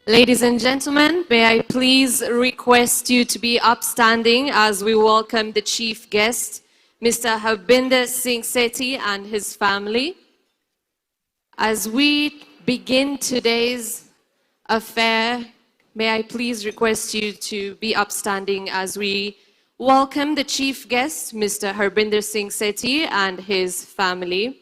Ladies and gentlemen, may I please request you to be upstanding as we welcome the chief guest, Mr. Harbinder Singh Sethi and his family. As we begin today's affair, may I please request you to be upstanding as we welcome the chief guest, Mr. Harbinder Singh Sethi and his family.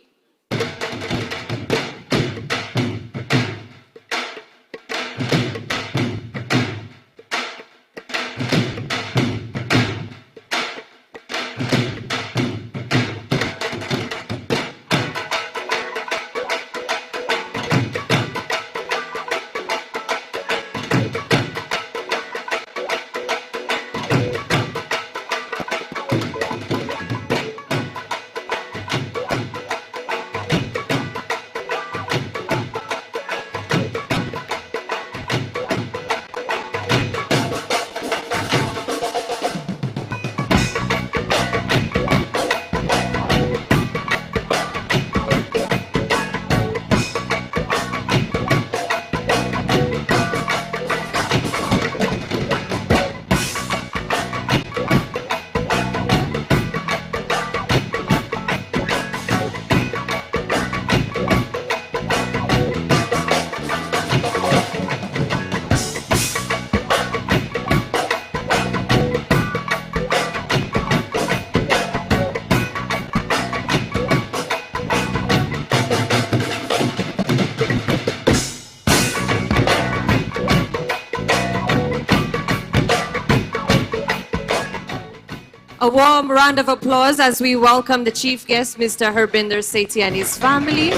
A warm round of applause as we welcome the chief guest, Mr. Harbinder Sethi and his family.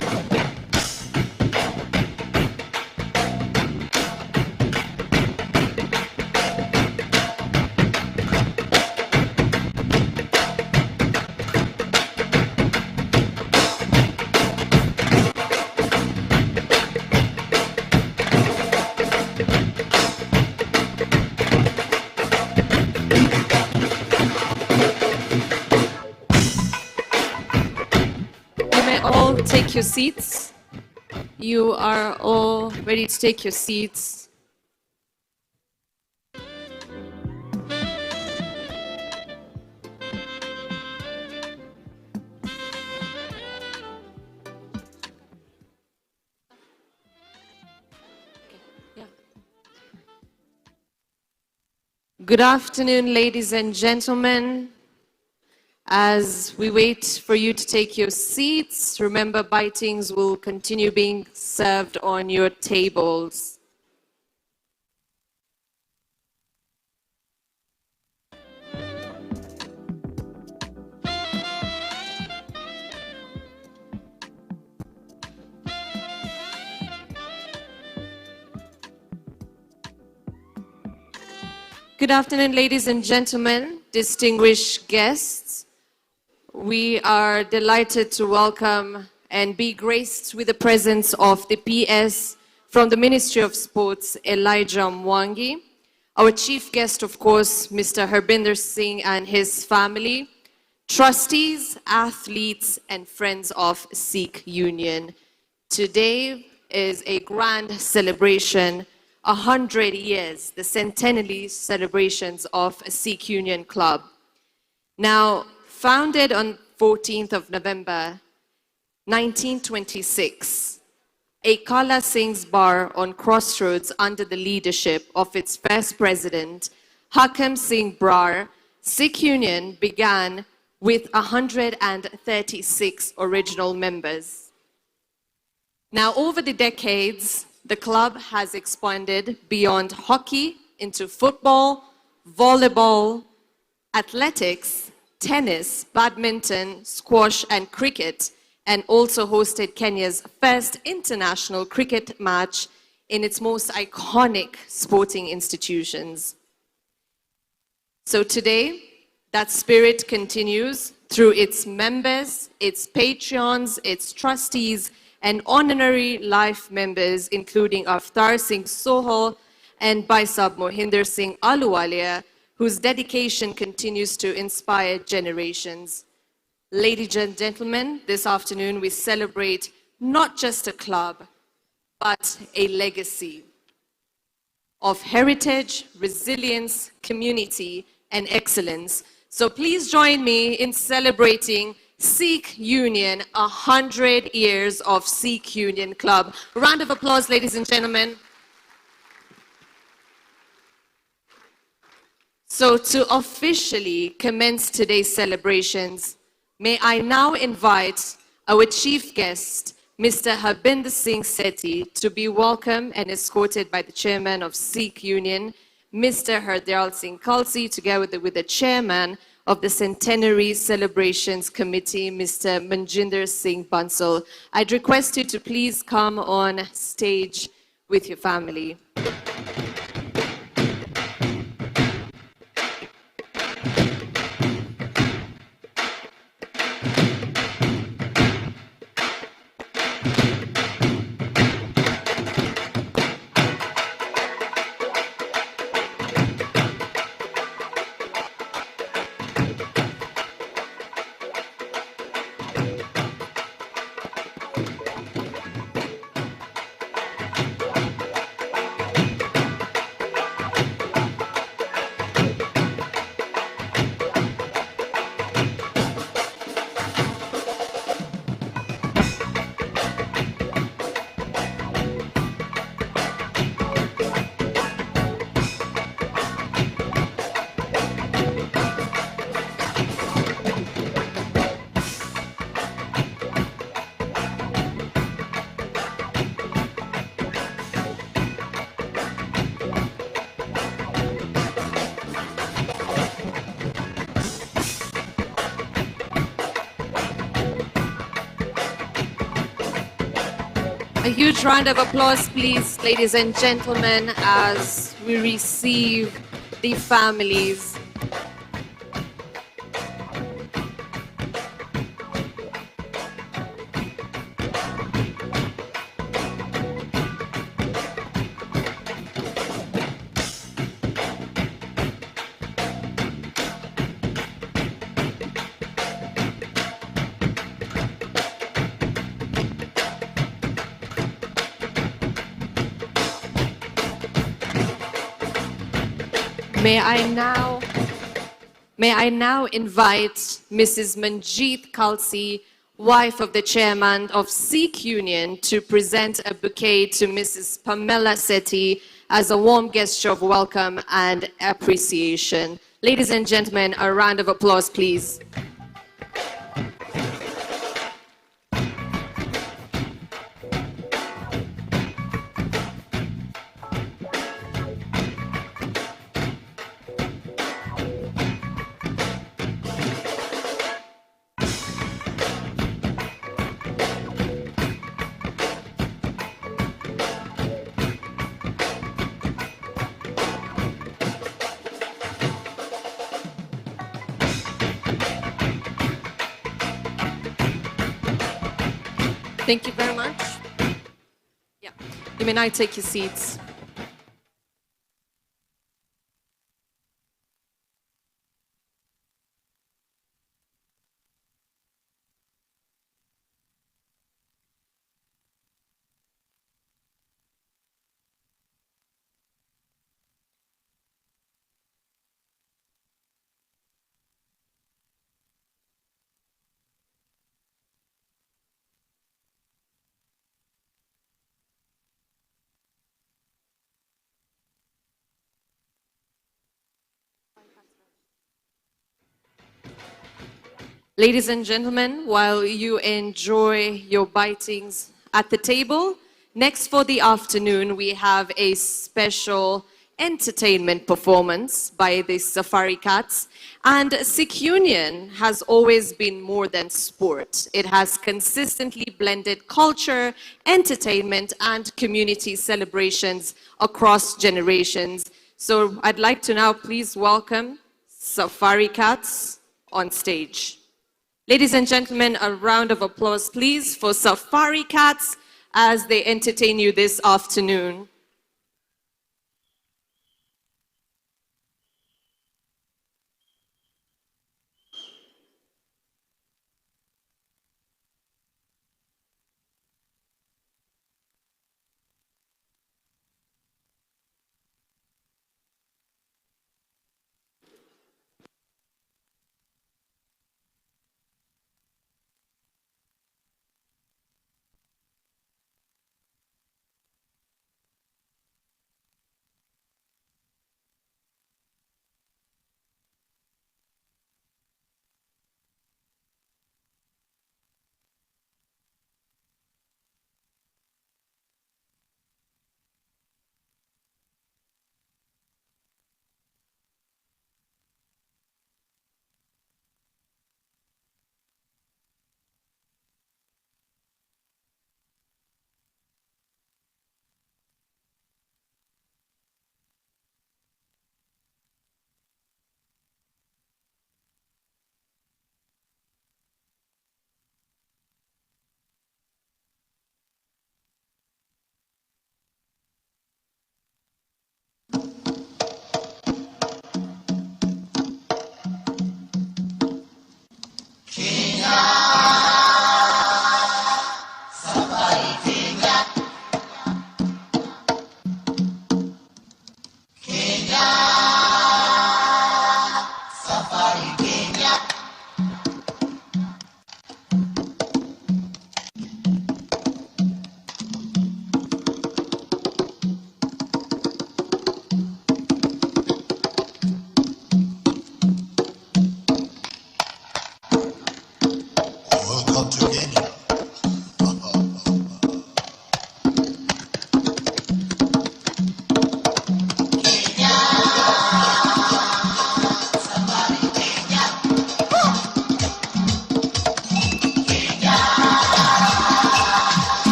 Take your seats. You are all ready to take your seats. Good afternoon, ladies and gentlemen. As we wait for you to take your seats, remember bitings will continue being served on your tables. Good afternoon, ladies and gentlemen, distinguished guests. We are delighted to welcome and be graced with the presence of the PS from the Ministry of Sports, Elijah Mwangi. Our chief guest, of course, Mr. Harbinder Singh and his family, trustees, athletes, and friends of Sikh Union. Today is a grand celebration, 100 years, the centenary celebrations of Sikh Union Club. Now, founded on 14th of November, 1926, a Kala Singh's bar on Crossroads under the leadership of its first president, Hakam Singh Brar, Sikh Union began with 136 original members. Now, over the decades, the club has expanded beyond hockey into football, volleyball, athletics, tennis, badminton, squash, and cricket, and also hosted Kenya's first international cricket match in its most iconic sporting institutions. So today, that spirit continues through its members, its patrons, its trustees, and honorary life members, including Avtar Singh Sohal and Baisab Mohinder Singh Aluwalia, whose dedication continues to inspire generations. Ladies and gentlemen, this afternoon we celebrate not just a club, but a legacy. of heritage, resilience, community, and excellence. So please join me in celebrating Sikh Union, 100 years of Sikh Union Club. A round of applause, ladies and gentlemen. So to officially commence today's celebrations, may I now invite our chief guest, Mr. Harbinder Singh Sethi, to be welcomed and escorted by the chairman of Sikh Union, Mr. Hardyal Singh Khalsi, together with the chairman of the Centenary Celebrations Committee, Mr. Manjinder Singh Bansal. I'd request you to please come on stage with your family. A huge round of applause, please, ladies and gentlemen, as we receive the families. May I now invite Mrs. Manjeet Khalsi, wife of the chairman of Sikh Union, to present a bouquet to Mrs. Pamela Sethi as a warm gesture of welcome and appreciation. Ladies and gentlemen, a round of applause, please. Thank you very much. Yeah, you may now take your seats. Ladies and gentlemen, while you enjoy your bitings at the table, next for the afternoon, we have a special entertainment performance by the Safari Cats. And Sikh Union has always been more than sport. It has consistently blended culture, entertainment, and community celebrations across generations. So I'd like to now please welcome Safari Cats on stage. Ladies and gentlemen, a round of applause, please, for Safari Cats as they entertain you this afternoon.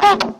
Yo,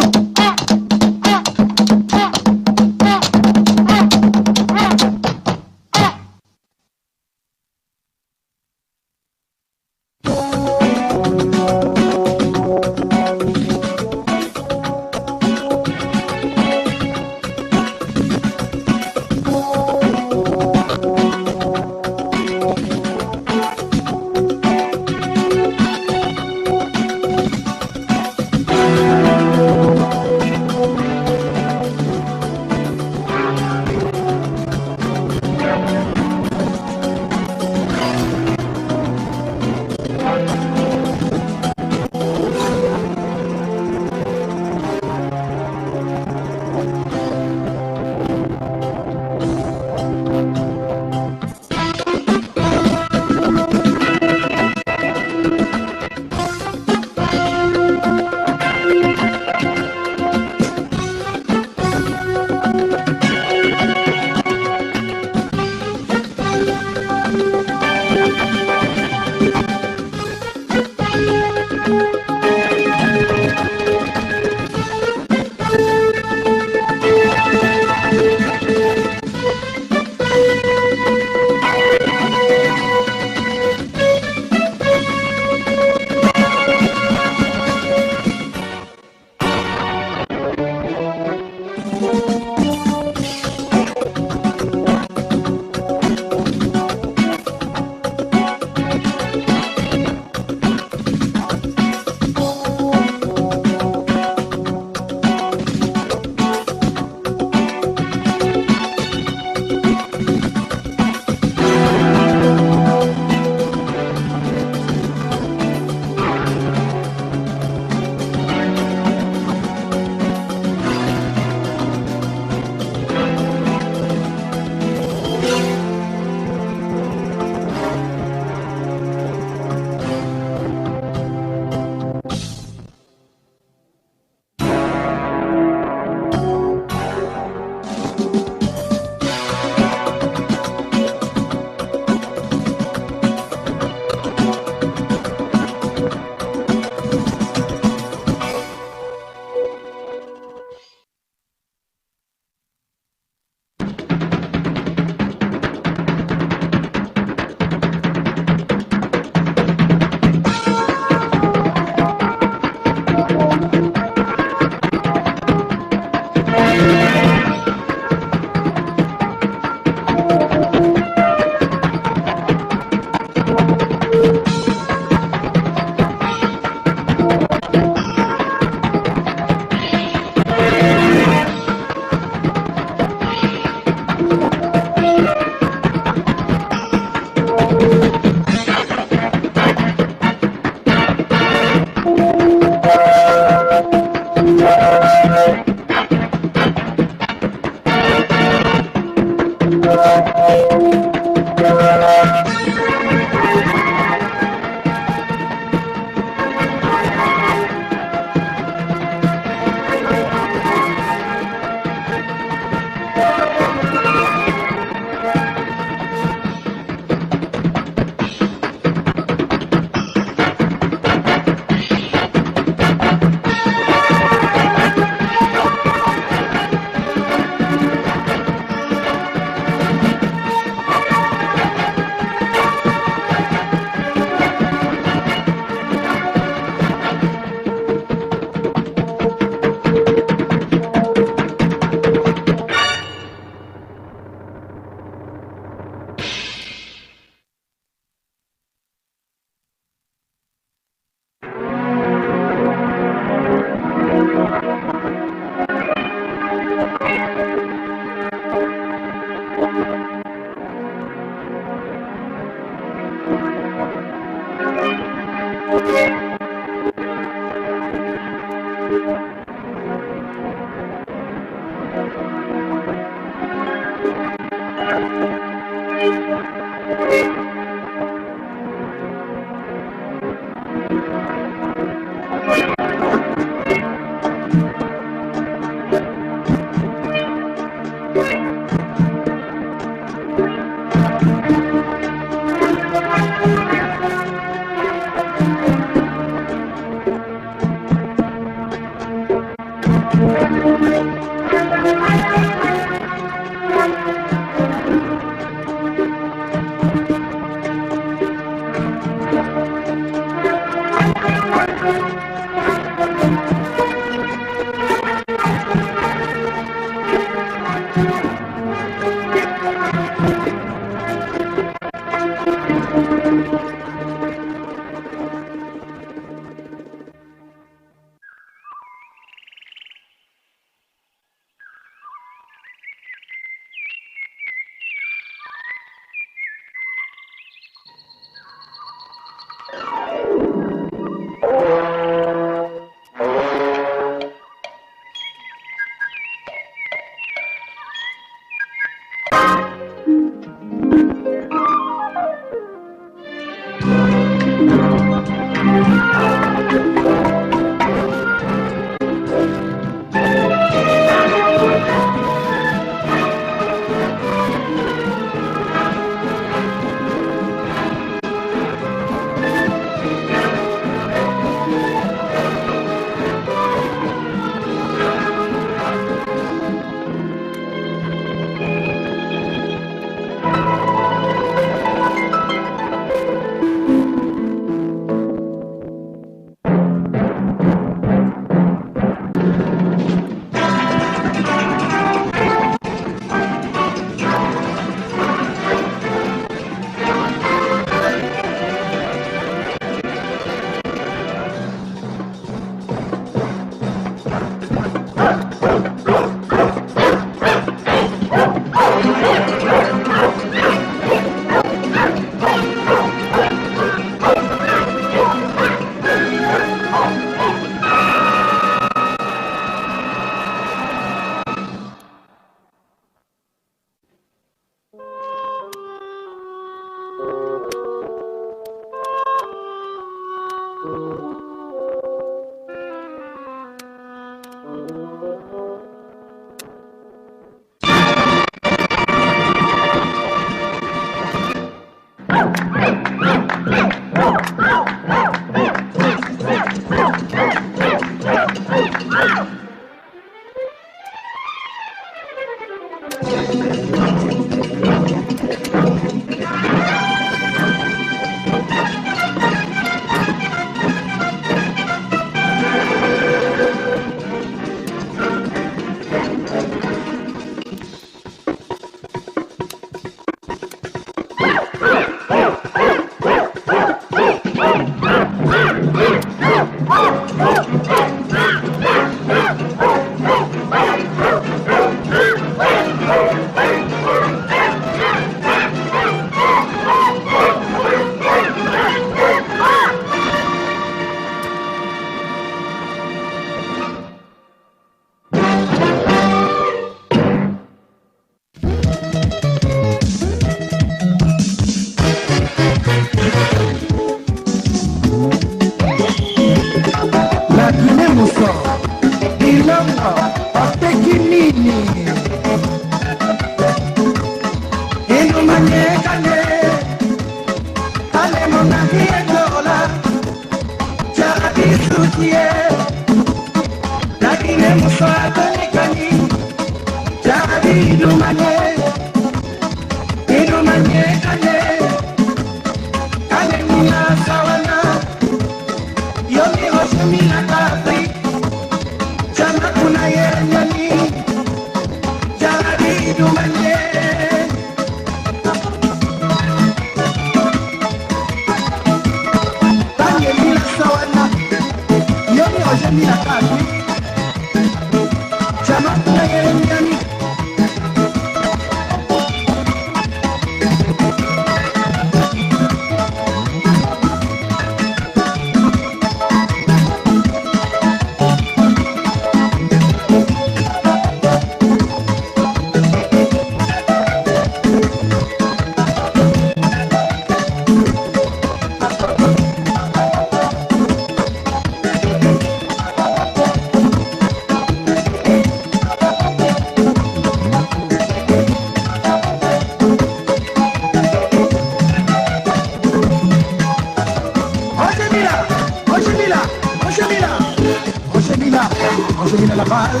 Você vira la palla,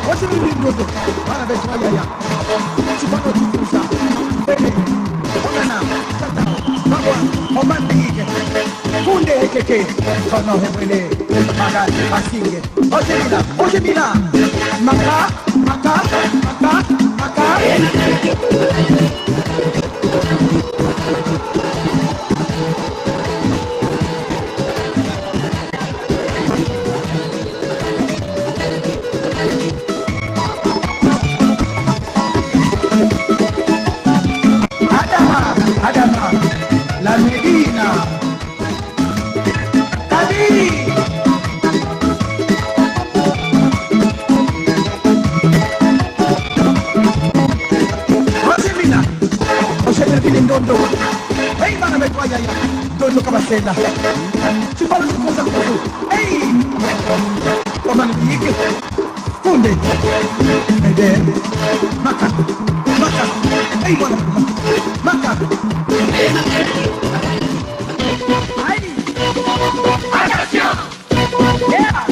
você vira il mondo, para ver sua iaia. Ci fanno tutti usare. Bene, onana, tatao, bagua, omandige. Funde che, sono hebele, magari, asinghe. Oje mina, maka, maka, maka, maka. Adama, la Medina, Cali. Rosemina, José Perpil en Dondo. Hey, mana me guaya ya, Dondo Cabacela. Si parlo di cosa cosa. Hey, come ne dici? Funde, ed Maca, Maca. Hey, mana, Maca. Ay, atención. Yeah.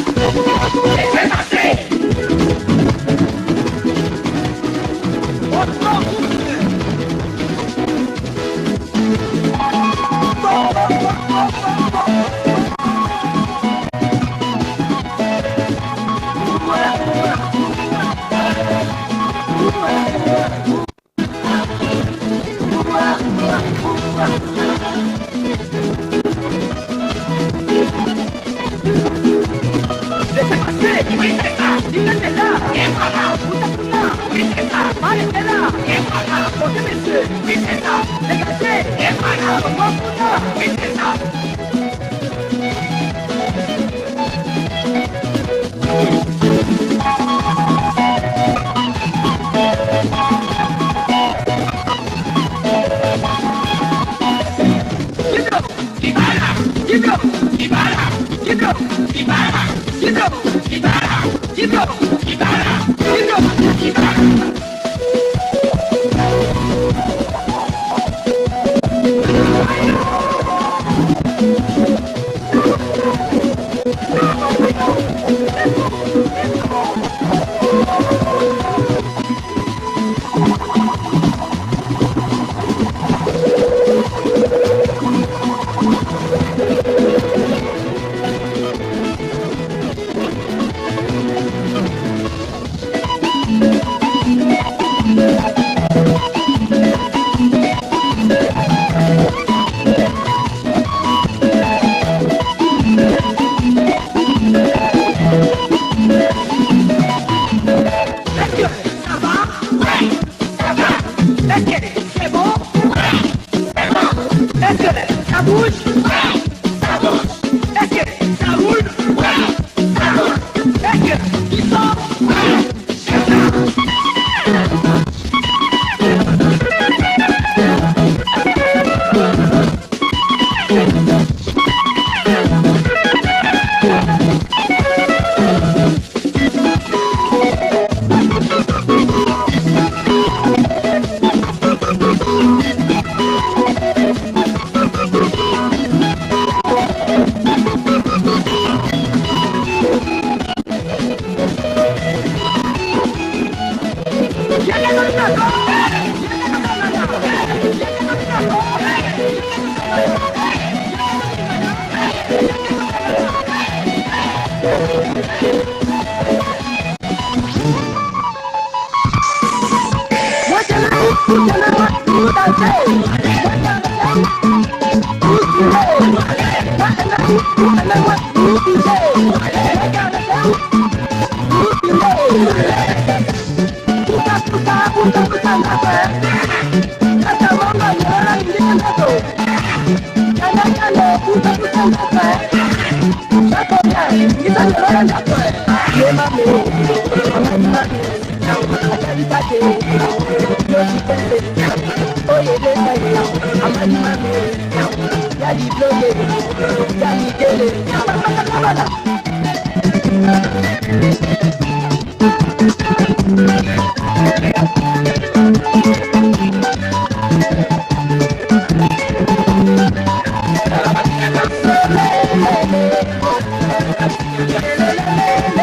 Thank you.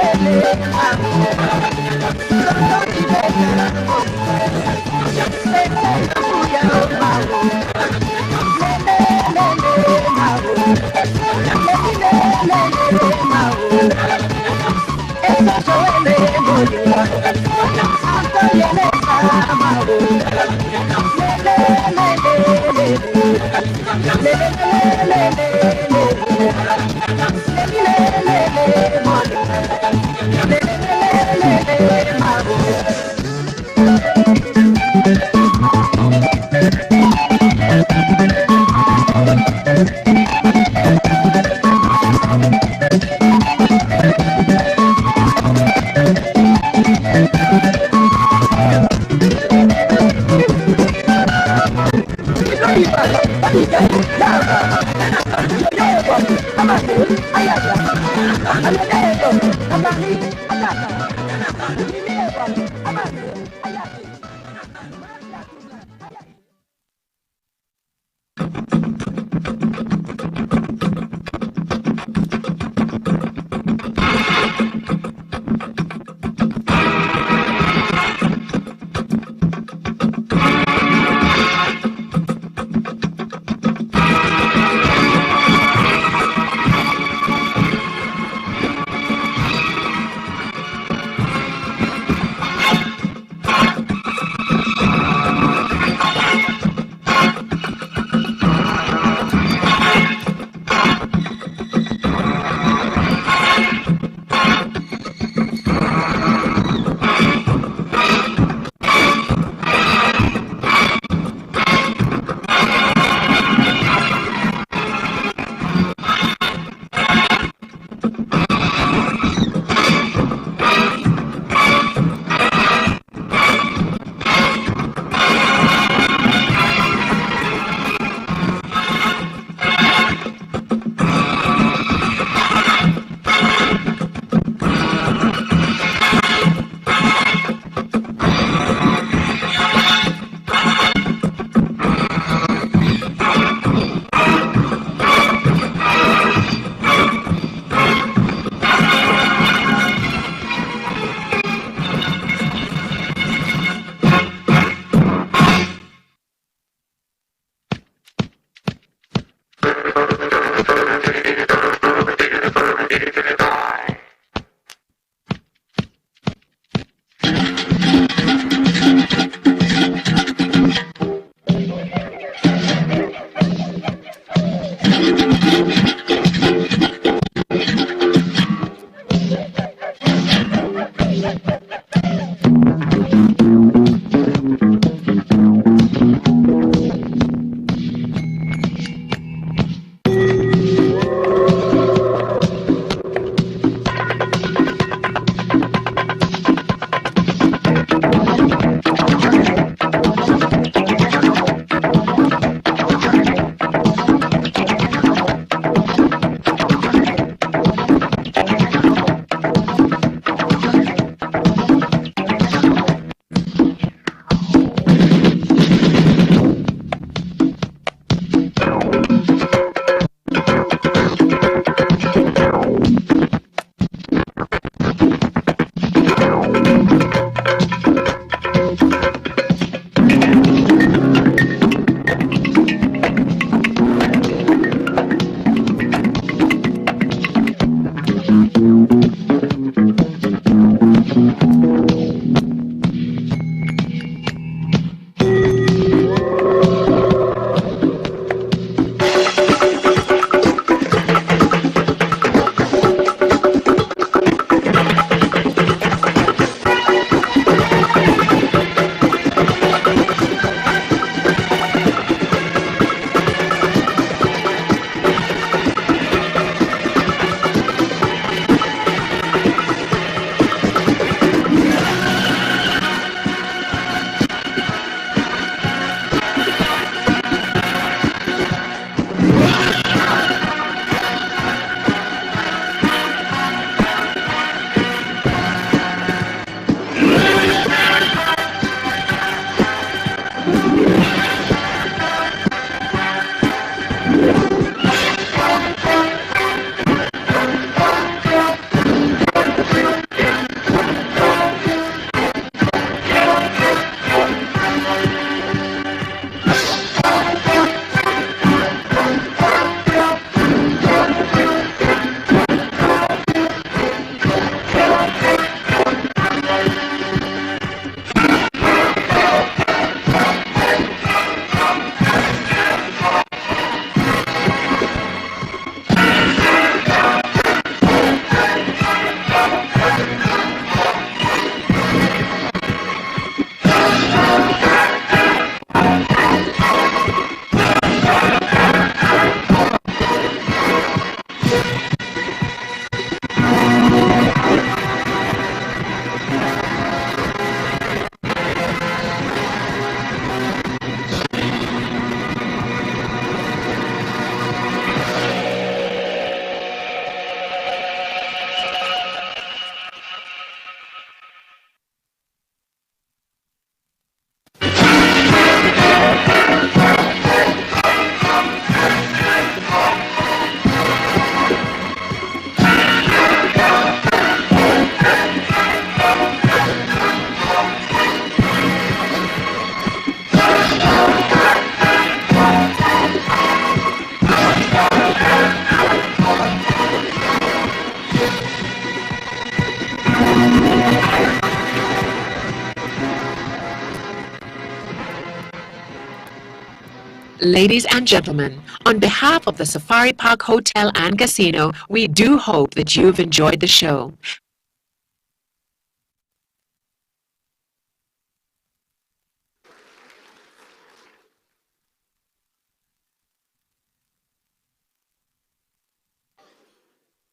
Ladies and gentlemen, on behalf of the Safari Park Hotel and Casino, we do hope that you've enjoyed the show.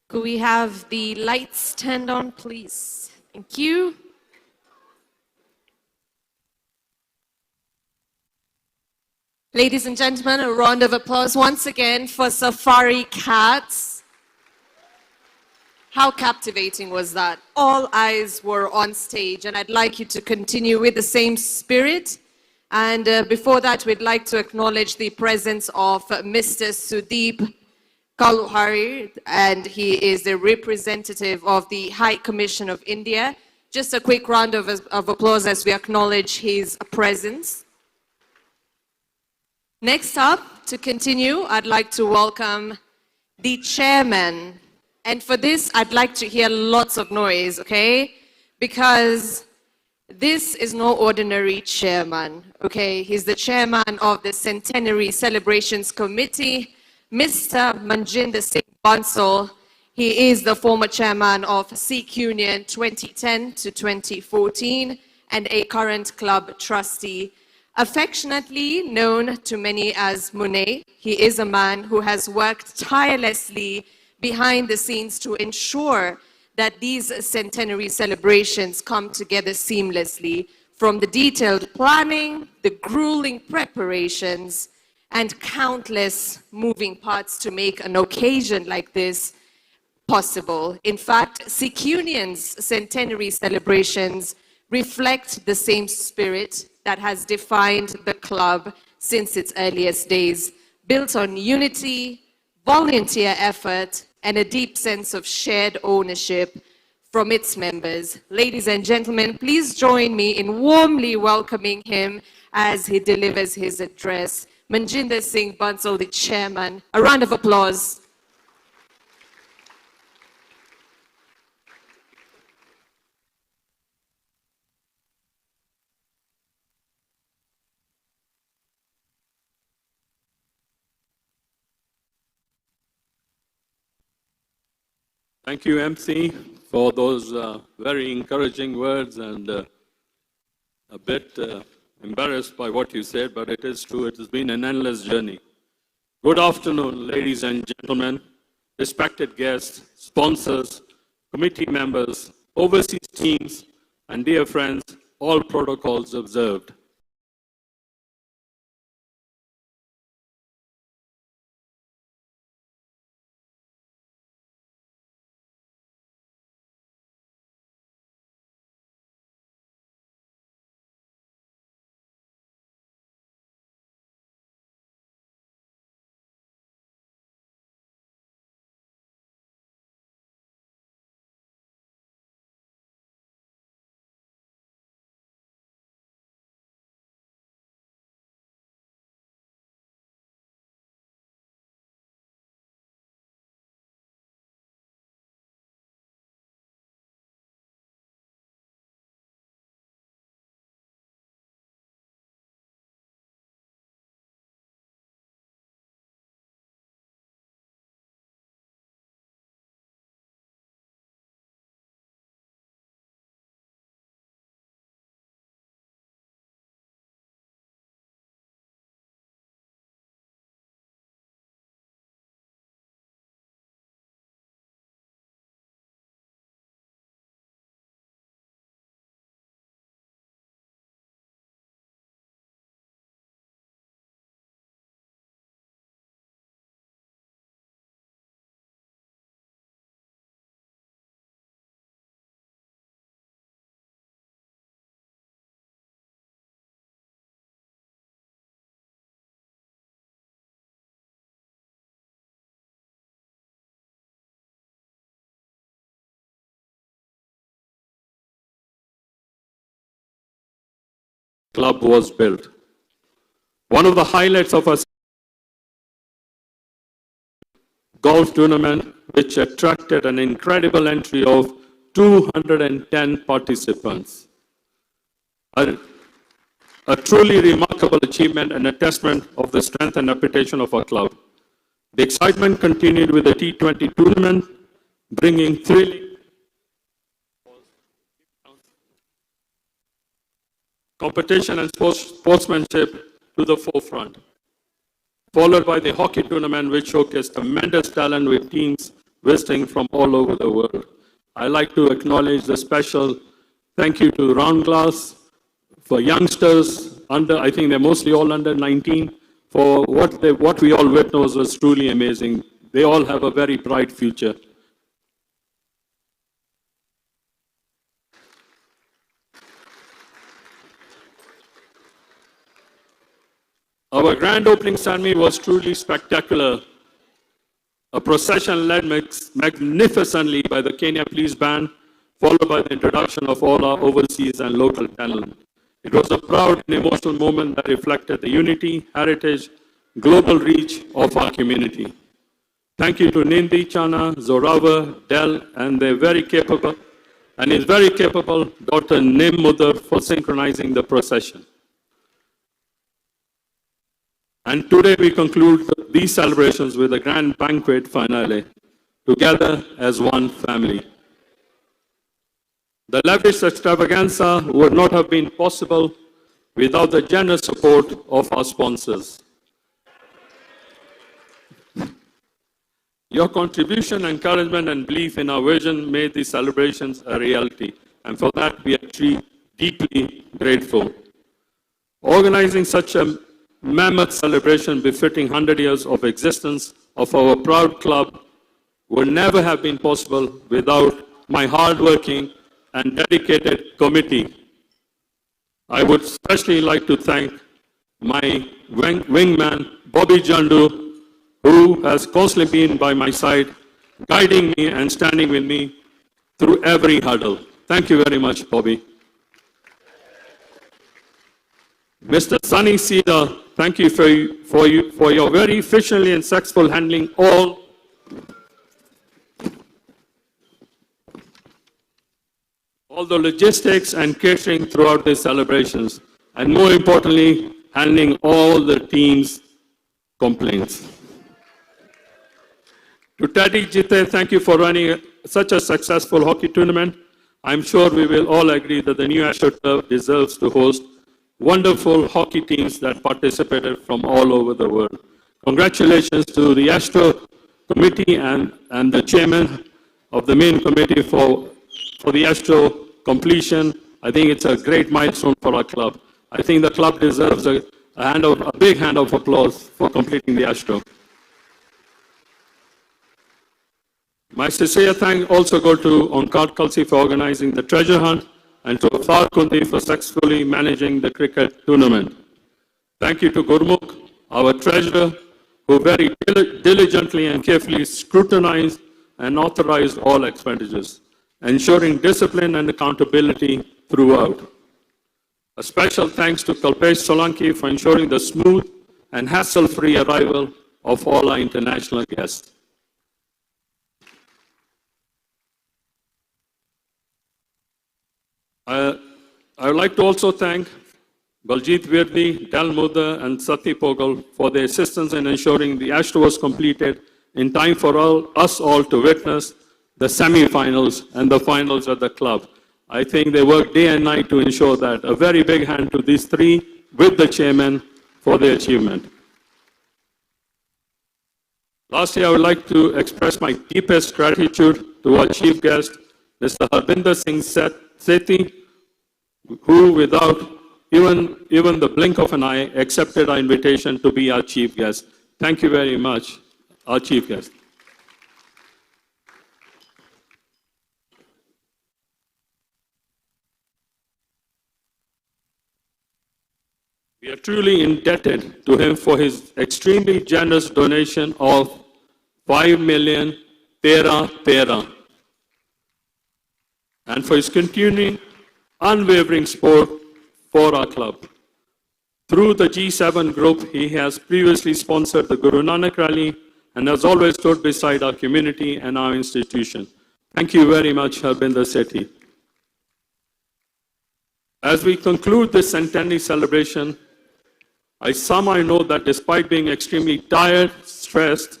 Could we have the lights turned on, please? Thank you. Ladies and gentlemen, a round of applause once again for Safari Cats. How captivating was that? All eyes were on stage, and I'd like you to continue with the same spirit. And before that, we'd like to acknowledge the presence of Mr. Sudeep Kaluhari, and he is the representative of the High Commission of India. Just a quick round of applause as we acknowledge his presence. Next up, to continue, I'd like to welcome the chairman. And for this, I'd like to hear lots of noise, okay? Because this is no ordinary chairman, okay? He's the chairman of the Centenary Celebrations Committee, Mr. Manjinder Singh Bansal. He is the former chairman of Sikh Union 2010 to 2014 and a current club trustee. Affectionately known to many as Munay, he is a man who has worked tirelessly behind the scenes to ensure that these centenary celebrations come together seamlessly, from the detailed planning, the grueling preparations, and countless moving parts to make an occasion like this possible. In fact, Sikh Union's centenary celebrations reflect the same spirit that has defined the club since its earliest days, built on unity, volunteer effort, and a deep sense of shared ownership from its members. Ladies and gentlemen, please join me in warmly welcoming him as he delivers his address. Manjinder Singh Bansal, the chairman. A round of applause. Thank you, MC, for those very encouraging words, and a bit embarrassed by what you said, but it is true. It has been an endless journey. Good afternoon, ladies and gentlemen, respected guests, sponsors, committee members, overseas teams, and dear friends, all protocols observed. Club was built. One of the highlights of our golf tournament, which attracted an incredible entry of 210 participants. A truly remarkable achievement and a testament of the strength and reputation of our club. The excitement continued with the T20 tournament, bringing thrilling competition and sportsmanship to the forefront, followed by the hockey tournament, which showcased tremendous talent with teams visiting from all over the world. I'd like to acknowledge the special thank you to Round Glass for youngsters I think they're mostly all under 19, for what we all witnessed was truly amazing. They all have a very bright future. Our grand opening ceremony was truly spectacular. A procession led magnificently by the Kenya Police Band, followed by the introduction of all our overseas and local talent. It was a proud and emotional moment that reflected the unity, heritage, global reach of our community. Thank you to Nindi, Chana, Zorawa, Del, and his very capable Dr. Nim Mudar for synchronizing the procession. And today we conclude these celebrations with a grand banquet finale, together as one family. The lavish extravaganza would not have been possible without the generous support of our sponsors. Your contribution, encouragement, and belief in our vision made these celebrations a reality, and for that we are deeply grateful. Organizing such a mammoth celebration befitting 100 years of existence of our proud club would never have been possible without my hardworking and dedicated committee. I would especially like to thank my wingman, Bobby Jandu, who has constantly been by my side, guiding me and standing with me through every hurdle. Thank you very much, Bobby. Mr. Sunny Cedar, thank you for your very efficiently and successful handling all the logistics and catering throughout the celebrations, and more importantly, handling all the team's complaints. To Teddy Jite, thank you for running such a successful hockey tournament. I'm sure we will all agree that the new AstroTurf deserves to host wonderful hockey teams that participated from all over the world. Congratulations to the Astro Committee and the chairman of the main committee for the Astro completion. I think it's a great milestone for our club. I think the club deserves a big hand of applause for completing the Astro. My sincere thanks also go to Onkar Kalsi for organizing the treasure hunt, and to Afar Kundi for successfully managing the cricket tournament. Thank you to Gurmukh, our treasurer, who very diligently and carefully scrutinized and authorized all expenditures, ensuring discipline and accountability throughout. A special thanks to Kalpesh Solanki for ensuring the smooth and hassle-free arrival of all our international guests. I would like to also thank Baljit Virdi, Dal Mudar, and Sati Pogal for their assistance in ensuring the Astro was completed in time for us all to witness the semi-finals and the finals at the club. I think they worked day and night to ensure that. A very big hand to these three with the chairman for their achievement. Lastly, I would like to express my deepest gratitude to our chief guest, Mr. Harbinder Singh Sethi, who without even the blink of an eye accepted our invitation to be our chief guest. Thank you very much, our chief guest. We are truly indebted to him for his extremely generous donation of 5 million Tera, and for his continuing unwavering support for our club. Through the G7 group, he has previously sponsored the Guru Nanak Rally and has always stood beside our community and our institution. Thank you very much, Harbinder Sethi. As we conclude this centenary celebration, I somehow know that despite being extremely tired, stressed,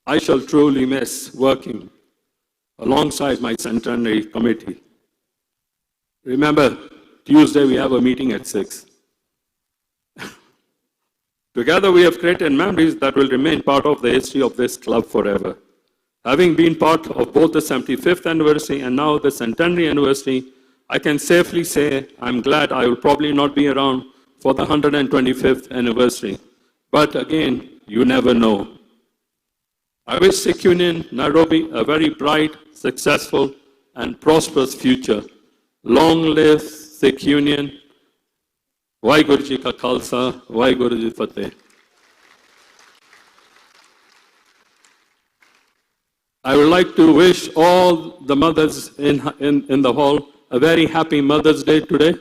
I shall truly miss working alongside my centenary committee. Remember, Tuesday we have a meeting at 6. Together we have created memories that will remain part of the history of this club forever. Having been part of both the 75th anniversary and now the centenary anniversary, I can safely say I'm glad I will probably not be around for the 125th anniversary. But again, you never know. I wish Sikh Union Nairobi a very bright, successful, and prosperous future. Long live Sikh Union. Vaheguru Ji Ka Khalsa, Vaheguru Ji Fateh. I would like to wish all the mothers in the hall a very happy Mother's Day today.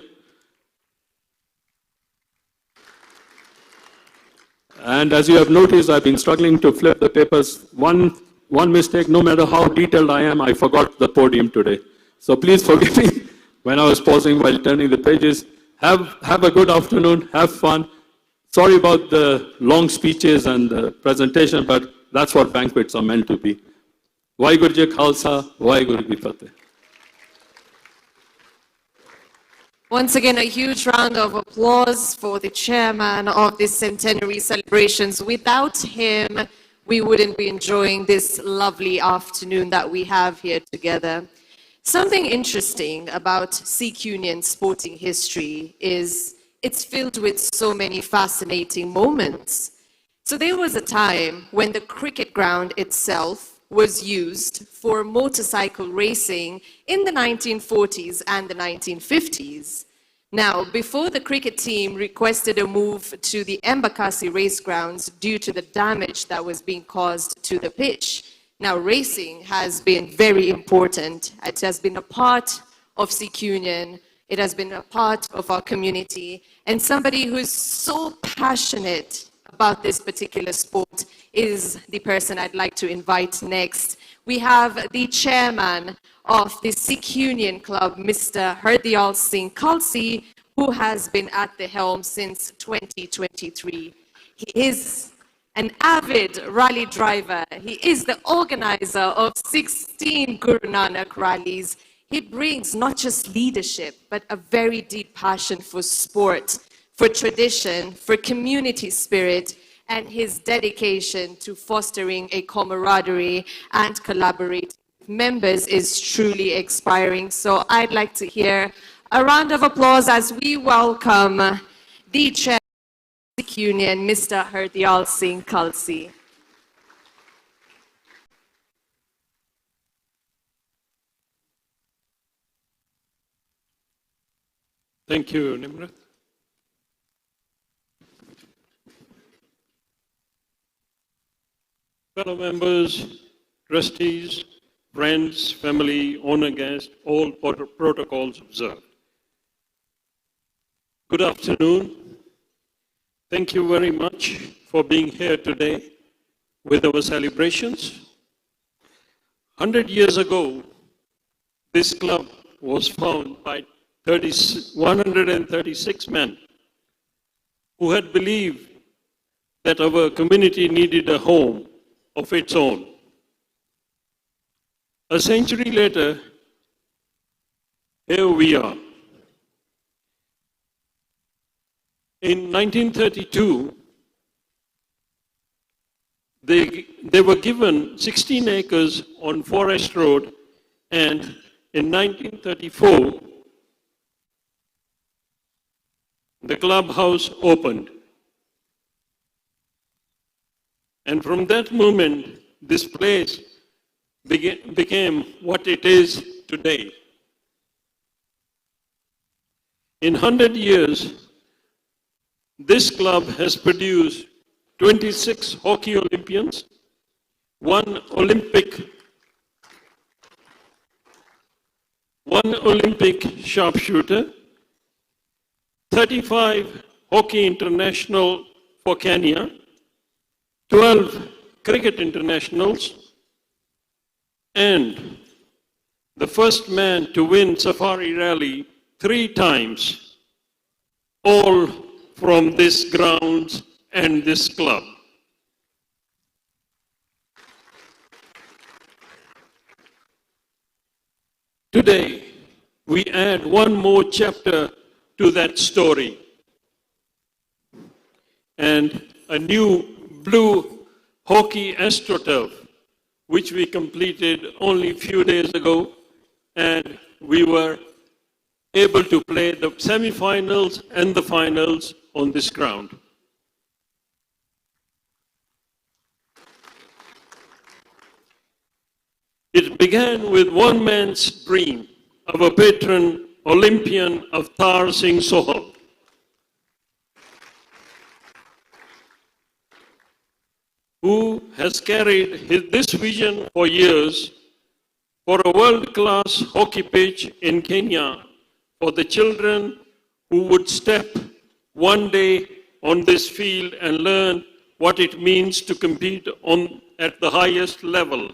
And as you have noticed, I've been struggling to flip the papers. One mistake, no matter how detailed I am, I forgot the podium today. So please forgive me when I was pausing while turning the pages. Have a good afternoon, have fun. Sorry about the long speeches and the presentation, but that's what banquets are meant to be. Vaheguru Ji Khalsa, Vaheguru Ji Fateh. Once again, a huge round of applause for the chairman of this centenary celebrations. Without him, we wouldn't be enjoying this lovely afternoon that we have here together. Something interesting about Sikh Union sporting history is it's filled with so many fascinating moments. So there was a time when the cricket ground itself was used for motorcycle racing in the 1940s and the 1950s. Now, before the cricket team requested a move to the Embakasi race grounds due to the damage that was being caused to the pitch. Now, racing has been very important. It has been a part of Sikh Union. It has been a part of our community. And somebody who's so passionate about this particular sport is the person I'd like to invite next. We have the chairman of the Sikh Union Club, Mr. Hardyal Singh Khalsi, who has been at the helm since 2023. He is an avid rally driver. He is the organizer of 16 Guru Nanak rallies. He brings not just leadership, but a very deep passion for sport, for tradition, for community spirit, and his dedication to fostering a camaraderie and collaborating with members is truly inspiring. So I'd like to hear a round of applause as we welcome the chair of the Sikh Union, Mr. Hardyal Singh Khalsi. Thank you, Nimrat. Fellow members, trustees, friends, family, honor guests, all protocols observed. Good afternoon. Thank you very much for being here today with our celebrations. 100 years ago, this club was founded by 136 men who had believed that our community needed a home of its own. A century later, here we are. In 1932, they were given 16 acres on Forest Road, and in 1934, the clubhouse opened. And from that moment, this place became what it is today. In 100 years, this club has produced 26 hockey Olympians, one Olympic sharpshooter, 35 hockey international for Kenya, 12 cricket internationals, and the first man to win Safari Rally 3 times, all from this ground and this club. Today, we add one more chapter to that story, and a new blue hockey astroturf, which we completed only a few days ago, and we were able to play the semi-finals and the finals on this ground. It began with one man's dream, our patron Olympian Avtar Singh Sohal. Who has carried this vision for years for a world-class hockey pitch in Kenya for the children who would step one day on this field and learn what it means to compete at the highest level.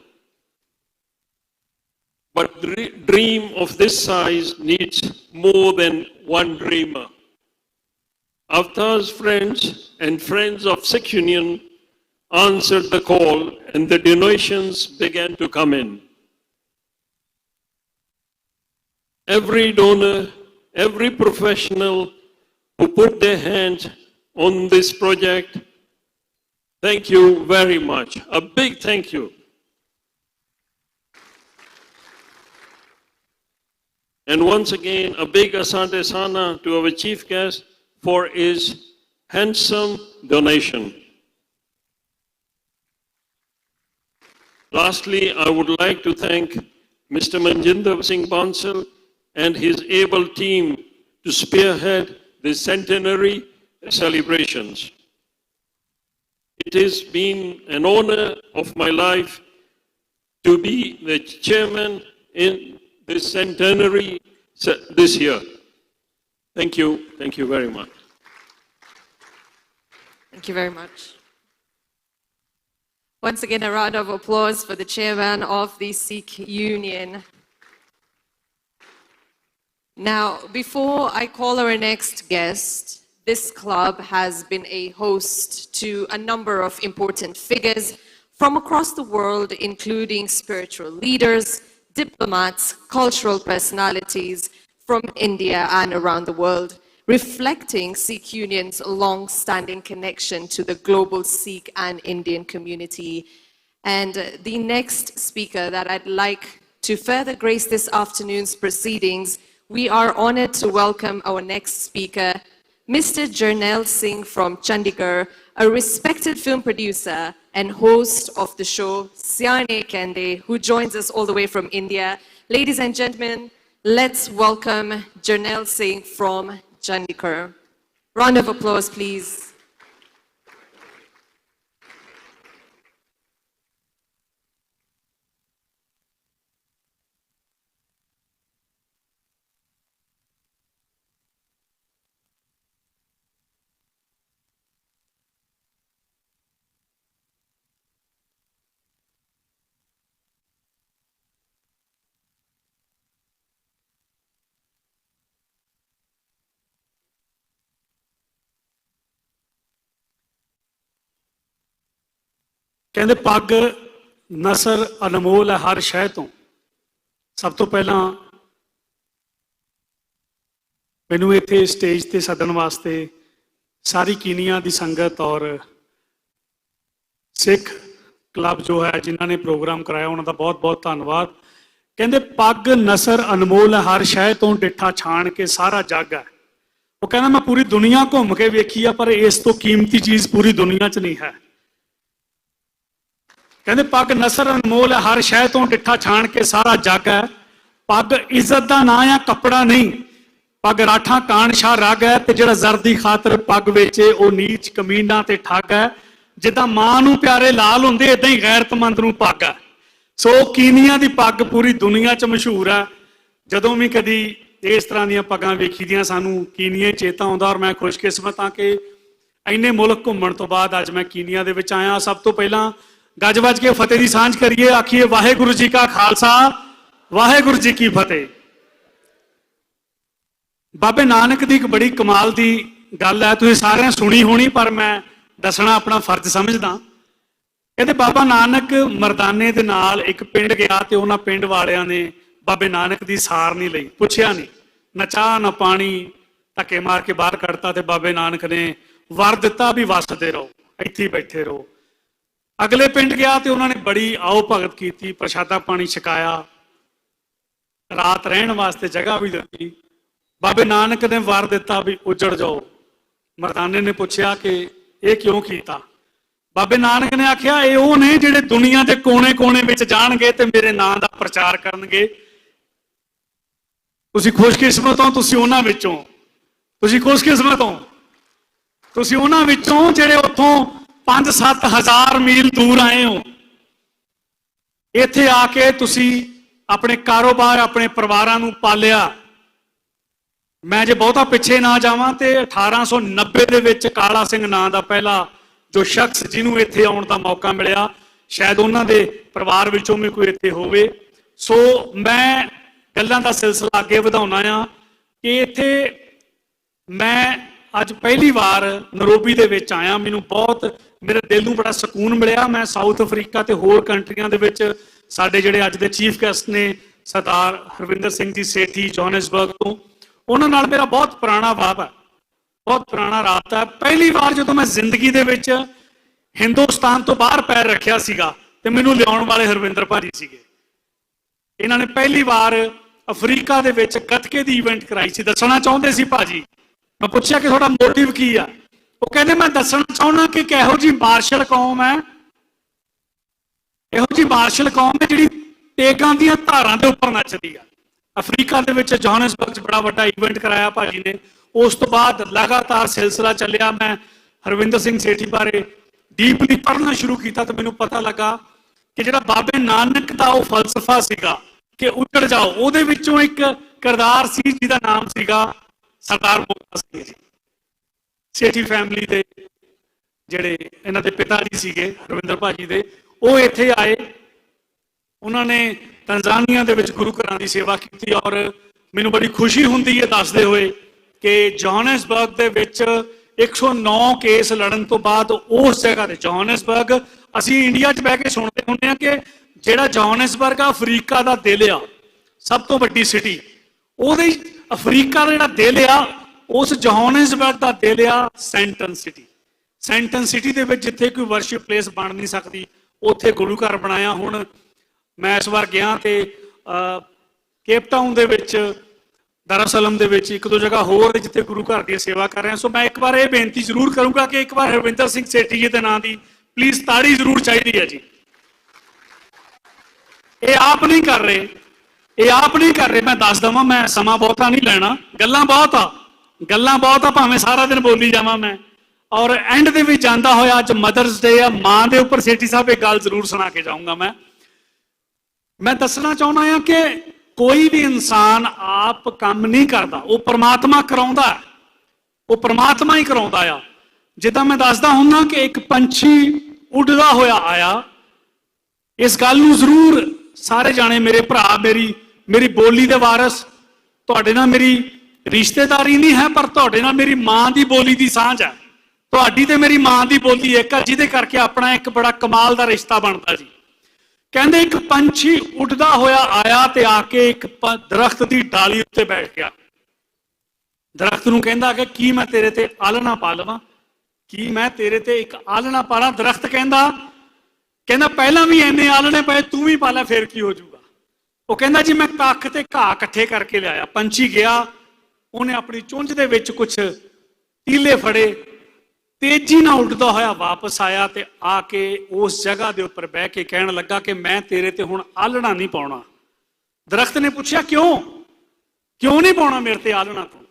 But the dream of this size needs more than one dreamer. Avtar's friends and friends of Sikh Union answered the call, and the donations began to come in. Every donor, every professional who put their hand on this project, thank you very much. A big thank you. And once again, a big asante sana to our chief guest for his handsome donation. Lastly, I would like to thank Mr. Manjinder Singh Bansal and his able team to spearhead the Centenary celebrations. It has been an honor of my life to be the chairman in this Centenary this year. Thank you. Thank you very much. Thank you very much. Once again, a round of applause for the chairman of the Sikh Union. Now, before I call our next guest, this club has been a host to a number of important figures from across the world, including spiritual leaders, diplomats, cultural personalities from India and around the world, reflecting Sikh Union's long-standing connection to the global Sikh and Indian community. And the next speaker that I'd like to further grace this afternoon's proceedings, we are honored to welcome our next speaker, Mr. Jarnail Singh from Chandigarh, a respected film producer and host of the show Syane Kende, who joins us all the way from India. Ladies and gentlemen, let's welcome Jarnail Singh from Chandigarh. Round of applause, please. ਕਹਿੰਦੇ ਪੱਗ ਨਸਰ ਅਨਮੋਲ ਹੈ ਹਰ ਸ਼ੈ ਤੋਂ। ਸਭ ਤੋਂ ਪਹਿਲਾਂ ਮੈਨੂੰ ਇੱਥੇ ਸਟੇਜ ਤੇ ਸੱਦਣ ਵਾਸਤੇ ਸਾਰੀ ਕੀਨੀਆ ਦੀ ਸੰਗਤ ਔਰ ਸਿੱਖ ਕਲੱਬ ਜੋ ਹੈ ਜਿਨ੍ਹਾਂ ਨੇ ਪ੍ਰੋਗਰਾਮ ਕਰਾਇਆ ਉਹਨਾਂ ਦਾ ਬਹੁਤ ਬਹੁਤ ਧੰਨਵਾਦ। ਕਹਿੰਦੇ ਪੱਗ ਨਸਰ ਅਨਮੋਲ ਹੈ ਹਰ ਸ਼ੈ ਤੋਂ ਡਿੱਠਾ ਛਾਣ ਕੇ ਸਾਰਾ ਜੱਗ ਹੈ। ਉਹ ਕਹਿੰਦਾ ਮੈਂ ਪੂਰੀ ਦੁਨੀਆ ਘੁੰਮ ਕੇ ਵੇਖੀ ਆ ਪਰ ਇਸ ਤੋਂ ਕੀਮਤੀ ਚੀਜ਼ ਪੂਰੀ ਦੁਨੀਆ 'ਚ ਨਹੀਂ ਹੈ। ਕਹਿੰਦੇ ਪੱਗ ਨਸਰ ਅਨਮੋਲ ਹੈ ਹਰ ਸ਼ੈ ਤੋਂ ਡਿੱਠਾ ਛਾਣ ਕੇ ਸਾਰਾ ਜੱਗ ਹੈ। ਪੱਗ ਇੱਜ਼ਤ ਦਾ ਨਾਂ ਆ ਕੱਪੜਾ ਨਹੀਂ, ਪੱਗ ਰਾਠਾਂ ਕਾਣ ਸ਼ਾਹ ਰੱਗ ਹੈ ਤੇ ਜਿਹੜਾ ਜ਼ਰ ਦੀ ਖਾਤਰ ਪੱਗ ਵੇਚੇ ਉਹ ਨੀਚ ਕਮੀਨਾ ਤੇ ਠੱਗ ਹੈ। ਜਿੱਦਾਂ ਮਾਂ ਨੂੰ ਪਿਆਰੇ ਲਾਲ ਹੁੰਦੇ ਇਦਾਂ ਹੀ ਗੈਰਤਮੰਦ ਨੂੰ ਪੱਗ ਹੈ। ਸੋ ਕੀਨੀਆ ਦੀ ਪੱਗ ਪੂਰੀ ਦੁਨੀਆ 'ਚ ਮਸ਼ਹੂਰ ਹੈ। ਜਦੋਂ ਵੀ ਕਦੀ ਇਸ ਤਰ੍ਹਾਂ ਦੀਆਂ ਪੱਗਾਂ ਵੇਖੀਦੀਆਂ ਸਾਨੂੰ ਕੀਨੀਆ ਚੇਤਾ ਆਉਂਦਾ ਔਰ ਮੈਂ ਖੁਸ਼ਕਿਸਮਤ ਹਾਂ ਕਿ ਇੰਨੇ ਮੁਲਕ ਘੁੰਮਣ ਤੋਂ ਬਾਅਦ ਅੱਜ ਮੈਂ ਕੀਨੀਆ ਦੇ ਵਿੱਚ ਆਇਆ। ਸਭ ਤੋਂ ਪਹਿਲਾਂ ਗੱਜ ਵੱਜ ਕੇ ਫਤਿਹ ਦੀ ਸਾਂਝ ਕਰੀਏ, ਆਖੀਏ ਵਾਹਿਗੁਰੂ ਜੀ ਕਾ ਖਾਲਸਾ ਵਾਹਿਗੁਰੂ ਜੀ ਕੀ ਫਤਿਹ। ਬਾਬੇ ਨਾਨਕ ਦੀ ਇੱਕ ਬੜੀ ਕਮਾਲ ਦੀ ਗੱਲ ਹੈ, ਤੁਸੀਂ ਸਾਰਿਆਂ ਸੁਣੀ ਹੋਣੀ, ਪਰ ਮੈਂ ਦੱਸਣਾ ਆਪਣਾ ਫਰਜ਼ ਸਮਝਦਾ। ਕਹਿੰਦੇ ਬਾਬਾ ਨਾਨਕ ਮਰਦਾਨੇ ਦੇ ਨਾਲ ਇੱਕ ਪਿੰਡ ਗਿਆ ਤੇ ਉਹਨਾਂ ਪਿੰਡ ਵਾਲਿਆਂ ਨੇ ਬਾਬੇ ਨਾਨਕ ਦੀ ਸਾਰ ਨਹੀਂ ਲਈ, ਪੁੱਛਿਆ ਨਹੀਂ, ਨਾ ਚਾਹ ਨਾ ਪਾਣੀ, ਧੱਕੇ ਮਾਰ ਕੇ ਬਾਹਰ ਕੱਢਤਾ। ਤੇ ਬਾਬੇ ਨਾਨਕ ਨੇ ਵਰ ਦਿੱਤਾ ਵੀ ਵਸਦੇ ਰਹੋ, ਇੱਥੇ ਹੀ ਬੈਠੇ ਰਹੋ। ਅਗਲੇ ਪਿੰਡ ਗਿਆ ਤੇ ਉਹਨਾਂ ਨੇ ਬੜੀ ਆਓ ਭਗਤ ਕੀਤੀ, ਪ੍ਰਸ਼ਾਦਾ ਪਾਣੀ ਛਕਾਇਆ, ਰਾਤ ਰਹਿਣ ਵਾਸਤੇ ਜਗ੍ਹਾ ਵੀ ਦਿੱਤੀ। ਬਾਬੇ ਨਾਨਕ ਨੇ ਵਰ ਦਿੱਤਾ ਵੀ ਉੱਜੜ ਜਾਓ। ਮਰਦਾਨੇ ਨੇ ਪੁੱਛਿਆ ਕਿ ਇਹ ਕਿਉਂ ਕੀਤਾ? ਬਾਬੇ ਨਾਨਕ ਨੇ ਆਖਿਆ ਇਹ ਉਹ ਨੇ ਜਿਹੜੇ ਦੁਨੀਆ ਦੇ ਕੋਨੇ-ਕੋਨੇ ਵਿੱਚ ਜਾਣਗੇ ਤੇ ਮੇਰੇ ਨਾਂ ਦਾ ਪ੍ਰਚਾਰ ਕਰਨਗੇ। ਤੁਸੀਂ ਖੁਸ਼ਕਿਸਮਤ ਹੋ, ਤੁਸੀਂ ਉਹਨਾਂ ਵਿੱਚੋਂ, ਤੁਸੀਂ ਖੁਸ਼ਕਿਸਮਤ ਹੋ, ਤੁਸੀਂ ਉਹਨਾਂ ਵਿੱਚੋਂ ਜਿਹੜੇ ਉੱਥੋਂ 5-7 ਹਜ਼ਾਰ ਮੀਲ ਦੂਰ ਆਏ ਹੋ। ਇੱਥੇ ਆ ਕੇ ਤੁਸੀਂ ਆਪਣੇ ਕਾਰੋਬਾਰ, ਆਪਣੇ ਪਰਿਵਾਰਾਂ ਨੂੰ ਪਾਲਿਆ। ਮੈਂ ਜੇ ਬਹੁਤਾ ਪਿੱਛੇ ਨਾ ਜਾਵਾਂ ਤੇ 1890 ਦੇ ਵਿੱਚ ਕਾਲਾ ਸਿੰਘ ਨਾਂ ਦਾ ਪਹਿਲਾ ਜੋ ਸ਼ਖਸ ਜਿਹਨੂੰ ਇੱਥੇ ਆਉਣ ਦਾ ਮੌਕਾ ਮਿਲਿਆ, ਸ਼ਾਇਦ ਉਹਨਾਂ ਦੇ ਪਰਿਵਾਰ ਵਿੱਚੋਂ ਵੀ ਕੋਈ ਇੱਥੇ ਹੋਵੇ। ਸੋ ਮੈਂ ਗੱਲਾਂ ਦਾ ਸਿਲਸਿਲਾ ਅੱਗੇ ਵਧਾਉਣਾ ਆ ਕਿ ਇੱਥੇ ਮੈਂ ਅੱਜ ਪਹਿਲੀ ਵਾਰ ਨੈਰੋਬੀ ਦੇ ਵਿੱਚ ਆਇਆ। ਮੈਨੂੰ ਬਹੁਤ, ਮੇਰੇ ਦਿਲ ਨੂੰ ਬੜਾ ਸਕੂਨ ਮਿਲਿਆ। ਮੈਂ ਸਾਊਥ ਅਫਰੀਕਾ ਤੇ ਹੋਰ ਕੰਟਰੀਆਂ ਦੇ ਵਿੱਚ ਸਾਡੇ ਜਿਹੜੇ ਅੱਜ ਦੇ ਚੀਫ ਗੈਸਟ ਨੇ ਸਰਦਾਰ ਹਰਵਿੰਦਰ ਸਿੰਘ ਜੀ ਸੇਠੀ ਜੋਹਾਨਸਬਰਗ ਤੋਂ, ਉਹਨਾਂ ਨਾਲ ਮੇਰਾ ਬਹੁਤ ਪੁਰਾਣਾ ਵਾਹ ਹੈ, ਬਹੁਤ ਪੁਰਾਣਾ ਰਾਬਤਾ ਹੈ। ਪਹਿਲੀ ਵਾਰ ਜਦੋਂ ਮੈਂ ਜ਼ਿੰਦਗੀ ਦੇ ਵਿੱਚ ਹਿੰਦੁਸਤਾਨ ਤੋਂ ਬਾਹਰ ਪੈਰ ਰੱਖਿਆ ਸੀਗਾ ਤੇ ਮੈਨੂੰ ਲਿਆਉਣ ਵਾਲੇ ਹਰਵਿੰਦਰ ਭਾਜੀ ਸੀਗੇ। ਇਹਨਾਂ ਨੇ ਪਹਿਲੀ ਵਾਰ ਅਫਰੀਕਾ ਦੇ ਵਿੱਚ ਗੱਤਕੇ ਦੀ ਇਵੈਂਟ ਕਰਾਈ ਸੀ। ਦੱਸਣਾ ਚਾਹੁੰਦੇ ਸੀ ਭਾਜੀ। ਮੈਂ ਪੁੱਛਿਆ ਕਿ ਤੁਹਾਡਾ ਮੋਟਿਵ ਕੀ ਆ? ਉਹ ਕਹਿੰਦੇ ਮੈਂ ਦੱਸਣਾ ਚਾਹੁੰਦਾ ਕਿ ਇਹੋ ਜਿਹੀ ਮਾਰਸ਼ਲ ਕੌਮ ਹੈ, ਇਹੋ ਜਿਹੀ ਮਾਰਸ਼ਲ ਕੌਮ ਹੈ ਜਿਹੜੀ ਤੇਗਾਂ ਦੀਆਂ ਧਾਰਾਂ ਦੇ ਉੱਪਰ ਨੱਚਦੀ ਆ। ਅਫਰੀਕਾ ਦੇ ਵਿੱਚ ਜੋਹਾਨਸਬਰਗ 'ਚ ਬੜਾ ਵੱਡਾ ਇਵੈਂਟ ਕਰਾਇਆ ਭਾਜੀ ਨੇ। ਉਸ ਤੋਂ ਬਾਅਦ ਲਗਾਤਾਰ ਸਿਲਸਿਲਾ ਚੱਲਿਆ। ਮੈਂ ਹਰਵਿੰਦਰ ਸਿੰਘ ਸੇਠੀ ਬਾਰੇ ਡੀਪਲੀ ਪੜ੍ਹਨਾ ਸ਼ੁਰੂ ਕੀਤਾ ਤੇ ਮੈਨੂੰ ਪਤਾ ਲੱਗਾ ਕਿ ਜਿਹੜਾ ਬਾਬੇ ਨਾਨਕ ਦਾ ਉਹ ਫਲਸਫਾ ਸੀਗਾ ਕਿ ਉੱਜੜ ਜਾਓ, ਉਹਦੇ ਵਿੱਚੋਂ ਇੱਕ ਕਿਰਦਾਰ ਸੀ ਜਿਹਦਾ ਨਾਮ ਸੀਗਾ ਸਰਦਾਰ ਮੋਹਨ ਸਿੰਘ ਜੀ। ਸੇਠੀ ਫੈਮਿਲੀ ਦੇ ਜਿਹੜੇ ਇਹਨਾਂ ਦੇ ਪਿਤਾ ਜੀ ਸੀਗੇ ਹਰਵਿੰਦਰ ਭਾਜੀ ਦੇ, ਉਹ ਇੱਥੇ ਆਏ। ਉਹਨਾਂ ਨੇ ਤੰਜ਼ਾਨੀਆ ਦੇ ਵਿੱਚ ਗੁਰੂ ਘਰਾਂ ਦੀ ਸੇਵਾ ਕੀਤੀ ਔਰ ਮੈਨੂੰ ਬੜੀ ਖੁਸ਼ੀ ਹੁੰਦੀ ਹੈ ਦੱਸਦੇ ਹੋਏ ਕਿ ਜੋਹਾਨਸਬਰਗ ਦੇ ਵਿੱਚ 109 ਕੇਸ ਲੜਨ ਤੋਂ ਬਾਅਦ ਉਸ ਜਗ੍ਹਾ ਤੇ ਜੋਹਾਨਸਬਰਗ, ਅਸੀਂ ਇੰਡੀਆ 'ਚ ਬਹਿ ਕੇ ਸੁਣਦੇ ਹੁੰਦੇ ਹਾਂ ਕਿ ਜਿਹੜਾ ਜੋਹਾਨਸਬਰਗ ਆ ਅਫਰੀਕਾ ਦਾ ਦਿਲ ਆ, ਸਭ ਤੋਂ ਵੱਡੀ ਸਿਟੀ, ਉਹਦੇ ਅਫਰੀਕਾ ਦਾ ਜਿਹੜਾ ਦਿਲ ਆ, ਉਸ ਜੋਹਾਨਸਬਰਗ ਦਾ ਦਿਲ ਆ ਸੈਂਟਨ ਸਿਟੀ। ਸੈਂਟਨ ਸਿਟੀ ਦੇ ਵਿੱਚ ਜਿੱਥੇ ਕੋਈ ਵਰਸ਼ਿਪ ਪਲੇਸ ਬਣ ਨਹੀਂ ਸਕਦੀ, ਉੱਥੇ ਗੁਰੂ ਘਰ ਬਣਾਇਆ। ਹੁਣ ਮੈਂ ਇਸ ਵਾਰ ਗਿਆ ਤੇ ਕੇਪ ਟਾਊਨ ਦੇ ਵਿੱਚ, ਦਰਅਸਲਮ ਦੇ ਵਿੱਚ, ਇੱਕ ਦੋ ਜਗ੍ਹਾ ਹੋਰ ਜਿੱਥੇ ਗੁਰੂ ਘਰ ਦੀ ਸੇਵਾ ਕਰ ਰਿਹਾ। ਸੋ ਮੈਂ ਇੱਕ ਵਾਰ ਇਹ ਬੇਨਤੀ ਜ਼ਰੂਰ ਕਰੂੰਗਾ ਕਿ ਇੱਕ ਵਾਰ ਹਰਵਿੰਦਰ ਸਿੰਘ ਸੇਠੀ ਜੀ ਦੇ ਨਾਂ ਦੀ ਪਲੀਜ਼ ਤਾੜੀ ਜ਼ਰੂਰ ਚਾਹੀਦੀ ਹੈ ਜੀ। ਇਹ ਆਪ ਨਹੀਂ ਕਰ ਰਹੇ, ਇਹ ਆਪ ਨਹੀਂ ਕਰ ਰਹੇ। ਮੈਂ ਦੱਸ ਦਵਾਂ, ਮੈਂ ਸਮਾਂ ਬਹੁਤਾ ਨਹੀਂ ਲੈਣਾ, ਗੱਲਾਂ ਬਹੁਤ ਆ, ਗੱਲਾਂ ਬਹੁਤ ਆ, ਭਾਵੇਂ ਸਾਰਾ ਦਿਨ ਬੋਲੀ ਜਾਵਾਂ ਮੈਂ। ਔਰ ਐਂਡ ਦੇ ਵਿੱਚ ਜਾਂਦਾ ਹੋਇਆ ਅੱਜ ਮਦਰਸ ਡੇ ਆ, ਮਾਂ ਦੇ ਉੱਪਰ ਸੇਠੀ ਸਾਹਿਬ ਇਹ ਗੱਲ ਜ਼ਰੂਰ ਸੁਣਾ ਕੇ ਜਾਊਂਗਾ। ਮੈਂ ਦੱਸਣਾ ਚਾਹੁੰਦਾ ਹਾਂ ਕਿ ਕੋਈ ਵੀ ਇਨਸਾਨ ਆਪ ਕੰਮ ਨਹੀਂ ਕਰਦਾ, ਉਹ ਪਰਮਾਤਮਾ ਕਰਾਉਂਦਾ, ਉਹ ਪਰਮਾਤਮਾ ਹੀ ਕਰਾਉਂਦਾ ਆ। ਜਿੱਦਾਂ ਮੈਂ ਦੱਸਦਾ ਹੁੰਦਾ ਕਿ ਇੱਕ ਪੰਛੀ ਉੱਡਦਾ ਹੋਇਆ ਆਇਆ। ਇਸ ਗੱਲ ਨੂੰ ਜ਼ਰੂਰ ਸਾਰੇ ਜਾਣੇ, ਮੇਰੇ ਭਰਾ, ਮੇਰੀ ਬੋਲੀ ਦੇ ਵਾਰਸ, ਤੁਹਾਡੇ ਨਾਲ ਮੇਰੀ ਰਿਸ਼ਤੇਦਾਰੀ ਨਹੀਂ ਹੈ, ਪਰ ਤੁਹਾਡੇ ਨਾਲ ਮੇਰੀ ਮਾਂ ਦੀ ਬੋਲੀ ਦੀ ਸਾਂਝ ਹੈ। ਤੁਹਾਡੀ ਤੇ ਮੇਰੀ ਮਾਂ ਦੀ ਬੋਲੀ ਇੱਕ ਆ, ਜਿਹਦੇ ਕਰਕੇ ਆਪਣਾ ਇੱਕ ਬੜਾ ਕਮਾਲ ਦਾ ਰਿਸ਼ਤਾ ਬਣਦਾ ਜੀ। ਕਹਿੰਦੇ ਇੱਕ ਪੰਛੀ ਉੱਡਦਾ ਹੋਇਆ ਆਇਆ ਤੇ ਆ ਕੇ ਇੱਕ ਦਰਖਤ ਦੀ ਡਾਲੀ ਉੱਤੇ ਬੈਠ ਗਿਆ। ਦਰਖਤ ਨੂੰ ਕਹਿੰਦਾ ਕਿ ਕੀ ਮੈਂ ਤੇਰੇ ਤੇ ਆਲਣਾ ਪਾ ਲਵਾਂ, ਕੀ ਮੈਂ ਤੇਰੇ ਤੇ ਇੱਕ ਆਲਣਾ ਪਾ ਲਾਂ? ਦਰਖਤ ਕਹਿੰਦਾ ਪਹਿਲਾਂ ਵੀ ਇੰਨੇ ਆਲਣੇ ਪਏ, ਤੂੰ ਵੀ ਪਾ ਲੈ, ਫਿਰ ਕੀ ਹੋ ਜਾਊਗਾ? ਉਹ ਕਹਿੰਦਾ ਜੀ ਮੈਂ ਕੱਖ ਤੇ ਘਾਹ ਇਕੱਠੇ ਕਰਕੇ ਲਿਆਇਆ। ਪੰਛੀ ਗਿਆ, ਉਹਨੇ ਆਪਣੀ ਚੁੰਝ ਦੇ ਵਿੱਚ ਕੁਛ ਤੀਲੇ ਫੜੇ, ਤੇਜ਼ੀ ਨਾਲ ਉੱਡਦਾ ਹੋਇਆ ਵਾਪਸ ਆਇਆ ਤੇ ਆ ਕੇ ਉਸ ਜਗ੍ਹਾ ਦੇ ਉੱਪਰ ਬਹਿ ਕੇ ਕਹਿਣ ਲੱਗਾ ਕਿ ਮੈਂ ਤੇਰੇ ਤੇ ਹੁਣ ਆਲਣਾ ਨਹੀਂ ਪਾਉਣਾ। ਦਰਖਤ ਨੇ ਪੁੱਛਿਆ ਕਿਉਂ ਨਹੀਂ ਪਾਉਣਾ ਮੇਰੇ ਤੇ ਆਲਣਾ ਤੂੰ?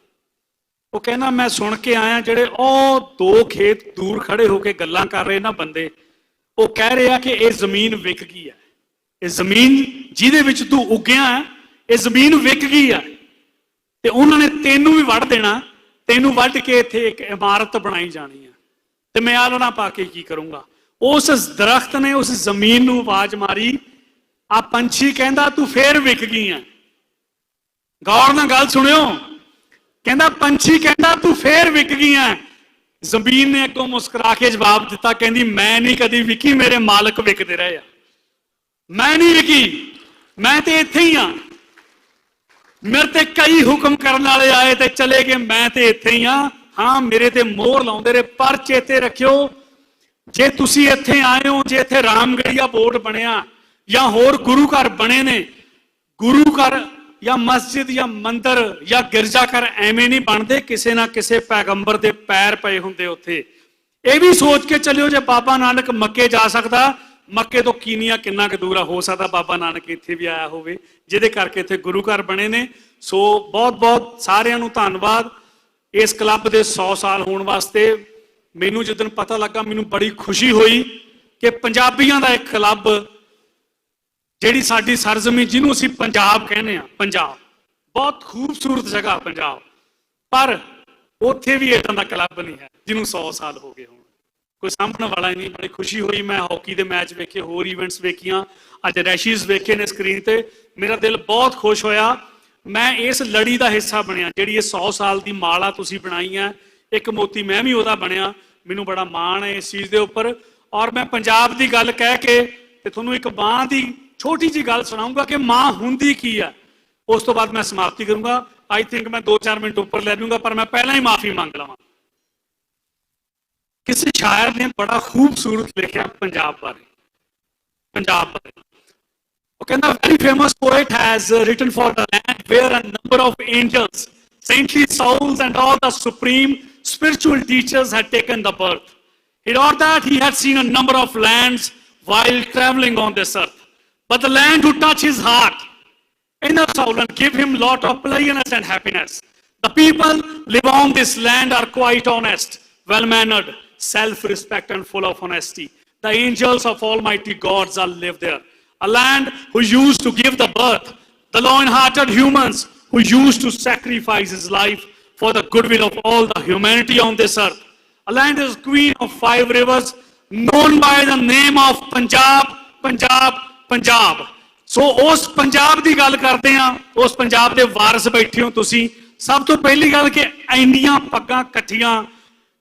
ਉਹ ਕਹਿੰਦਾ ਮੈਂ ਸੁਣ ਕੇ ਆਇਆ ਜਿਹੜੇ ਉਹ 2 ਖੇਤ ਦੂਰ ਖੜੇ ਹੋ ਕੇ ਗੱਲਾਂ ਕਰ ਰਹੇ ਨਾ ਬੰਦੇ, ਉਹ ਕਹਿ ਰਹੇ ਆ ਕਿ ਇਹ ਜ਼ਮੀਨ ਵਿਕ ਗਈ ਹੈ, ਇਹ ਜ਼ਮੀਨ ਜਿਹਦੇ ਵਿੱਚ ਤੂੰ ਉੱਗਿਆ ਹੈ, ਇਹ ਜ਼ਮੀਨ ਵਿਕ ਗਈ ਹੈ ਤੇ ਉਹਨਾਂ ਨੇ ਤੈਨੂੰ ਵੀ ਵੱਢ ਦੇਣਾ, ਤੈਨੂੰ ਵੱਢ ਕੇ ਇੱਥੇ ਇੱਕ ਇਮਾਰਤ ਬਣਾਈ ਜਾਣੀ ਹੈ ਤੇ ਮੈਂ ਆਲਣਾ ਪਾ ਕੇ ਕੀ ਕਰੂੰਗਾ? ਉਸ ਦਰਖਤ ਨੇ ਉਸ ਜ਼ਮੀਨ ਨੂੰ ਆਵਾਜ਼ ਮਾਰੀ ਆ ਪੰਛੀ ਕਹਿੰਦਾ ਤੂੰ ਫੇਰ ਵਿਕ ਗਈ ਆ। ਗੌਰ ਨਾਲ ਗੱਲ ਸੁਣਿਓ, ਕਹਿੰਦਾ ਪੰਛੀ ਕਹਿੰਦਾ ਤੂੰ ਫੇਰ ਵਿਕ ਗਈ ਆ। ਜ਼ਮੀਨ ਨੇ ਅੱਗੋਂ ਮੁਸਕਰਾ ਕੇ ਜਵਾਬ ਦਿੱਤਾ, ਕਹਿੰਦੀ ਮੈਂ ਨਹੀਂ ਕਦੀ ਵਿਕੀ, ਮੇਰੇ ਮਾਲਕ ਵਿਕਦੇ ਰਹੇ ਆ, ਮੈਂ ਨਹੀਂ ਵਿਕੀ, ਮੈਂ ਤੇ ਇੱਥੇ ਹੀ ਆ। ਮੇਰੇ ਤੇ ਕਈ ਹੁਕਮ ਕਰਨ ਵਾਲੇ ਆਏ ਤੇ ਚਲੇ ਗਏ, ਮੈਂ ਤੇ ਇੱਥੇ ਹੀ ਆ। ਹਾਂ ਮੇਰੇ ਤੇ ਮੋਹਰ ਲਾਉਂਦੇ ਰਹੇ, ਪਰ ਚੇਤੇ ਰੱਖਿਓ ਜੇ ਤੁਸੀਂ ਇੱਥੇ ਆਏ ਹੋ, ਜੇ ਇੱਥੇ ਰਾਮਗੜੀਆ ਬੋਰਡ ਬਣਿਆ ਜਾਂ ਹੋਰ ਗੁਰੂ ਘਰ ਬਣੇ ਨੇ, ਗੁਰੂ ਘਰ ਜਾਂ ਮਸਜਿਦ ਜਾਂ ਮੰਦਰ ਜਾਂ ਗਿਰਜਾ ਘਰ ਐਵੇਂ ਨਹੀਂ ਬਣਦੇ, ਕਿਸੇ ਨਾ ਕਿਸੇ ਪੈਗੰਬਰ ਦੇ ਪੈਰ ਪਏ ਹੁੰਦੇ ਉੱਥੇ। ਇਹ ਵੀ ਸੋਚ ਕੇ ਚੱਲਿਓ ਜੇ ਬਾਬਾ ਨਾਨਕ ਮੱਕੇ ਜਾ ਸਕਦਾ, ਮੱਕੇ ਤੋਂ ਕੀਨੀਆ ਕਿੰਨਾ ਕੁ ਦੂਰ ਆ, ਹੋ ਸਕਦਾ ਬਾਬਾ ਨਾਨਕ ਇੱਥੇ ਵੀ ਆਇਆ ਹੋਵੇ, ਜਿਹਦੇ ਕਰਕੇ ਇੱਥੇ ਗੁਰੂ ਘਰ ਬਣੇ ਨੇ। ਸੋ ਬਹੁਤ ਬਹੁਤ ਸਾਰਿਆਂ ਨੂੰ ਧੰਨਵਾਦ ਇਸ ਕਲੱਬ ਦੇ 100 ਸਾਲ ਹੋਣ ਵਾਸਤੇ। ਮੈਨੂੰ ਜਦੋਂ ਪਤਾ ਲੱਗਾ ਮੈਨੂੰ ਬੜੀ ਖੁਸ਼ੀ ਹੋਈ ਕਿ ਪੰਜਾਬੀਆਂ ਦਾ ਇੱਕ ਕਲੱਬ, ਜਿਹੜੀ ਸਾਡੀ ਸਰਜ਼ਮੀਨ ਜਿਹਨੂੰ ਅਸੀਂ ਪੰਜਾਬ ਕਹਿੰਦੇ ਆ, ਪੰਜਾਬ ਬਹੁਤ ਖੂਬਸੂਰਤ ਜਗ੍ਹਾ ਪੰਜਾਬ, ਪਰ ਉੱਥੇ ਵੀ ਇਦਾਂ ਦਾ ਕਲੱਬ ਨਹੀਂ ਹੈ ਜਿਹਨੂੰ 100 ਸਾਲ ਹੋ ਗਏ ਹੋਣ। ਕੋਈ ਸਾਂਭਣ ਵਾਲਾ ਹੀ ਨਹੀਂ। ਬੜੀ ਖੁਸ਼ੀ ਹੋਈ, ਮੈਂ ਹਾਕੀ ਦੇ ਮੈਚ ਵੇਖੇ, ਹੋਰ ਇਵੈਂਟਸ ਵੇਖੀਆਂ, ਅੱਜ ਰੈਸ਼ਿਸ ਵੇਖੇ ਨੇ ਸਕਰੀਨ ਤੇ, ਮੇਰਾ ਦਿਲ ਬਹੁਤ ਖੁਸ਼ ਹੋਇਆ। ਮੈਂ ਇਸ ਲੜੀ ਦਾ ਹਿੱਸਾ ਬਣਿਆ ਜਿਹੜੀ ਇਹ 100 ਸਾਲ ਦੀ ਮਾਲਾ ਤੁਸੀਂ ਬਣਾਈ ਹੈ, ਇੱਕ ਮੋਤੀ ਮੈਂ ਵੀ ਉਹਦਾ ਬਣਿਆ। ਮੈਨੂੰ ਬੜਾ ਮਾਣ ਹੈ ਇਸ ਚੀਜ਼ ਦੇ ਉੱਪਰ। ਔਰ ਮੈਂ ਪੰਜਾਬ ਦੀ ਗੱਲ ਕਹਿ ਕੇ ਤੇ ਤੁਹਾਨੂੰ ਇੱਕ ਮਾਂ ਦੀ ਛੋਟੀ ਜੀ ਗੱਲ ਸੁਣਾਉਂਗਾ ਕਿ ਮਾਂ ਹੁੰਦੀ ਕੀ ਹੈ, ਉਸ ਤੋਂ ਬਾਅਦ ਮੈਂ ਸਮਾਪਤੀ ਕਰੂੰਗਾ। ਆਈ ਥਿੰਕ ਮੈਂ 2-4 ਮਿੰਟ ਉੱਪਰ ਲੈ ਲੂੰਗਾ, ਪਰ ਮੈਂ ਪਹਿਲਾਂ ਹੀ ਮਾਫੀ ਮੰਗ ਲਵਾਂ। ਕਿਸੇ ਸ਼ਾਇਰ ਨੇ ਬੜਾ ਖੂਬਸੂਰਤ ਲਿਖਿਆ ਪੰਜਾਬ ਬਾਰੇ, ਪੰਜਾਬ ਬਾਰੇ। ਉਹ ਕਹਿੰਦਾ very famous poet has written for the land where a number of angels, saintly souls and all the supreme spiritual teachers had taken the birth. He wrote that he had seen a number of lands while traveling on this earth, but the land who touch his heart, inner soul, and give him lot of pleasantness and happiness. The people live on this land are quite honest, well-mannered, self-respect and full of honesty. The angels of Almighty gods are live there. A land who used to give the birth, the loin-hearted humans who used to sacrifice his life for the goodwill of all the humanity on this earth. A land is queen of 5 rivers, known by the name of Punjab, Punjab, Punjab. So ਉਸ ਪੰਜਾਬ ਦੀ ਗੱਲ ਕਰਦੇ ਹਾਂ, ਉਸ ਪੰਜਾਬ ਦੇ ਵਾਰਿਸ ਬੈਠੇ ਹੋ ਤੁਸੀਂ। ਸਭ ਤੋਂ ਪਹਿਲੀ ਗੱਲ ਕਿ ਇੰਨੀਆਂ ਪੱਗਾਂ ਇਕੱਠੀਆਂ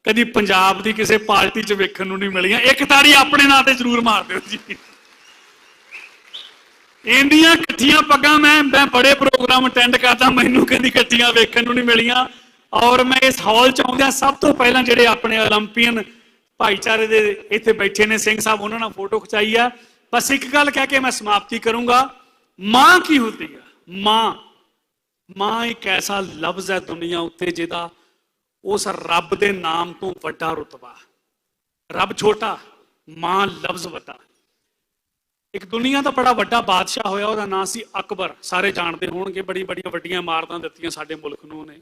ਕਦੀ ਪੰਜਾਬ ਦੀ ਕਿਸੇ ਪਾਰਟੀ 'ਚ ਵੇਖਣ ਨੂੰ ਨਹੀਂ ਮਿਲੀਆਂ। ਇੱਕ ਤਾੜੀ ਆਪਣੇ ਨਾਂ ਤੇ ਜ਼ਰੂਰ ਮਾਰ ਦਿਓ ਜੀ। ਇੰਨੀਆਂ ਇਕੱਠੀਆਂ ਪੱਗਾਂ ਮੈਂ ਬੜੇ ਪ੍ਰੋਗਰਾਮ ਅਟੈਂਡ ਕਰਦਾ, ਮੈਨੂੰ ਕਦੀ ਇਕੱਠੀਆਂ ਵੇਖਣ ਨੂੰ ਨਹੀਂ ਮਿਲੀਆਂ। ਔਰ ਮੈਂ ਇਸ ਹਾਲ 'ਚ ਆਉਂਦਿਆਂ ਸਭ ਤੋਂ ਪਹਿਲਾਂ ਜਿਹੜੇ ਆਪਣੇ ਓਲੰਪੀਅਨ ਭਾਈਚਾਰੇ ਦੇ ਇੱਥੇ ਬੈਠੇ ਨੇ ਸਿੰਘ ਸਾਹਿਬ, ਉਹਨਾਂ ਨਾਲ ਫੋਟੋ ਖਿਚਾਈ ਆ। ਬਸ ਇੱਕ ਗੱਲ ਕਹਿ ਕੇ ਮੈਂ ਸਮਾਪਤੀ ਕਰੂੰਗਾ। ਮਾਂ ਕੀ ਹੁੰਦੀ ਹੈ? ਮਾਂ ਇੱਕ ਐਸਾ ਲਫ਼ਜ਼ ਹੈ ਦੁਨੀਆ ਉੱਤੇ ਜਿਹਦਾ ਉਸ ਰੱਬ ਦੇ ਨਾਮ ਤੋਂ ਵੱਡਾ ਰੁਤਬਾ। ਰੱਬ ਛੋਟਾ, ਮਾਂ ਲਫ਼ਜ਼ ਵੱਡਾ। ਇੱਕ ਦੁਨੀਆ ਦਾ ਬੜਾ ਵੱਡਾ ਬਾਦਸ਼ਾਹ ਹੋਇਆ, ਉਹਦਾ ਨਾਂ ਸੀ ਅਕਬਰ। ਸਾਰੇ ਜਾਣਦੇ ਹੋਣਗੇ, ਬੜੀਆਂ ਵੱਡੀਆਂ ਇਮਾਰਤਾਂ ਦਿੱਤੀਆਂ ਸਾਡੇ ਮੁਲਕ ਨੂੰ ਉਹਨੇ।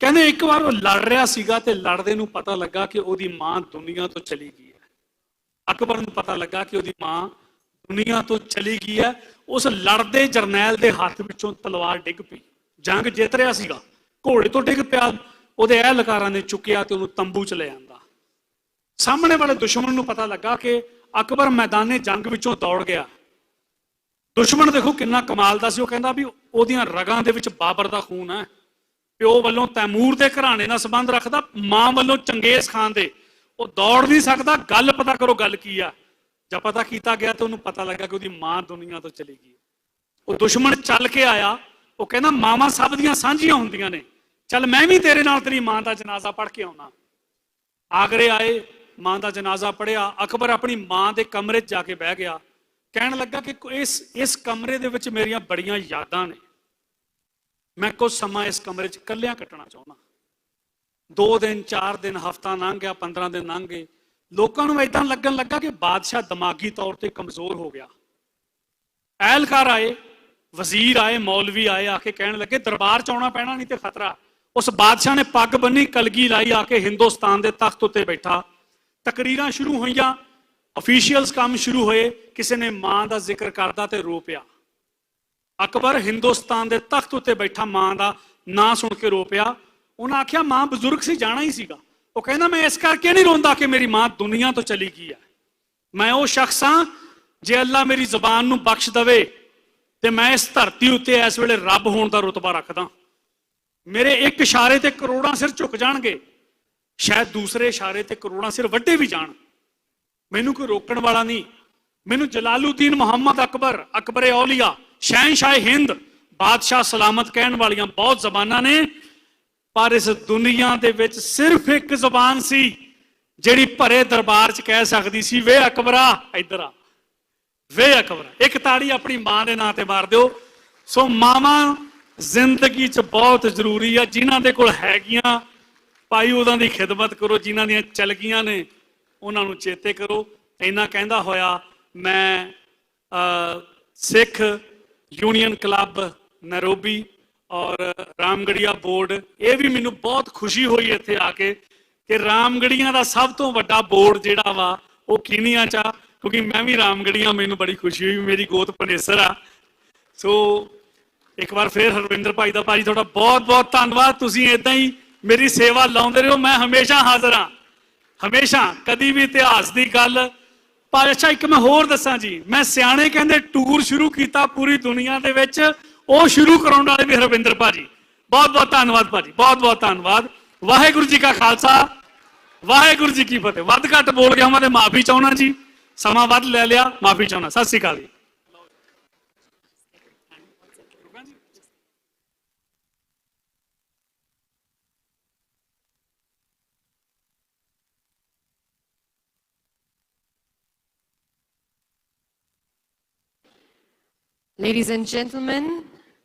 ਕਹਿੰਦੇ ਇੱਕ ਵਾਰ ਉਹ ਲੜ ਰਿਹਾ ਸੀਗਾ ਤੇ ਲੜਦੇ ਨੂੰ ਪਤਾ ਲੱਗਾ ਕਿ ਉਹਦੀ ਮਾਂ ਦੁਨੀਆ ਤੋਂ ਚਲੀ ਗਈ ਹੈ। ਅਕਬਰ ਨੂੰ ਪਤਾ ਲੱਗਾ ਕਿ ਉਹਦੀ ਮਾਂ ਦੁਨੀਆ ਤੋਂ ਚਲੀ ਗਈ ਹੈ। ਉਸ ਲੜਦੇ ਜਰਨੈਲ ਦੇ ਹੱਥ ਵਿੱਚੋਂ ਤਲਵਾਰ ਡਿੱਗ ਪਈ। ਜੰਗ ਜਿੱਤ ਰਿਹਾ ਸੀਗਾ, ਘੋੜੇ ਤੋਂ ਡਿੱਗ ਪਿਆ, ਉਹਦੇ ਅਹਿਲਕਾਰਾਂ ਨੇ ਚੁੱਕਿਆ ਤੇ ਉਹਨੂੰ ਤੰਬੂ 'ਚ ਲੈ ਆਂਦਾ। ਸਾਹਮਣੇ ਵਾਲੇ ਦੁਸ਼ਮਣ ਨੂੰ ਪਤਾ ਲੱਗਾ ਕਿ ਅਕਬਰ ਮੈਦਾਨੇ ਜੰਗ ਵਿੱਚੋਂ ਦੌੜ ਗਿਆ। ਦੁਸ਼ਮਣ ਦੇਖੋ ਕਿੰਨਾ ਕਮਾਲ ਦਾ ਸੀ। ਉਹ ਕਹਿੰਦਾ ਵੀ ਉਹਦੀਆਂ ਰਗਾਂ ਦੇ ਵਿੱਚ ਬਾਬਰ ਦਾ ਖੂਨ ਹੈ, ਪਿਓ ਵੱਲੋਂ ਤੈਮੂਰ ਦੇ ਘਰਾਣੇ ਨਾਲ ਸੰਬੰਧ ਰੱਖਦਾ, ਮਾਂ ਵੱਲੋਂ ਚੰਗੇਜ਼ ਖਾਨ ਦੇ। ਉਹ ਦੌੜ ਨਹੀਂ ਸਕਦਾ। ਗੱਲ ਪਤਾ ਕਰੋ ਗੱਲ ਕੀ ਆ। ਜਦ ਪਤਾ ਕੀਤਾ ਗਿਆ ਤਾਂ ਉਹਨੂੰ ਪਤਾ ਲੱਗਾ ਕਿ ਉਹਦੀ ਮਾਂ ਦੁਨੀਆ ਤੋਂ ਚਲੀ ਗਈ। ਉਹ ਦੁਸ਼ਮਣ ਚੱਲ ਕੇ ਆਇਆ। ਉਹ ਕਹਿੰਦਾ ਮਾਵਾਂ ਸਭ ਦੀਆਂ ਸਾਂਝੀਆਂ ਹੁੰਦੀਆਂ ਨੇ, ਚੱਲ ਮੈਂ ਵੀ ਤੇਰੇ ਨਾਲ ਤੇਰੀ ਮਾਂ ਦਾ ਜਨਾਜ਼ਾ ਪੜ੍ਹ ਕੇ ਆਉਣਾ। ਆਗਰੇ ਆਏ, ਮਾਂ ਦਾ ਜਨਾਜ਼ਾ ਪੜ੍ਹਿਆ। ਅਕਬਰ ਆਪਣੀ ਮਾਂ ਦੇ ਕਮਰੇ 'ਚ ਜਾ ਕੇ ਬਹਿ ਗਿਆ। ਕਹਿਣ ਲੱਗਾ ਕਿ ਇਸ ਕਮਰੇ ਦੇ ਵਿੱਚ ਮੇਰੀਆਂ ਬੜੀਆਂ ਯਾਦਾਂ ਨੇ, ਮੈਂ ਕੁਝ ਸਮਾਂ ਇਸ ਕਮਰੇ 'ਚ ਇਕੱਲਿਆਂ ਕੱਟਣਾ ਚਾਹੁੰਦਾ। 2 ਦਿਨ 4 ਦਿਨ, ਹਫ਼ਤਾ ਲੰਘ ਗਿਆ, 15 ਦਿਨ ਲੰਘ ਗਏ। ਲੋਕਾਂ ਨੂੰ ਏਦਾਂ ਲੱਗਣ ਲੱਗਾ ਕਿ ਬਾਦਸ਼ਾਹ ਦਿਮਾਗੀ ਤੌਰ ਤੇ ਕਮਜ਼ੋਰ ਹੋ ਗਿਆ। ਅਹਿਲਕਾਰ ਆਏ, ਵਜ਼ੀਰ ਆਏ, ਮੌਲਵੀ ਆਏ, ਆ ਕੇ ਕਹਿਣ ਲੱਗੇ ਦਰਬਾਰ 'ਚ ਆਉਣਾ ਪੈਣਾ, ਨਹੀਂ ਤੇ ਖਤਰਾ। ਉਸ ਬਾਦਸ਼ਾਹ ਨੇ ਪੱਗ ਬੰਨੀ, ਕਲਗੀ ਲਾਈ, ਆ ਕੇ ਹਿੰਦੁਸਤਾਨ ਦੇ ਤਖਤ ਉੱਤੇ ਬੈਠਾ। ਤਕਰੀਰਾਂ ਸ਼ੁਰੂ ਹੋਈਆਂ, ਅਫੀਸ਼ੀਅਲਸ ਕੰਮ ਸ਼ੁਰੂ ਹੋਏ। ਕਿਸੇ ਨੇ ਮਾਂ ਦਾ ਜ਼ਿਕਰ ਕਰਦਾ ਤੇ ਰੋ ਪਿਆ। ਅਕਬਰ ਹਿੰਦੁਸਤਾਨ ਦੇ ਤਖਤ ਉੱਤੇ ਬੈਠਾ, ਮਾਂ ਦਾ ਨਾਂ ਸੁਣ ਕੇ ਰੋ ਪਿਆ। ਉਹਨਾਂ ਆਖਿਆ ਮਾਂ ਬਜ਼ੁਰਗ ਸੀ, ਜਾਣਾ ਹੀ ਸੀਗਾ। ਉਹ ਕਹਿੰਦਾ ਮੈਂ ਇਸ ਕਰਕੇ ਨਹੀਂ ਰੋਂਦਾ ਕਿ ਮੇਰੀ ਮਾਂ ਦੁਨੀਆ ਤੋਂ ਚਲੀ ਗਈ ਹੈ। ਮੈਂ ਉਹ ਸ਼ਖਸ ਹਾਂ ਜੇ ਅੱਲਾ ਮੇਰੀ ਜ਼ੁਬਾਨ ਨੂੰ ਬਖਸ਼ ਦਵੇ ਤੇ ਮੈਂ ਇਸ ਧਰਤੀ ਉੱਤੇ ਇਸ ਵੇਲੇ ਰੱਬ ਹੋਣ ਦਾ ਰੁਤਬਾ ਰੱਖਦਾ। ਮੇਰੇ ਇੱਕ ਇਸ਼ਾਰੇ ਤੇ ਕਰੋੜਾਂ ਸਿਰ ਝੁਕ ਜਾਣਗੇ, ਸ਼ਾਇਦ ਦੂਸਰੇ ਇਸ਼ਾਰੇ ਤੇ ਕਰੋੜਾਂ ਸਿਰ ਵੱਢੇ ਵੀ ਜਾਣ। ਮੈਨੂੰ ਕੋਈ ਰੋਕਣ ਵਾਲਾ ਨਹੀਂ। ਮੈਨੂੰ ਜਲਾਲੂਦੀਨ ਮੁਹੰਮਦ ਅਕਬਰ, ਅਕਬਰ ਔਲੀਆ, ਸ਼ਹਿਨशाह ਹਿੰਦ, ਬਾਦਸ਼ਾਹ ਸਲਾਮਤ ਕਹਿਣ ਵਾਲੀਆਂ ਬਹੁਤ ਜ਼ਬਾਨਾਂ ਨੇ, ਪਰ ਇਸ ਦੁਨੀਆ ਦੇ ਵਿੱਚ ਸਿਰਫ ਇੱਕ ਜ਼ਬਾਨ ਸੀ ਜਿਹੜੀ ਭਰੇ ਦਰਬਾਰ 'ਚ ਕਹਿ ਸਕਦੀ ਸੀ, ਵੇ ਅਕਬਰਾ ਇੱਧਰ ਆ, ਵੇ ਅਕਬਰਾ। ਇੱਕ ਤਾੜੀ ਆਪਣੀ ਮਾਂ ਦੇ ਨਾਂ ਤੇ ਮਾਰ ਦਿਓ। ਸੋ ਮਾਵਾਂ ਜ਼ਿੰਦਗੀ 'ਚ ਬਹੁਤ ਜ਼ਰੂਰੀ ਆ। ਜਿਨ੍ਹਾਂ ਦੇ ਕੋਲ ਹੈਗੀਆਂ ਭਾਈ ਉਹਨਾਂ ਦੀ ਖਿਦਮਤ ਕਰੋ, ਜਿਨ੍ਹਾਂ ਦੀਆਂ ਚਲ ਗਈਆਂ ਨੇ ਉਹਨਾਂ ਨੂੰ ਚੇਤੇ ਕਰੋ। ਇੰਨਾ ਕਹਿੰਦਾ ਹੋਇਆ ਮੈਂ ਸਿੱਖ ਯੂਨੀਅਨ ਕਲੱਬ ਨੈਰੋਬੀ ਔਰ ਰਾਮਗੜੀਆ ਬੋਰਡ, ਇਹ ਵੀ ਮੈਨੂੰ ਬਹੁਤ ਖੁਸ਼ੀ ਹੋਈ ਇੱਥੇ ਆ ਕੇ ਕਿ ਰਾਮਗੜੀਆਂ ਦਾ ਸਭ ਤੋਂ ਵੱਡਾ ਬੋਰਡ ਜਿਹੜਾ ਵਾ ਉਹ ਕੀਨੀਆ 'ਚ ਆ, ਕਿਉਂਕਿ ਮੈਂ ਵੀ ਰਾਮਗੜੀਆਂ, ਮੈਨੂੰ ਬੜੀ ਖੁਸ਼ੀ ਹੋਈ, ਮੇਰੀ ਗੋਤ ਪਨੇਸਰ ਆ। ਸੋ ਇੱਕ ਵਾਰ ਫੇਰ ਹਰਵਿੰਦਰ ਭਾਈ ਦਾ ਭਾਜੀ ਤੁਹਾਡਾ ਬਹੁਤ ਬਹੁਤ ਧੰਨਵਾਦ। ਤੁਸੀਂ ਇਦਾਂ ਹੀ ਮੇਰੀ ਸੇਵਾ ਲਾਉਂਦੇ ਰਹੋ, ਮੈਂ ਹਮੇਸ਼ਾ ਹਾਜ਼ਰ ਹਾਂ, ਹਮੇਸ਼ਾ। ਕਦੀ ਵੀ ਇਤਿਹਾਸ ਦੀ ਗੱਲ। ਪਰ ਅੱਛਾ ਇੱਕ ਮੈਂ ਹੋਰ ਦੱਸਾਂ ਜੀ, ਮੈਂ ਸਿਆਣੇ ਕਹਿੰਦੇ ਟੂਰ ਸ਼ੁਰੂ ਕੀਤਾ ਪੂਰੀ ਦੁਨੀਆ ਦੇ ਵਿੱਚ, ਉਹ ਸ਼ੁਰੂ ਕਰਾਉਣ ਵਾਲੇ ਵੀ ਹਰਵਿੰਦਰ ਭਾਜੀ। ਬਹੁਤ ਬਹੁਤ ਧੰਨਵਾਦ ਭਾਜੀ, ਬਹੁਤ ਬਹੁਤ ਧੰਨਵਾਦ। ਵਾਹਿਗੁਰੂ ਜੀ ਕਾ ਖਾਲਸਾ, ਵਾਹਿਗੁਰੂ ਜੀ ਕੀ ਫਤਿਹ। ਵੱਧ ਘੱਟ ਬੋਲ ਗਿਆ ਮੈਂ ਤੇ ਮਾਫੀ ਚਾਹੁੰਦਾ ਜੀ, ਸਮਾਂ ਵੱਧ ਲੈ ਲਿਆ, ਮਾਫੀ ਚਾਹੁੰਦਾ। ਸਤਿ ਸ਼੍ਰੀ ਅਕਾਲ ਜੀ। Ladies and gentlemen,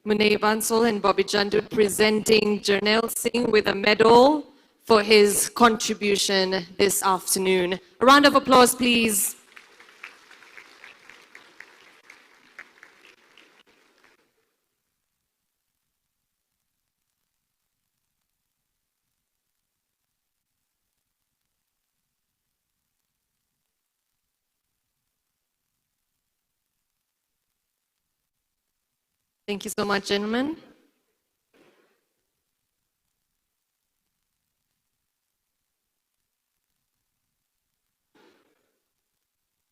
Munay Bansal and Bobby Jandu presenting Jarnel Singh with a medal for his contribution this afternoon. A round of applause, please. Thank you so much, gentlemen.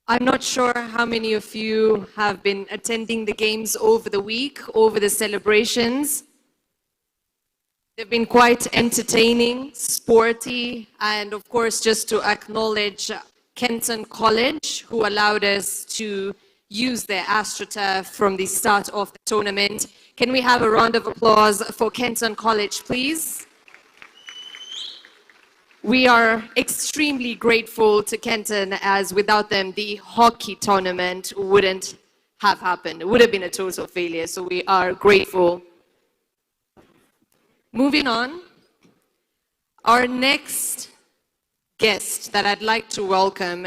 I'm not sure how many of you have been attending the games over the week, over the celebrations. They've been quite entertaining, sporty, and of course, just to acknowledge Kenton College, who allowed us to use their AstroTurf from the start of the tournament. Can we have a round of applause for Kenton College, please? We are extremely grateful to Kenton, as without them, the hockey tournament wouldn't have happened. It would have been a total failure, so we are grateful. Moving on, our next guest that I'd like to welcome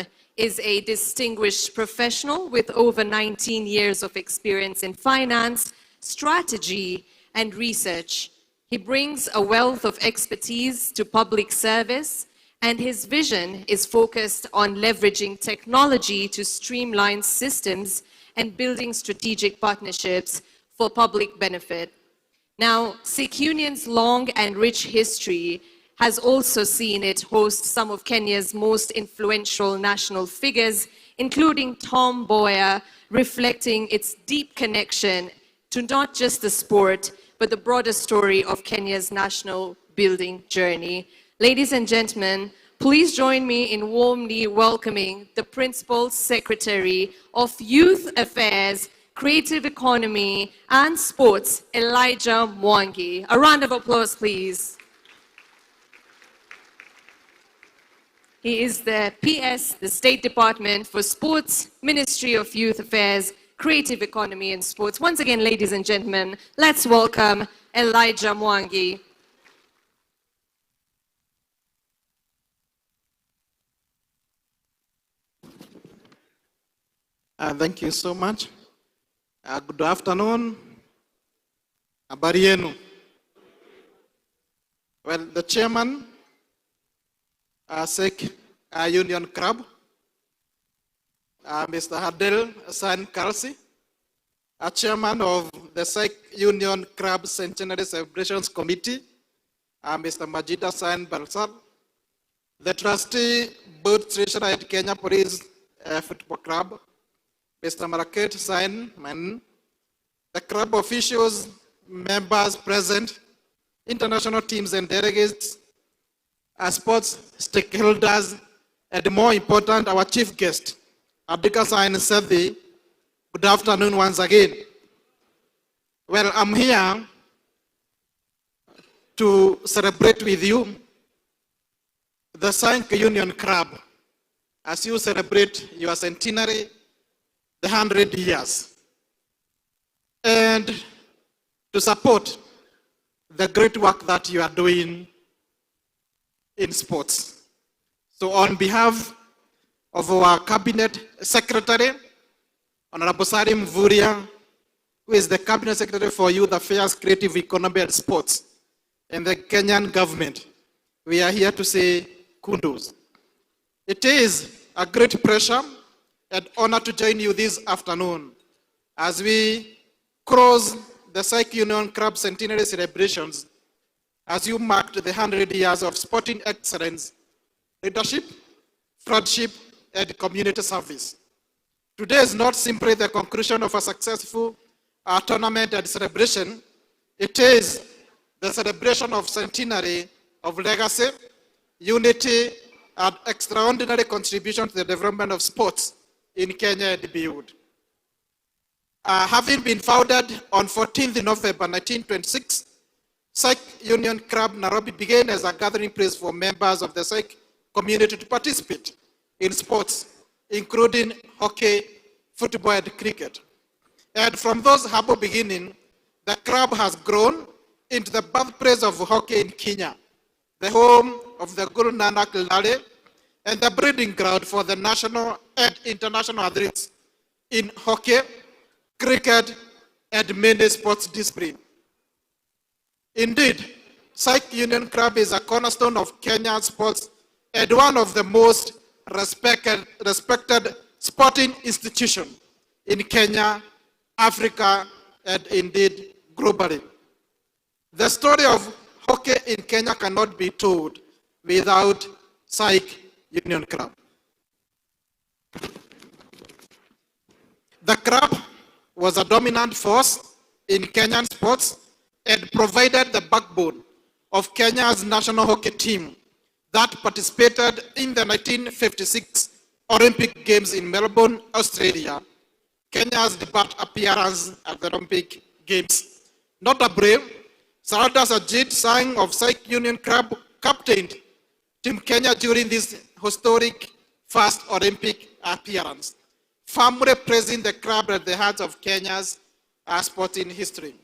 is a distinguished professional with over 19 years of experience in finance, strategy, and research. He brings a wealth of expertise to public service, and his vision is focused on leveraging technology to streamline systems and building strategic partnerships for public benefit. Now, Sikh Union's long and rich history has also seen it host some of Kenya's most influential national figures, including Tom Mboya, reflecting its deep connection to not just the sport, but the broader story of Kenya's national building journey. Ladies and gentlemen, please join me in warmly welcoming the Principal Secretary of Youth Affairs, Creative Economy and Sports, Elijah Mwangi. A round of applause, please. He is the PS, the State Department for Sports, Ministry of Youth Affairs, Creative Economy and Sports. Once again, ladies and gentlemen, let's welcome Elijah Mwangi. Thank you so much. Good afternoon. Habari yenu? Well, the chairman, Sikh Union Club, Mr. Hadel San Kalsi, chairman of the Sikh Union Club Centenary Celebrations Committee, Mr. Majid Hassan Balsar, the trustee, board treasurer at Kenya Police Football Club, Mr. Maraket Simon, the club officials, members present, international teams and delegates, our sports stakeholders, and more important, our chief guest, Abdika Sain Sethi. Good afternoon once again. Well, I'm here to celebrate with you the Sikh Union Club as you celebrate your centenary, the 100 years, and to support the great work that you are doing in sports. So on behalf of our Cabinet Secretary, Honorable Salim Vuria, who is the Cabinet Secretary for Youth Affairs, Creative Economy and Sports, and the Kenyan government, we are here to say kudos. It is a great pleasure and honor to join you this afternoon as we close the Sikh Union Club Centenary celebrations as you marked the 100 years of sporting excellence, leadership, friendship, and community service. Today is not simply the conclusion of a successful tournament and celebration. It is the celebration of centenary of legacy, unity, and extraordinary contribution to the development of sports in Kenya and beyond. Having been founded on 14th November 1926, Sikh Union Club Nairobi began as a gathering place for members of the Sikh community to participate in sports, including hockey, football, and cricket. And from those humble beginnings, the club has grown into the birthplace of hockey in Kenya, the home of the Guru Nanak Lale, and the breeding ground for the national and international athletes in hockey, cricket, and many sports disciplines. Indeed, Sikh Union Club is a cornerstone of Kenyan sports and one of the most respected sporting institutions in Kenya, Africa, and indeed globally. The story of hockey in Kenya cannot be told without Sikh Union Club. The club was a dominant force in Kenyan sports and provided the backbone of Kenya's national hockey team that participated in the 1956 Olympic Games in Melbourne, Australia, Kenya's debut appearance at the Olympic Games. Notably, Sarada Sajid Sang of Sikh Union Club captained Team Kenya during this historic first Olympic appearance, firmly placing the club at the heart of Kenya's sporting history.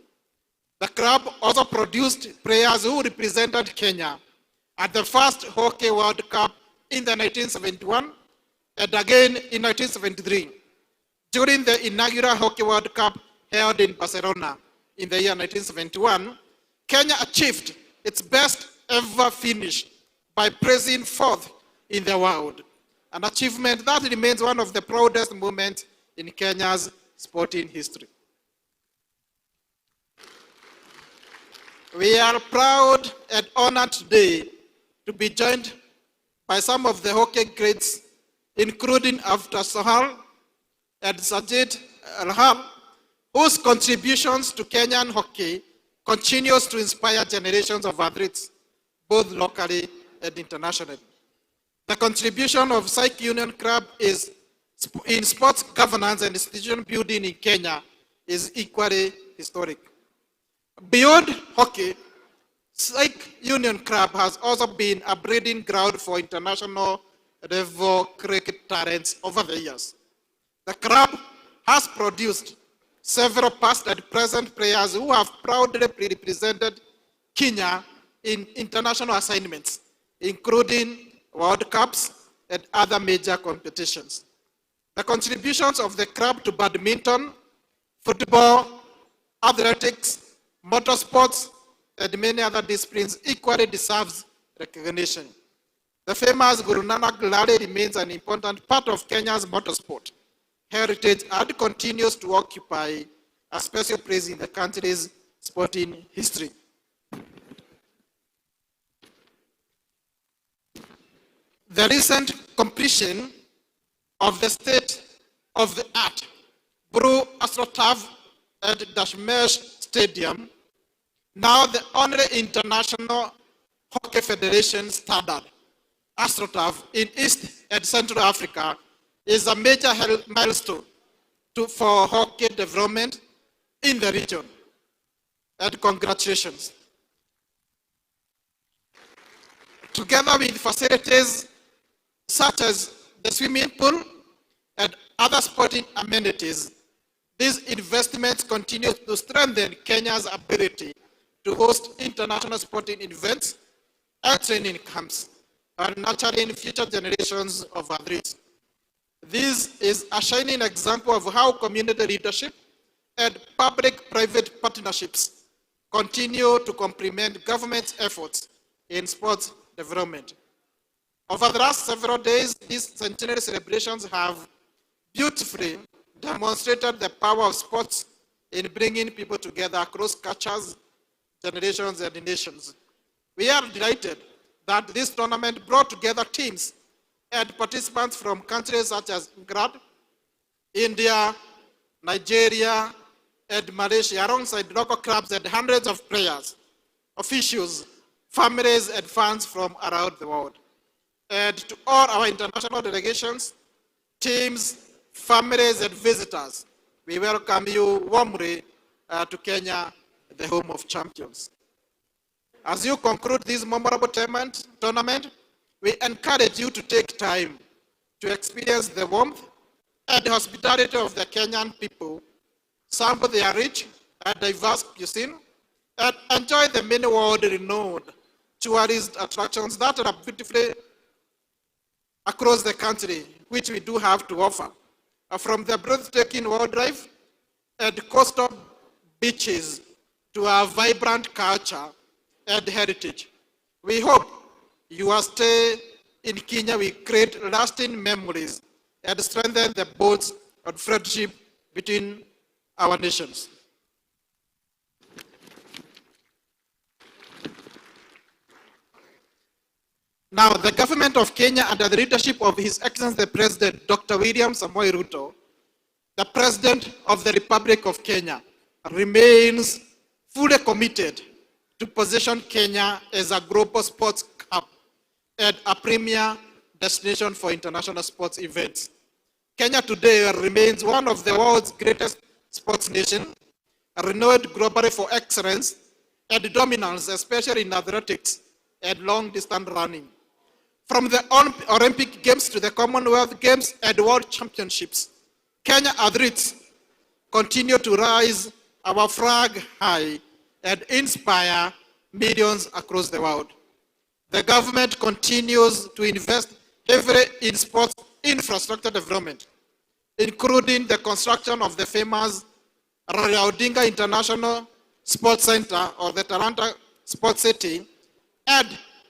The club also produced players who represented Kenya at the first Hockey World Cup in the 1971 and again in 1973. During the inaugural Hockey World Cup held in Barcelona in the year 1971, Kenya achieved its best ever finish by placing fourth in the world, an achievement that remains one of the proudest moments in Kenya's sporting history. We are proud and honored today to be joined by some of the hockey greats, including After Sahal and Sajid Alhar, whose contributions to Kenyan hockey continues to inspire generations of athletes, both locally and internationally. The contribution of Sikh Union Club in sports governance and institution building in Kenya is equally historic. Beyond hockey, Sikh Union Club has also been a breeding ground for international level cricket talents over the years. The club has produced several past and present players who have proudly represented Kenya in international assignments, including World Cups and other major competitions. The contributions of the club to badminton, football, athletics, motorsports, and many other disciplines equally deserves recognition. The famous Guru Nanak Lale remains an important part of Kenya's motorsport heritage and continues to occupy a special place in the country's sporting history. The recent completion of the state of the art Bru AstroTurf at Dashmesh Stadium, now the only international hockey federation standard, AstroTurf in East and Central Africa, is a major milestone for hockey development in the region. And congratulations. Together with facilities such as the swimming pool and other sporting amenities, these investments continue to strengthen Kenya's ability to host international sporting events and training camps, and nurturing future generations of athletes. This is a shining example of how community leadership and public-private partnerships continue to complement government's efforts in sports development. Over the last several days, these centenary celebrations have beautifully demonstrated the power of sports in bringing people together across cultures, generations, and nations. We are delighted that this tournament brought together teams and participants from countries such as England, India, Nigeria, and Malaysia, alongside local clubs and hundreds of players, officials, families, and fans from around the world. And to all our international delegations, teams, families, and visitors, we welcome you warmly to Kenya, the home of champions. As you conclude this memorable tournament, we encourage you to take time to experience the warmth and the hospitality of the Kenyan people, sample their rich and diverse cuisine, and enjoy the many world-renowned tourist attractions that are beautifully across the country, which we do have to offer. From the breathtaking wildlife and coastal beaches to our vibrant culture and heritage. We hope your stay in Kenya will create lasting memories and strengthen the bonds of friendship between our nations. Now, the government of Kenya, under the leadership of His Excellency the President, Dr. William Samoei Ruto, the President of the Republic of Kenya, remains fully committed to position Kenya as a global sports hub and a premier destination for international sports events. Kenya today remains one of the world's greatest sports nations, renowned globally for excellence and dominance, especially in athletics and long-distance running. From the Olympic Games to the Commonwealth Games and World Championships, Kenya athletes continue to rise our flag high and inspire millions across the world. The government continues to invest heavily in sports infrastructure development, including the construction of the famous Raila Odinga International Sports Center, or the Talanta Sports City, and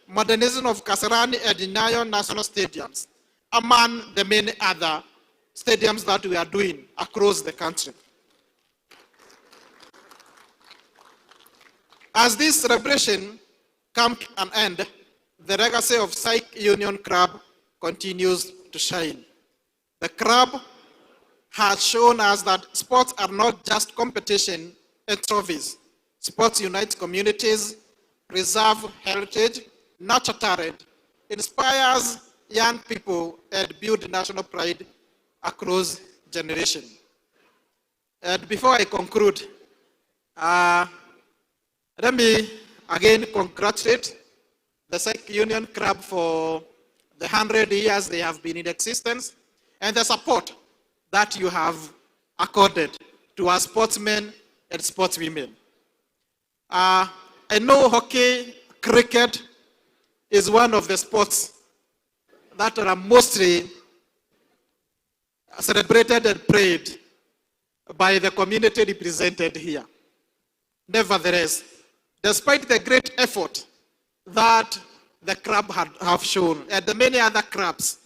modernization of Kasarani and Nyayo national stadiums, among the many other stadiums that we are doing across the country. As this celebration comes to an end, the legacy of Sikh Union Club continues to shine. The club has shown us that sports are not just competition and trophies. Sports unite communities, preserve heritage, nurture talent, inspires young people, and build national pride across generations. And before I conclude, let me again congratulate the Sikh Union Club for the 100 years they have been in existence and the support that you have accorded to our sportsmen and sportswomen. I know hockey, cricket is one of the sports that are mostly celebrated and played by the community represented here. Nevertheless, despite the great effort that the club have shown, and the many other clubs,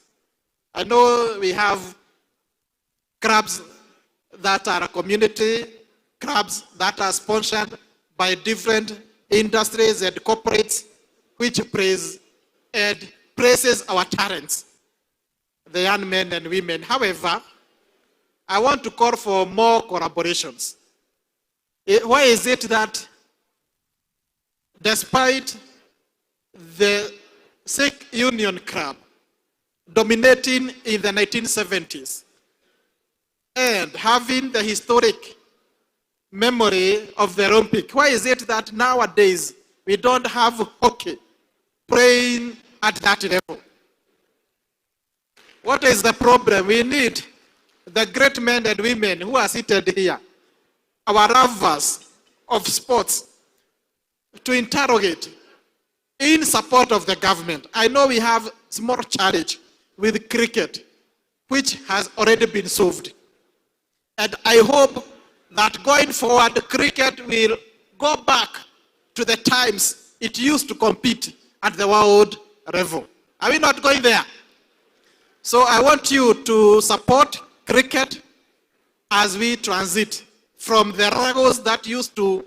I know we have clubs that are community, clubs that are sponsored by different industries and corporates, which praise and praises our talents, the young men and women. However, I want to call for more collaborations. Why is it that despite the Sikh Union Club dominating in the 1970s and having the historic memory of the Olympic, why is it that nowadays we don't have hockey playing at that level? What is the problem? We need the great men and women who are seated here, our lovers of sports, to interrogate in support of the government. I know we have small challenge with cricket, which has already been solved. And I hope that going forward, cricket will go back to the times it used to compete at the world level. Are we not going there? So I want you to support cricket as we transit from the struggles that used to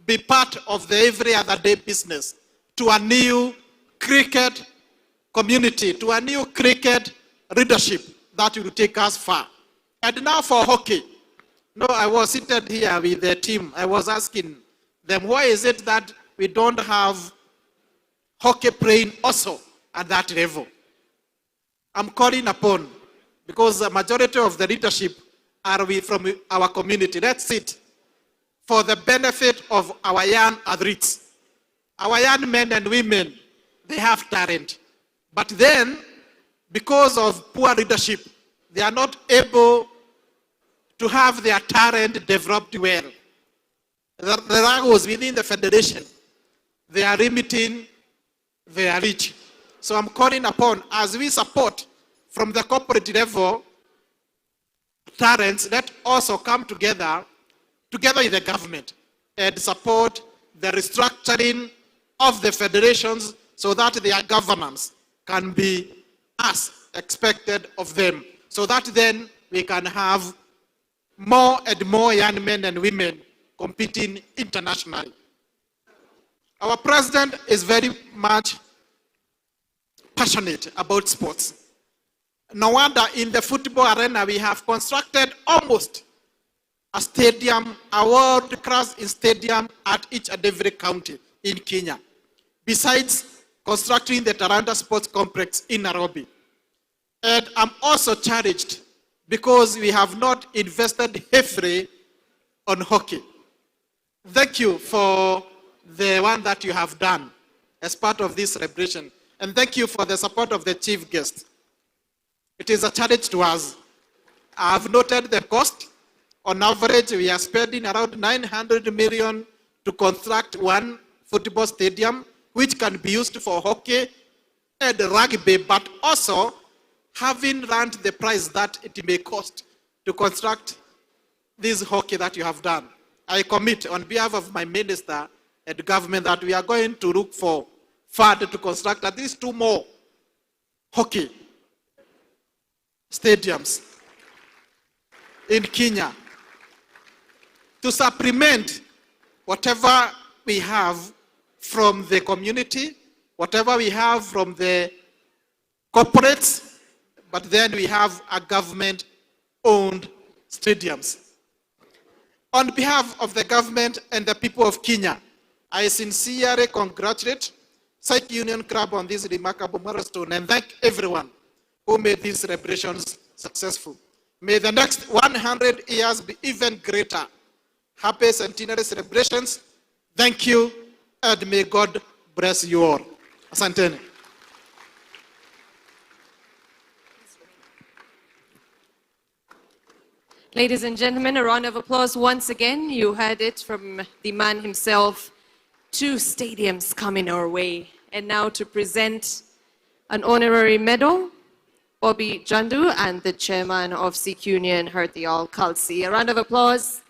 be part of the every other day business to a new cricket community, to a new cricket leadership that will take us far. And now for hockey. No, I was seated here with the team. I was asking them, why is it that we don't have hockey playing also at that level? I'm calling upon, because the majority of the leadership are from our community. Let's sit for the benefit of our young athletes. Our young men and women, they have talent. But then, because of poor leadership, they are not able to have their talent developed well. The struggles within the federation, they are limiting their reach. So I'm calling upon, as we support from the corporate level, talents, let also come together with the government and support the restructuring of the federations so that their governance can be as expected of them. So that then we can have more and more young men and women competing internationally. Our president is very much passionate about sports. No wonder in the football arena we have constructed almost a stadium, a world-class stadium at each and every county in Kenya, besides constructing the Taranta Sports Complex in Nairobi. And I'm also challenged because we have not invested heavily on hockey. Thank you for the one that you have done as part of this celebration. And thank you for the support of the chief guest. It is a challenge to us. I have noted the cost. On average, we are spending around 900 million to construct one football stadium, which can be used for hockey and rugby, but also having learned the price that it may cost to construct this hockey that you have done. I commit on behalf of my minister and government that we are going to look for fund to construct at least 2 more hockey stadiums in Kenya to supplement whatever we have from the community, whatever we have from the corporates, but then we have a government-owned stadiums. On behalf of the government and the people of Kenya, I sincerely congratulate Sikh Union Club on this remarkable milestone and thank everyone who made these celebrations successful. May the next 100 years be even greater. Happy Centenary celebrations. Thank you, and may God bless you all. Asanteni. Ladies and gentlemen, a round of applause once again. You heard it from the man himself. 2 stadiums coming our way. And now to present an honorary medal, Bobby Jandu and the chairman of Sikh Union, Hartiyal Khalsi. A round of applause.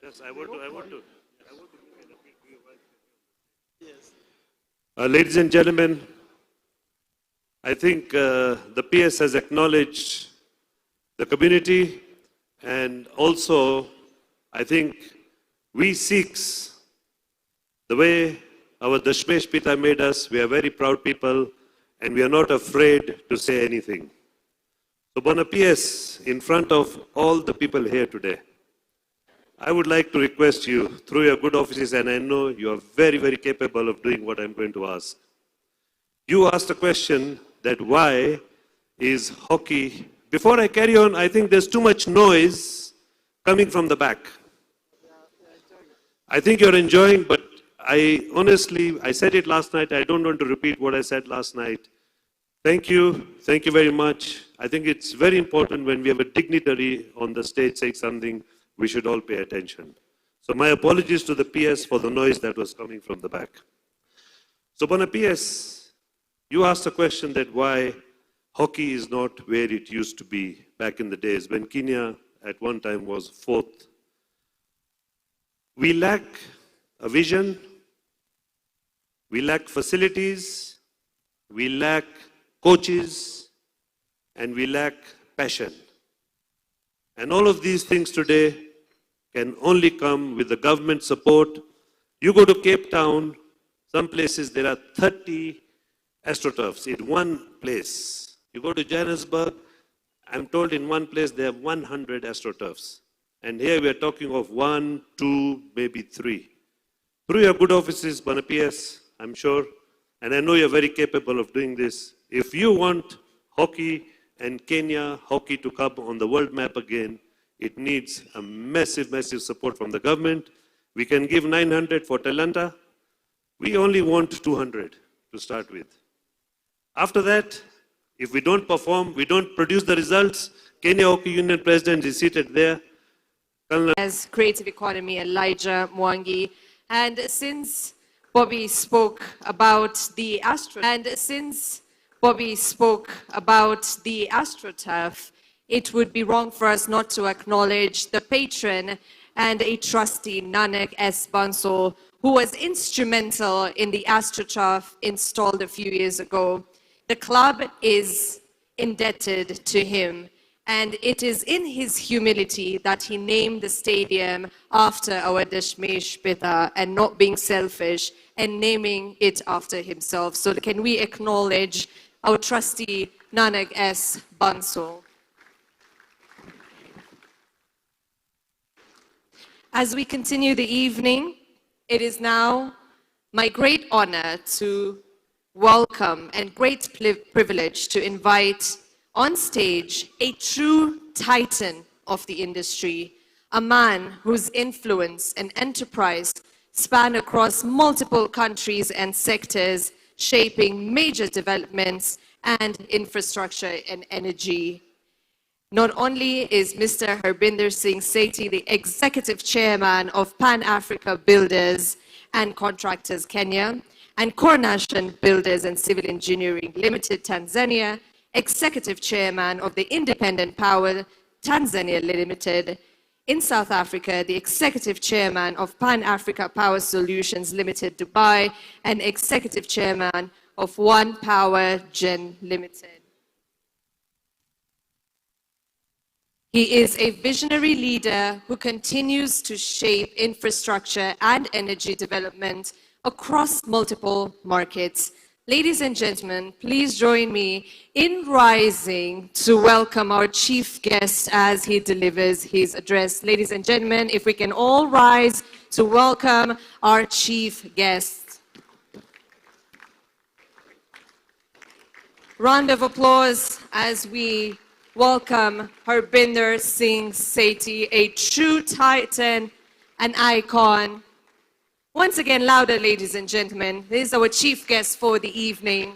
Yes, I want to. Ladies and gentlemen, I think the PS has acknowledged the community, and also I think we Sikhs, the way our Dashmesh Pita made us, we are very proud people and we are not afraid to say anything. So Bona PS, in front of all the people here today, I would like to request you through your good offices, and I know you are very, very capable of doing what I'm going to ask. You asked a question that why is hockey. Before I carry on, I think there's too much noise coming from the back. I think you're enjoying, but I honestly, I said it last night, I don't want to repeat what I said last night. Thank you very much. I think it's very important when we have a dignitary on the stage saying something, we should all pay attention. So my apologies to the PS for the noise that was coming from the back. So Bona PS, you asked a question that why hockey is not where it used to be back in the days when Kenya at one time was fourth. We lack a vision, we lack facilities, we lack coaches, and we lack passion. And all of these things today can only come with the government support. You go to Cape Town, some places there are 30 astroturfs in one place. You go to Johannesburg, I'm told in one place there are 100 astroturfs. And here we are talking of 1, 2, maybe 3. Through your good offices, Bona PS, I'm sure, and I know you're very capable of doing this. If you want hockey and Kenya hockey to come on the world map again, it needs a massive, massive support from the government. We can give 900 for Talanta. We only want 200 to start with. After that, if we don't perform, we don't produce the results, Kenya Hockey Union President is seated there. As Creative Economy, Elijah Mwangi. And since Bobby spoke about the AstroTurf, it would be wrong for us not to acknowledge the patron and a trustee, Nanak S. Bansal, who was instrumental in the AstroTurf installed a few years ago. The club is indebted to him, and it is in his humility that he named the stadium after our Dashmesh Pita and not being selfish and naming it after himself. So can we acknowledge our trustee, Nanak S. Bansal? As we continue the evening, it is now my great honor to welcome and great privilege to invite on stage a true titan of the industry, a man whose influence and enterprise span across multiple countries and sectors, shaping major developments and infrastructure and energy. Not only is Mr. Harbinder Singh Sethi the Executive Chairman of Pan-Africa Builders and Contractors Kenya and Coronation Builders and Civil Engineering Limited Tanzania, Executive Chairman of the Independent Power Tanzania Limited. In South Africa, the Executive Chairman of Pan-Africa Power Solutions Limited Dubai and Executive Chairman of One Power Gen Limited. He is a visionary leader who continues to shape infrastructure and energy development across multiple markets. Ladies and gentlemen, please join me in rising to welcome our chief guest as he delivers his address. Ladies and gentlemen, if we can all rise to welcome our chief guest. Round of applause as we welcome Harbinder Singh Sethi, a true titan, an icon. Once again, louder, ladies and gentlemen. This is our chief guest for the evening.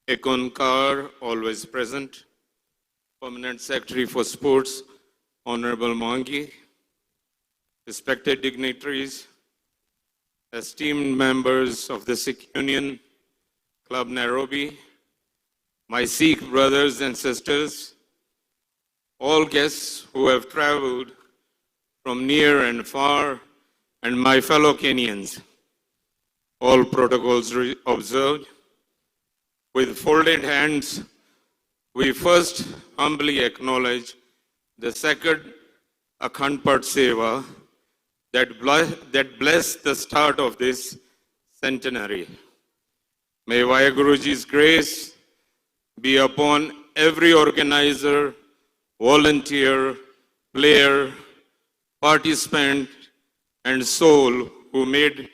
Ekon Kaur, always present. Permanent Secretary for Sports, Honorable Mwangi. respected dignitaries, esteemed members of the Sikh Union Club Nairobi, my Sikh brothers and sisters, all guests who have traveled from near and far, and my fellow Kenyans, all protocols observed. With folded hands, we first humbly acknowledge the sacred Akhand Path Seva that blessed the start of this centenary. May Vaheguruji's grace be upon every organizer, volunteer, player, participant, and soul who made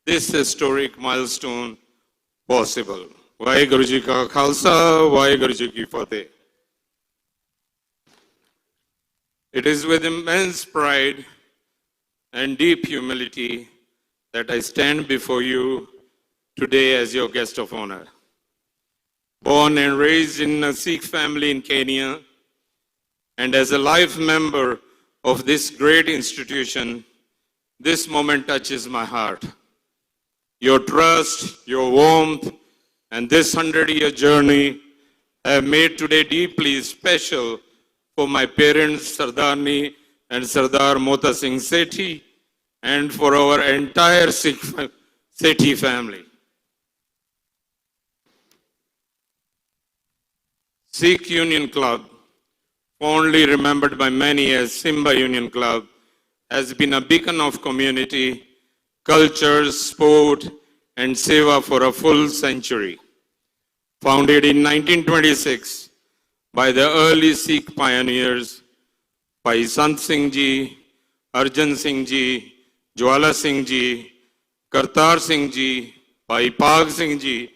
this historic milestone possible. Vaheguruji ka Khalsa, Vaheguruji ki Fateh. It is with immense pride and deep humility that I stand before you today as your guest of honor. Born and raised in a Sikh family in Kenya, and as a life member of this great institution, this moment touches my heart. Your trust, your warmth, and this 100-year journey have made today deeply special for my parents, Sardarni and Sardar Mota Singh Sethi, and for our entire Sikh Sethi family. Sikh Union Club, fondly remembered by many as Simba Union Club, has been a beacon of community, culture, sport, and seva for a full century. Founded in 1926 by the early Sikh pioneers, Bhai Sant Singh Ji, Arjan Singh Ji, Jwala Singh Ji, Kartar Singh Ji, Bhai Pag Singh Ji,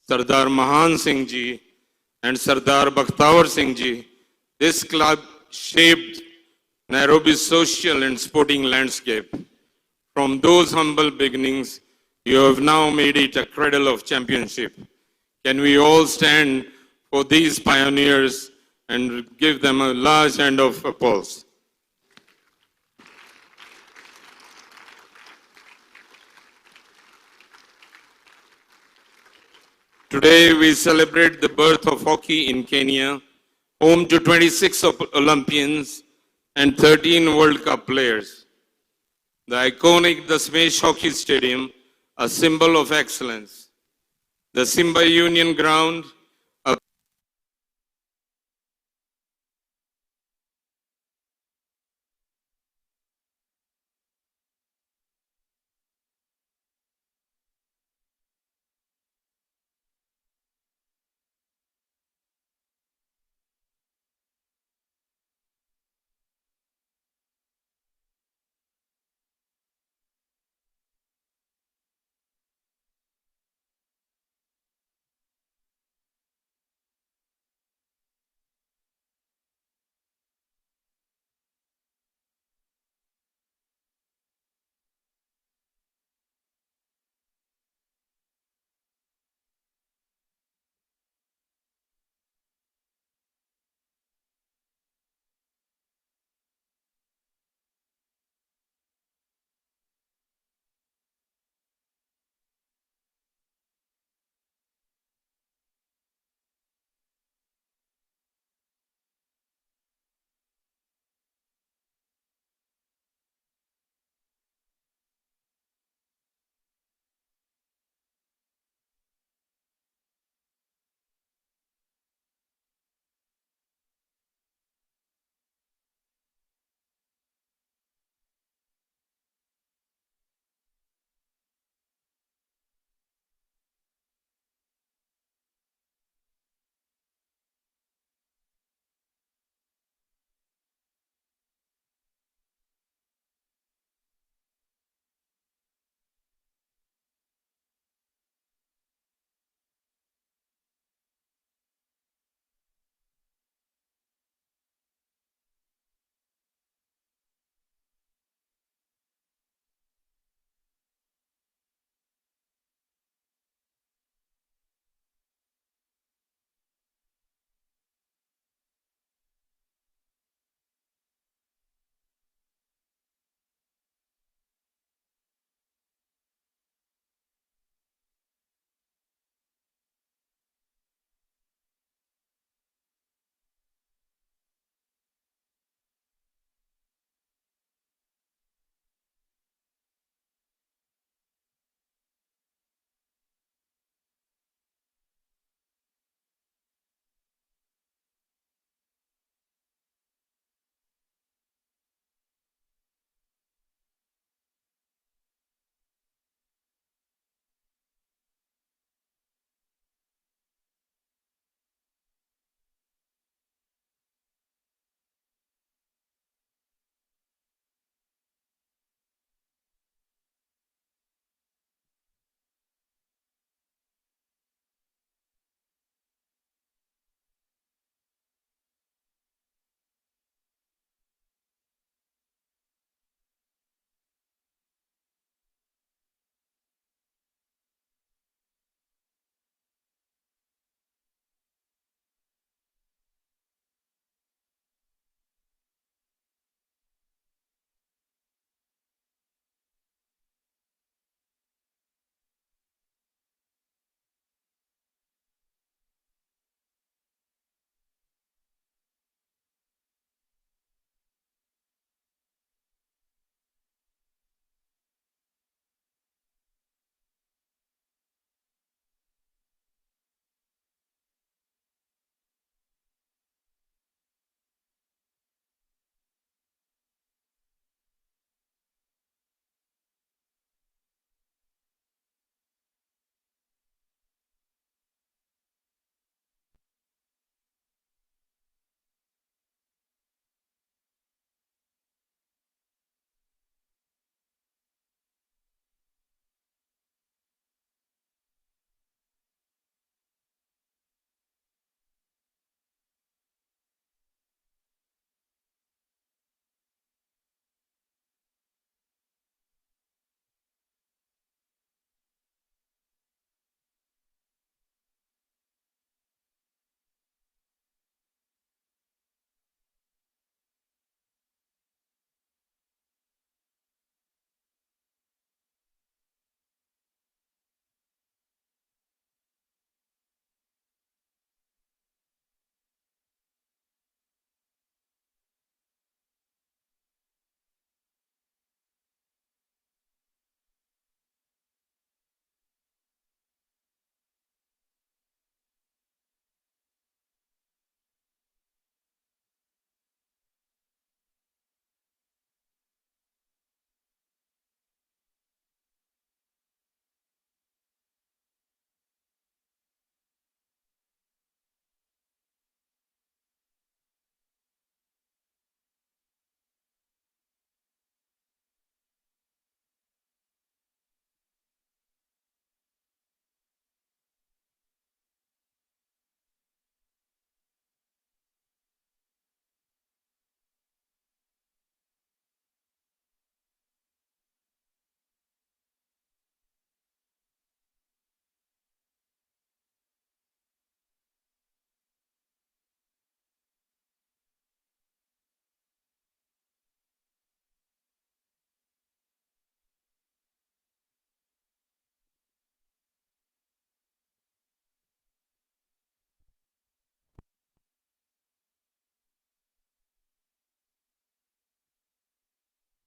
Sardar Mahan Singh Ji, and Sardar Bakhtawar Singh Ji, this club shaped Nairobi's social and sporting landscape. From those humble beginnings, you have now made it a cradle of championship. Can we all stand for these pioneers and give them a large hand of applause? Today we celebrate the birth of hockey in Kenya, home to 26 Olympians and 13 World Cup players. The iconic The Smash Hockey Stadium, a symbol of excellence. The Simba Union Ground, a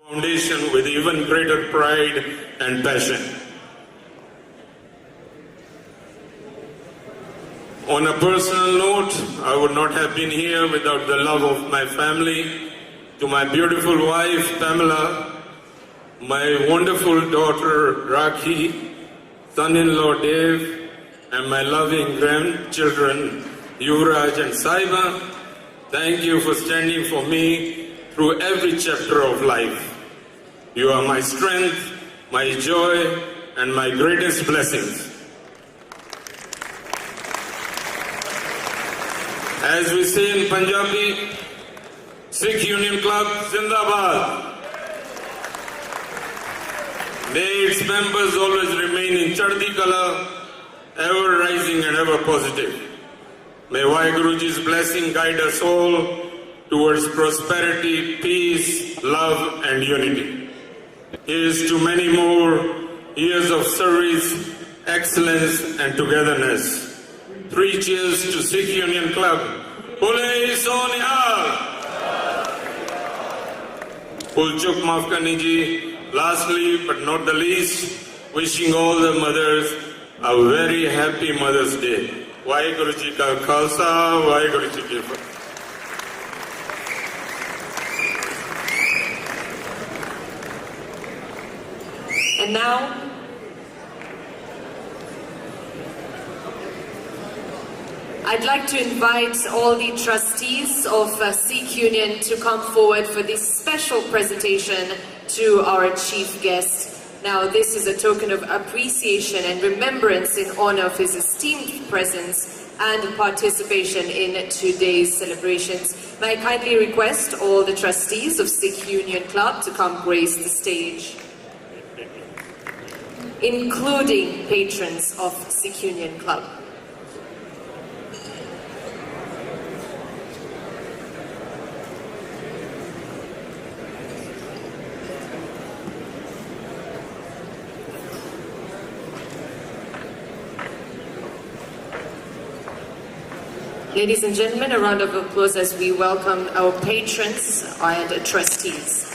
foundation with even greater pride and passion. On a personal note, I would not have been here without the love of my family, to my beautiful wife, Pamela, my wonderful daughter, Rakhi, son-in-law, Dave, and my loving grandchildren, Yuvraj and Saiba. Thank you for standing for me through every chapter of life. You are my strength, my joy, and my greatest blessings. As we say in Punjabi, Sikh Union Club Zindabad. May its members always remain in Chardhi Kala, ever rising and ever positive. May Vaheguruji's blessing guide us all towards prosperity, peace, love and unity. Here's to many more years of service, excellence and togetherness. 3 cheers to Sikh Union Club. Bole Sonihal! Pulchuk Mafkani ji, lastly but not the least, wishing all the mothers a very happy Mother's Day. Vaheguru Ji ka Khalsa, Vaheguru Ji ki Fateh. And now, I'd like to invite all the trustees of Sikh Union to come forward for this special presentation to our chief guest. Now, this is a token of appreciation and remembrance in honor of his esteemed presence and participation in today's celebrations. May I kindly request all the trustees of Sikh Union Club to come grace the stage, including patrons of Sikh Union Club. Ladies and gentlemen, a round of applause as we welcome our patrons and trustees.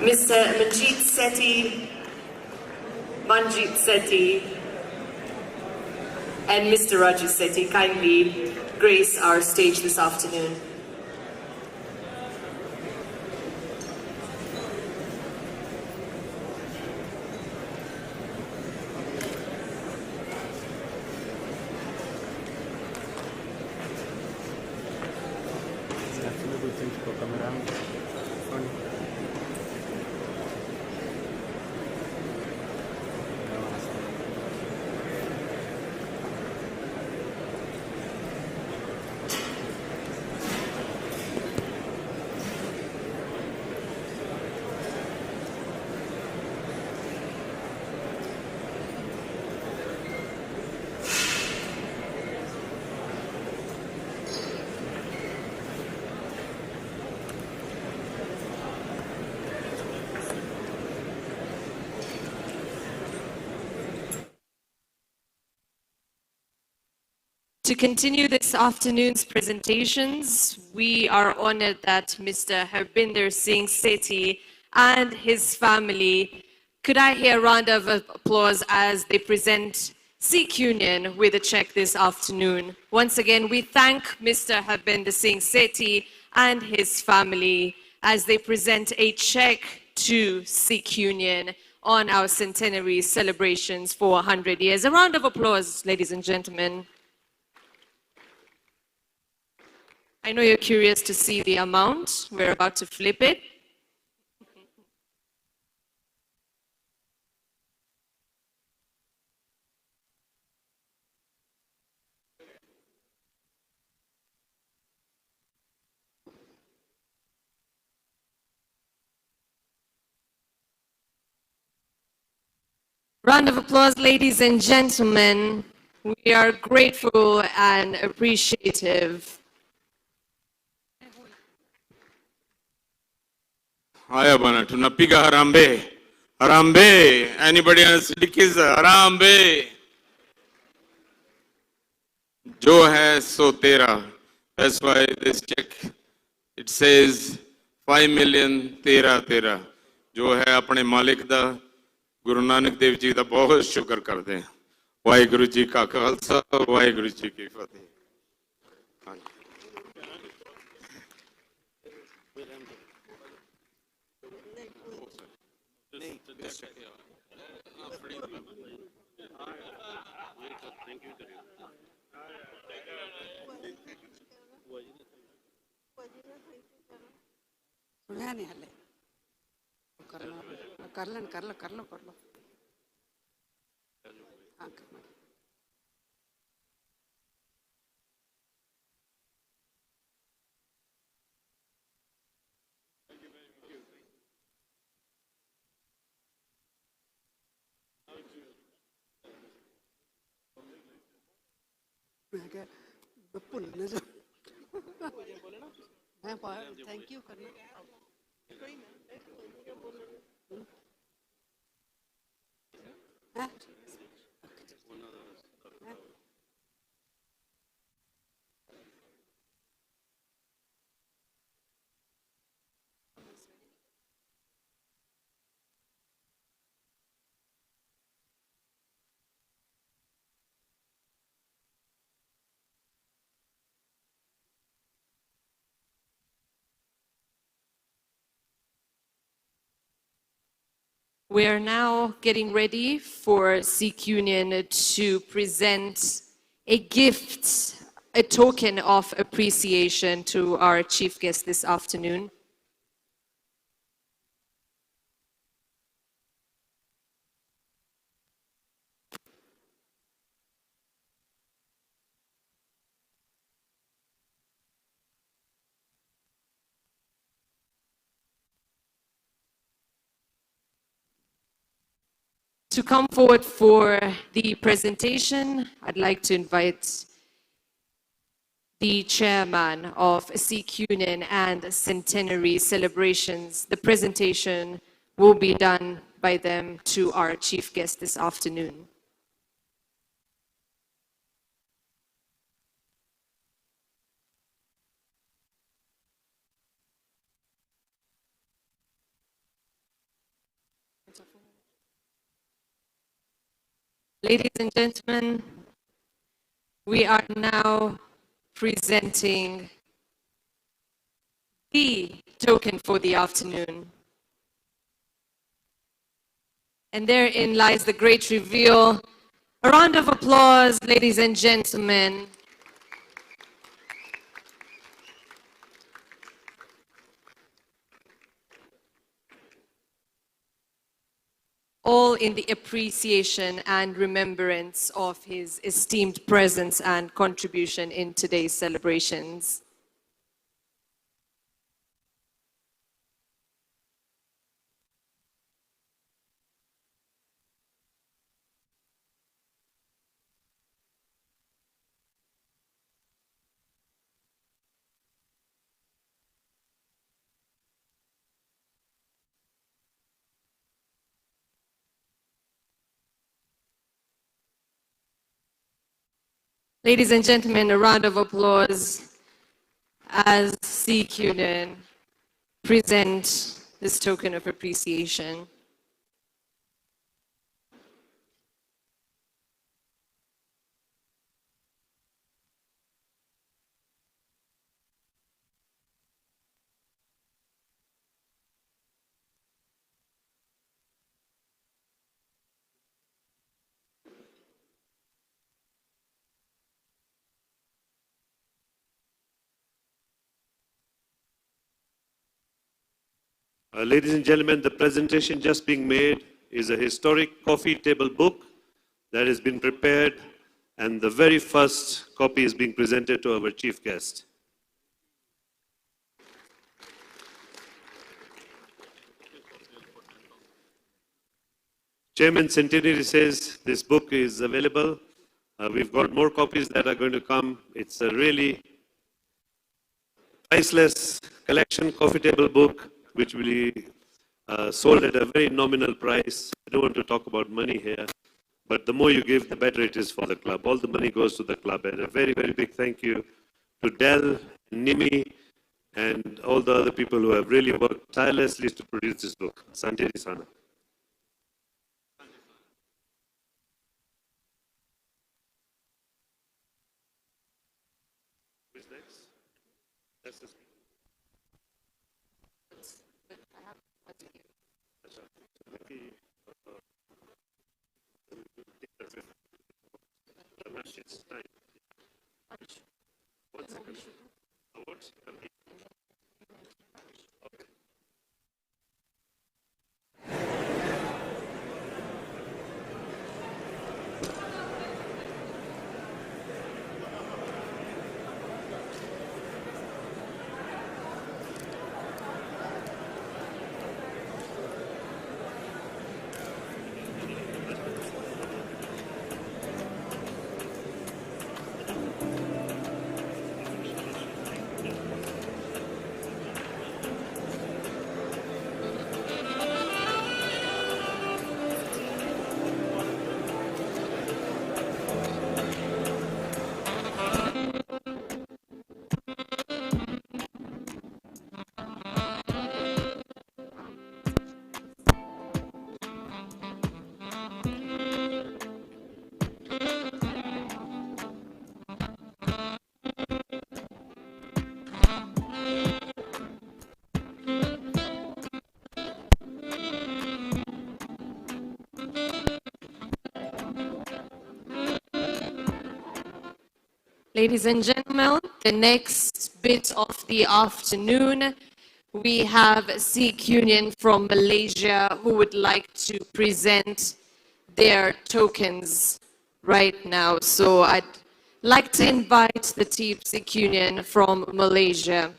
Mr. Manjit Sethi, and Mr. Raju Sethi kindly grace our stage this afternoon. To continue this afternoon's presentations, we are honored that Mr. Harbinder Singh Sethi and his family. Could I hear a round of applause as they present Sikh Union with a check this afternoon? Once again, we thank Mr. Harbinder Singh Sethi and his family as they present a check to Sikh Union on our centenary celebrations for 100 years. A round of applause, ladies and gentlemen. I know you're curious to see the amount. We're about to flip it. Round of applause, ladies and gentlemen. We are grateful and appreciative. Haya bana, tunapiga harambe. Harambe. Anybody anasindikiza? Harambe. Jo hai so tera. That's why this check It says 5 million tera tera, जो है अपने मालिक दा गुरु नानक देव जी दा बहुत शुक्र करते हैं। वाहिगुरु जी का खालसा, वाहिगुरु जी की फतेह। सुनिया नहीं हले कर लो कर लो कर लो कर लो हाँ करना मैं क्या भूल न जाओ मैं थैंक यू करना हाँ? We are now getting ready for Sikh Union to present a gift, a token of appreciation to our chief guest this afternoon. To come forward for the presentation, I'd like to invite the chairman of Sikh Union and Centenary celebrations. The presentation will be done by them to our chief guest this afternoon. Ladies and gentlemen, we are now presenting the token for the afternoon. And therein lies the great reveal. A round of applause, ladies and gentlemen. All in the appreciation and remembrance of his esteemed presence and contribution in today's celebrations. Ladies and gentlemen, a round of applause as Sikh Union present this token of appreciation. Ladies and gentlemen, the presentation just being made is a historic coffee table book that has been prepared, and the very first copy is being presented to our chief guest. Chairman Centenary says this book is available. We've got more copies that are going to come. It's a really priceless collection coffee table book, which will be sold at a very nominal price. I don't want to talk about money here, but the more you give, the better it is for the club. All the money goes to the club. And a very, very big thank you to Del, Nimi, and all the other people who have really worked tirelessly to produce this book. Sante Sana. Who's next? That's the Ladies and gentlemen, the next bit of the afternoon, we have Sikh Union from Malaysia who would like to present their tokens right now. So I'd like to invite the team Sikh Union from Malaysia.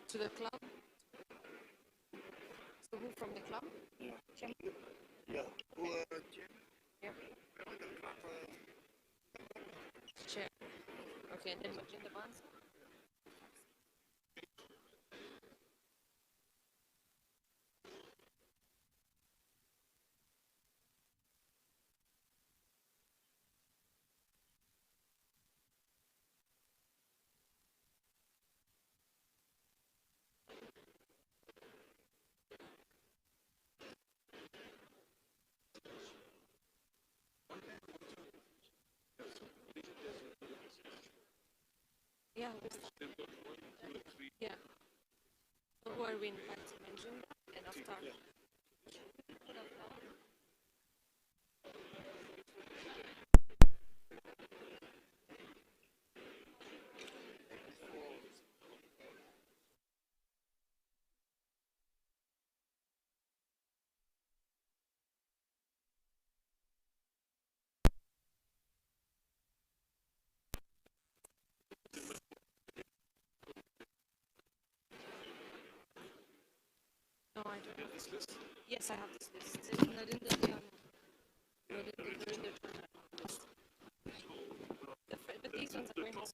To the club? So who from the club? Yeah. Yeah. Chair. Okay, and then Magenta Bonds? Yeah. Yeah. So who are we inviting? Magenta and Aftar? No, I don't have this list. Yes, I have this list. But these ones are very much.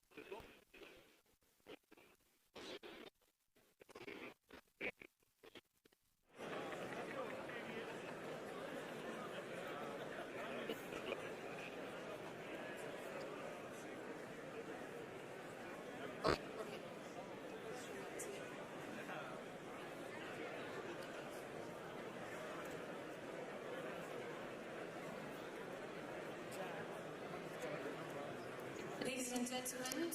Ladies and gentlemen,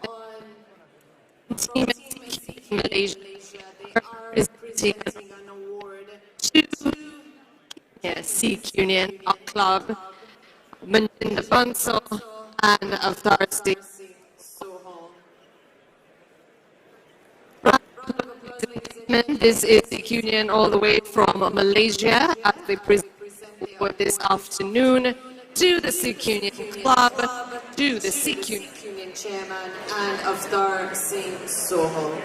on Team Malaysia, they are presenting an award to Sikh Union, our club, Manjinda Bansal, and Avtar Singh Sohal. This is Sikh Union all the way from Malaysia as they present this afternoon to the Sikh Union Club, to the Sikh Union Chairman and Avtar Singh Sohal.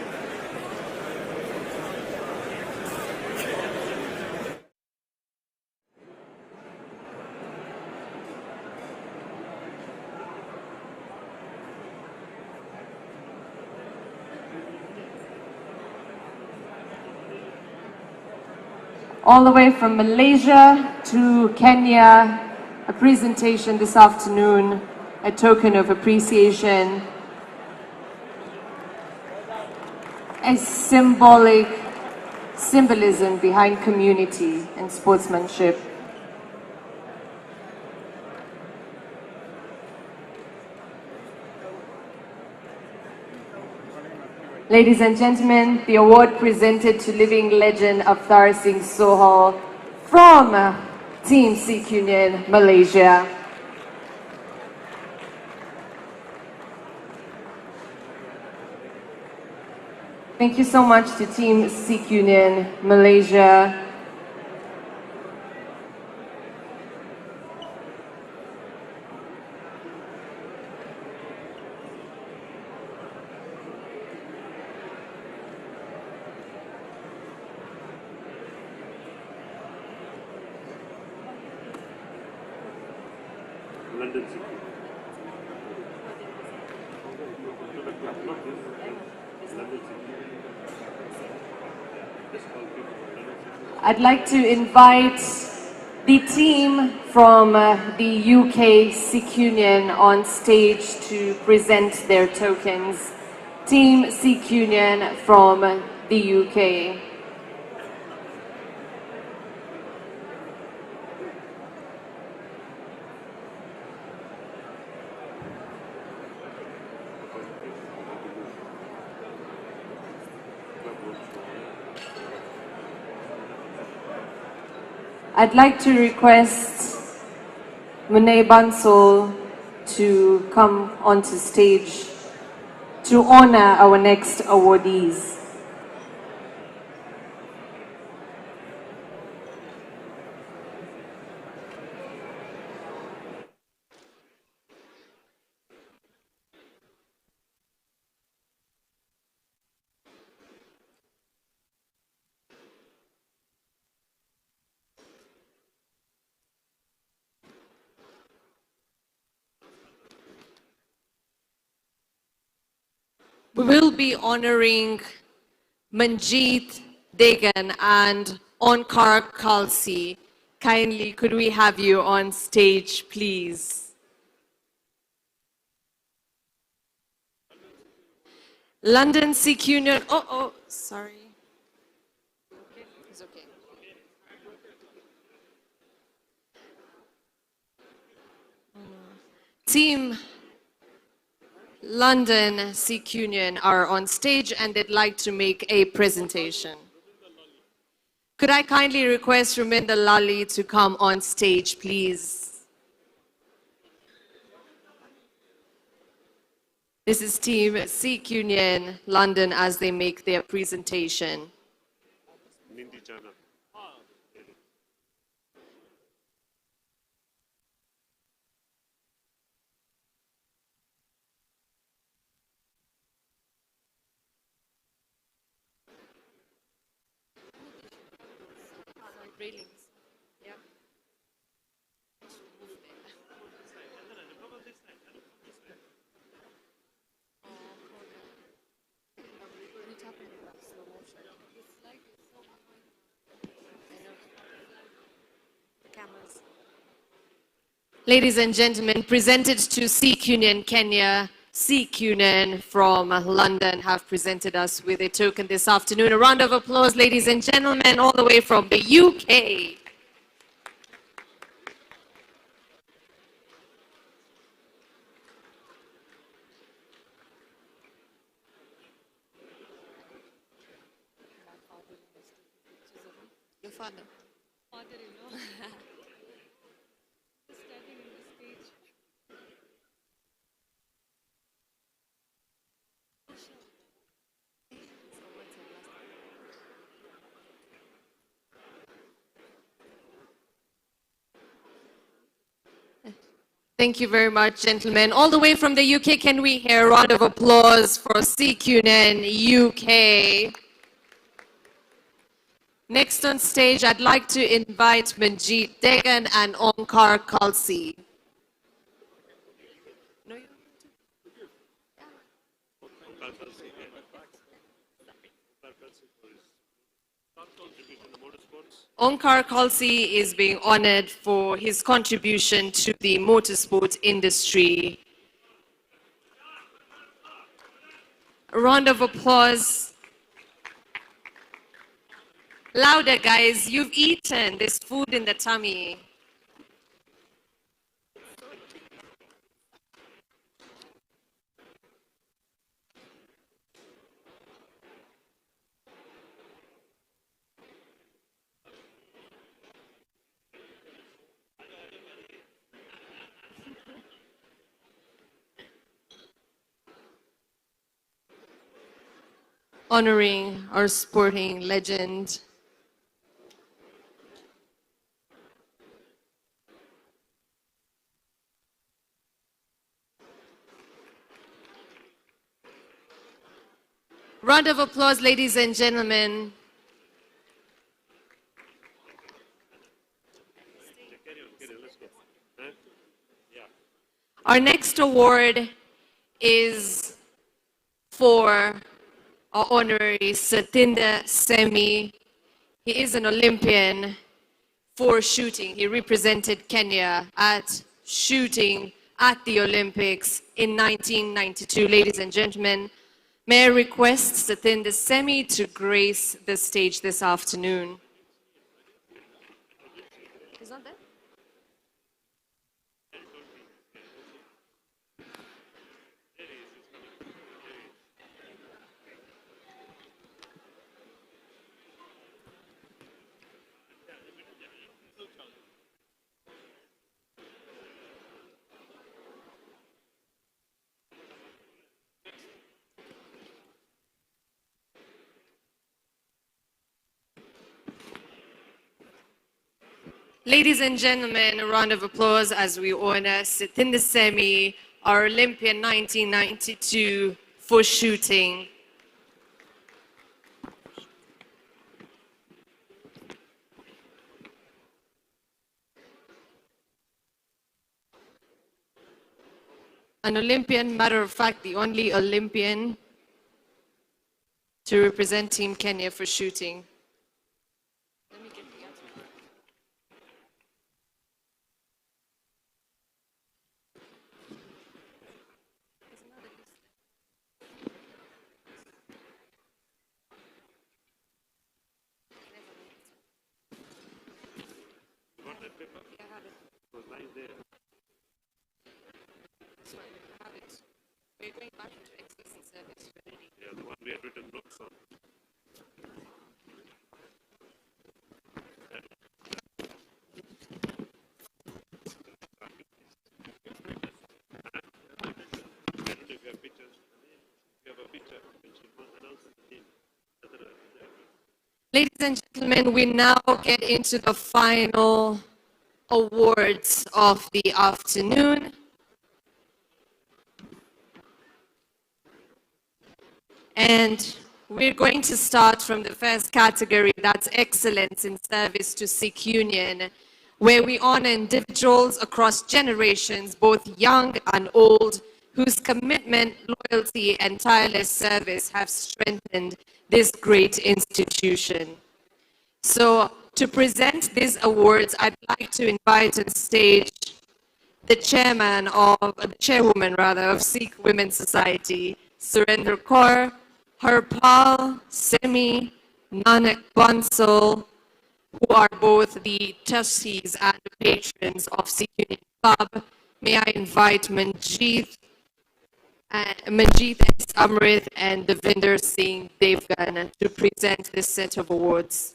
All the way from Malaysia to Kenya, a presentation this afternoon, a token of appreciation, a symbolism behind community and sportsmanship. Ladies and gentlemen, the award presented to living legend Avtar Singh Sohal from Team Sikh Union, Malaysia. Thank you so much to Team Sikh Union, Malaysia. London City. I'd like to invite the team from the UK Sikh Union on stage to present their tokens. Team Sikh Union from the UK. I'd like to request Munay Bansal to come onto stage to honor our next awardees. We will be honoring Manjeet Degan and Onkar Khalsi. Kindly, could we have you on stage, please? London Sikh Union, sorry. It's okay. Team London Sikh Union are on stage and they'd like to make a presentation. Could I kindly request Ruminder Lali to come on stage, please? This is Team Sikh Union London as they make their presentation. Railings. Yep. Ladies and gentlemen, presented to Sikh Union Kenya, Sikh Union from London have presented us with a token this afternoon. A round of applause, ladies and gentlemen, all the way from the UK. Your father. Father-in-law. Standing in the stage. Thank you very much, gentlemen. All the way from the UK, can we hear a round of applause for Sikh Union UK? Next on stage, I'd like to invite Manjeet Degan and Onkar Kalsi. Onkar Kalsi is being honored for his contribution to the motorsport industry. A round of applause. Louder, guys. You've eaten. There's food in the tummy. Honoring our sporting legend. Round of applause, ladies and gentlemen. Our next award is for our honorary Satinder Semi. He is an Olympian for shooting. He represented Kenya at shooting at the Olympics in 1992. Ladies and gentlemen, may I request Satinder Semi to grace the stage this afternoon. He's not there? Ladies and gentlemen, a round of applause as we honor Satinder Semi, our Olympian 1992 for shooting. An Olympian, matter of fact, the only Olympian to represent Team Kenya for shooting. We're going back into excellence service. Yeah, the one we had written notes on. Ladies and gentlemen, we now get into the final awards of the afternoon. And we're going to start from the first category, that's excellence in service to Sikh Union, where we honor individuals across generations, both young and old, whose commitment, loyalty, and tireless service have strengthened this great institution. So to present these awards, I'd like to invite on stage the chairwoman of Sikh Women's Society, Surrender Kaur, Harpal, Semi, Nanak Bansal, who are both the trustees and patrons of Sikh Union Club. May I invite Manjeet S. Amrit and Devinder Singh Devgan to present this set of awards.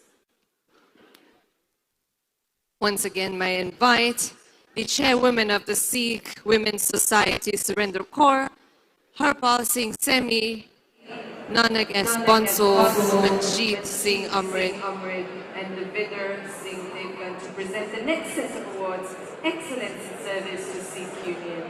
Once again, may I invite the chairwoman of the Sikh Women's Society, Surrender Kaur, Harpal Singh Semi, Nanak S. Bansal, Manjeet Singh Amrit, and Devinder Singh Devgan to present the next set of awards, Excellence in Service. service to Sikh Union.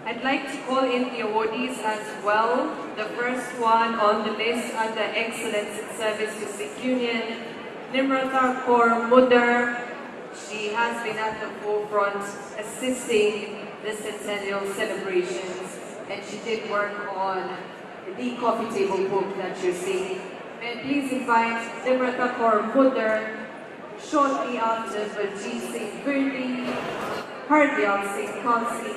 I'd like to call in the awardees as well. The first one on the list under Excellence in Service to Sikh Union, Nimrata Kaur Mudar. She has been at the forefront assisting the centennial celebrations, and she did work on the coffee table book that you're seeing. May I please invite Nimrata Kaur Mudar, shortly after Baljeet Singh Virdi, Hardyal Singh Kalsi,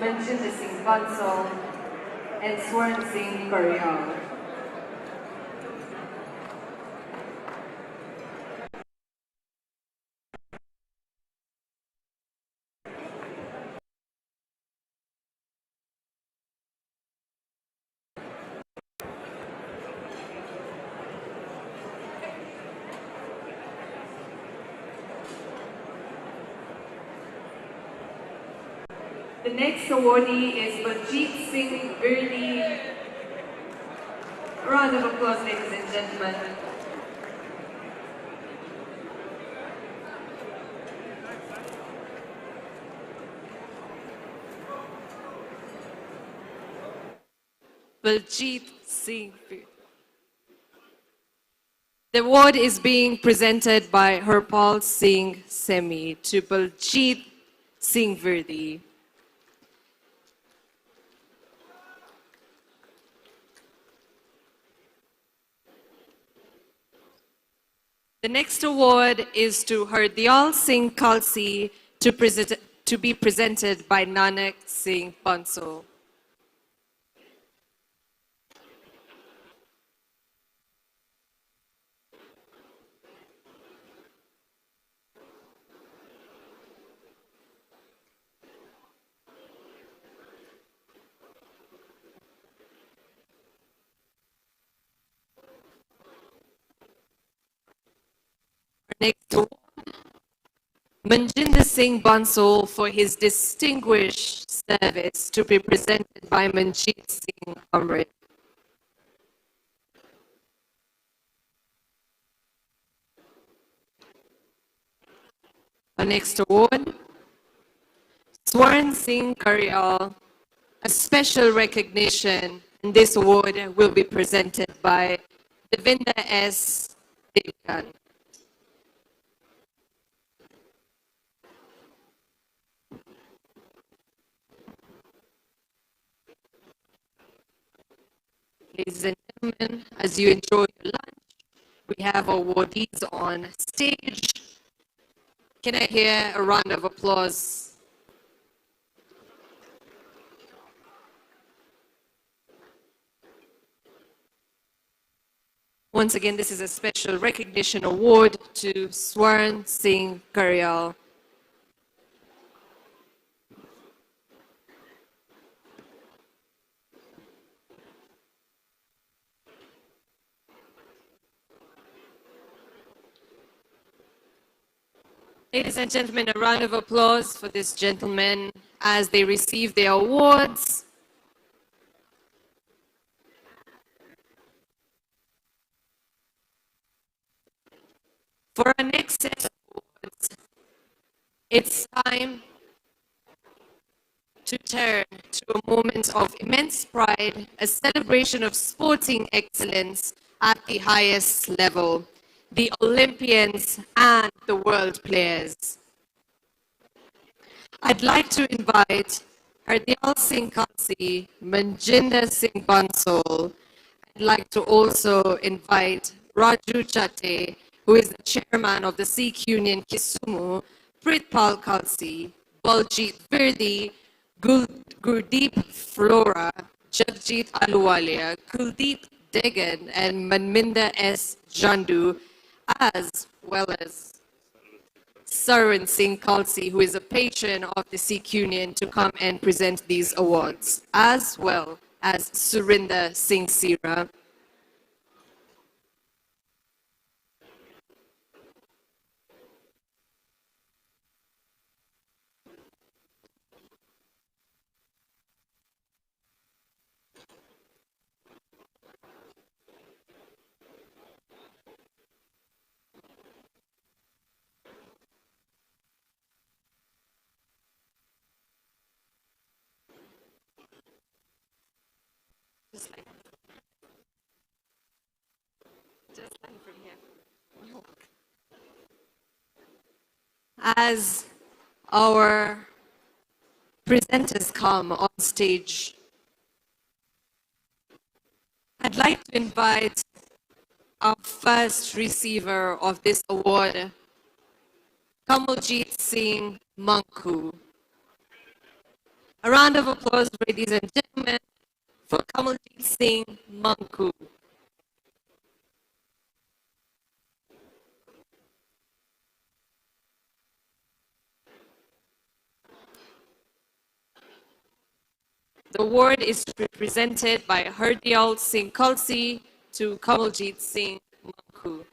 Manjinder Singh Bansal, and Swarn Singh Karyal. The next awardee is Baljeet Singh Virdi. A round of applause, ladies and gentlemen. Baljeet Singh Virdi. The award is being presented by Harpal Singh Semi to Baljeet Singh Virdi. The next award is to Hardyal Singh Kalsi to be presented by Nanak Singh Bansal. Next award, Manjinder Singh Bansal for his distinguished service to be presented by Manjeet Singh Amrit. Our next award, Swarn Singh Karyal, a special recognition, and this award will be presented by Devinda S. Devgan. Ladies and gentlemen, as you enjoy your lunch, we have awardees on stage. Can I hear a round of applause? Once again, this is a special recognition award to Swarn Singh Karyal. Ladies and gentlemen, a round of applause for this gentleman as they receive their awards. For our next set of awards, it's time to turn to a moment of immense pride, a celebration of sporting excellence at the highest level, the Olympians and the world players. I'd like to invite Hardyal Singh Kalsi, Manjinder Singh Bansal. I'd like to also invite Raju Chatte, who is the chairman of the Sikh Union Kisumu, Pritpal Kalsi, Baljeet Virdi, Gurdeep Flora, Jagjit Aluwalia, Kuldeep Degan, and Manminder S. Jandu, as well as Sarwan Singh Kalsi, who is a patron of the Sikh Union, to come and present these awards, as well as Surinder Singh Sira. Just like from here. As our presenters come on stage, I'd like to invite our first receiver of this award, Kamaljeet Singh Manku. A round of applause, ladies and gentlemen, for Kamaljeet Singh Manku. The award is to be presented by Hardyal Singh Kalsi to Kamaljeet Singh Manku.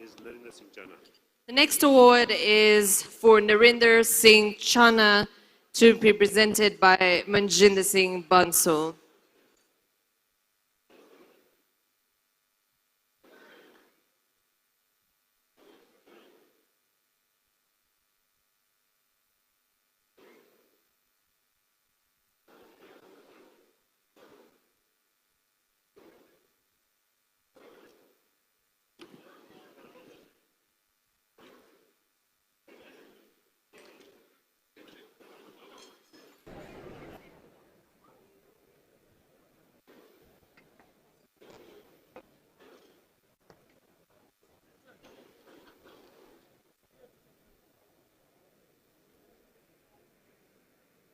Is Narinder Singh Chana. The next award is for Narinder Singh Chana to be presented by Manjinder Singh Bansal.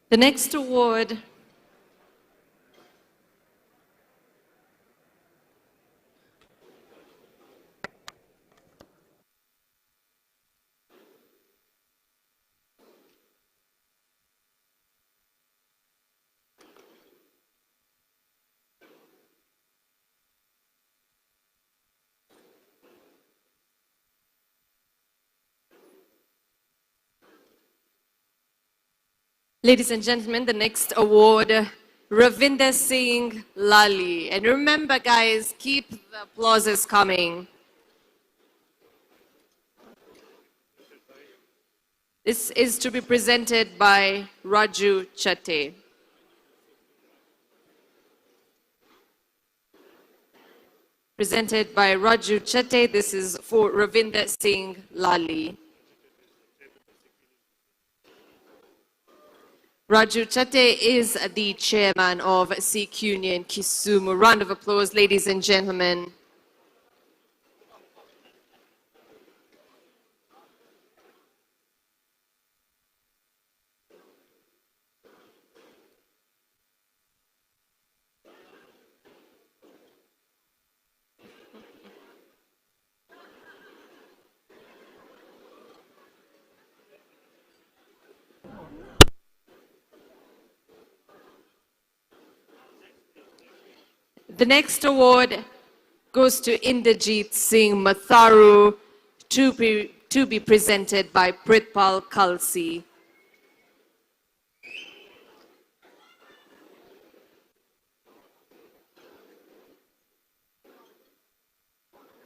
The next award Ladies and gentlemen, the next award, Ravinder Singh Lali. And remember, guys, keep the applauses coming. This is to be presented by Raju Chatte. Presented by Raju Chatte, this is for Ravinder Singh Lali. Raju Chatte is the chairman of Sikh Union Kisumu. Round of applause, ladies and gentlemen. The next award goes to Inderjeet Singh Matharu to be presented by Pritpal Kalsi.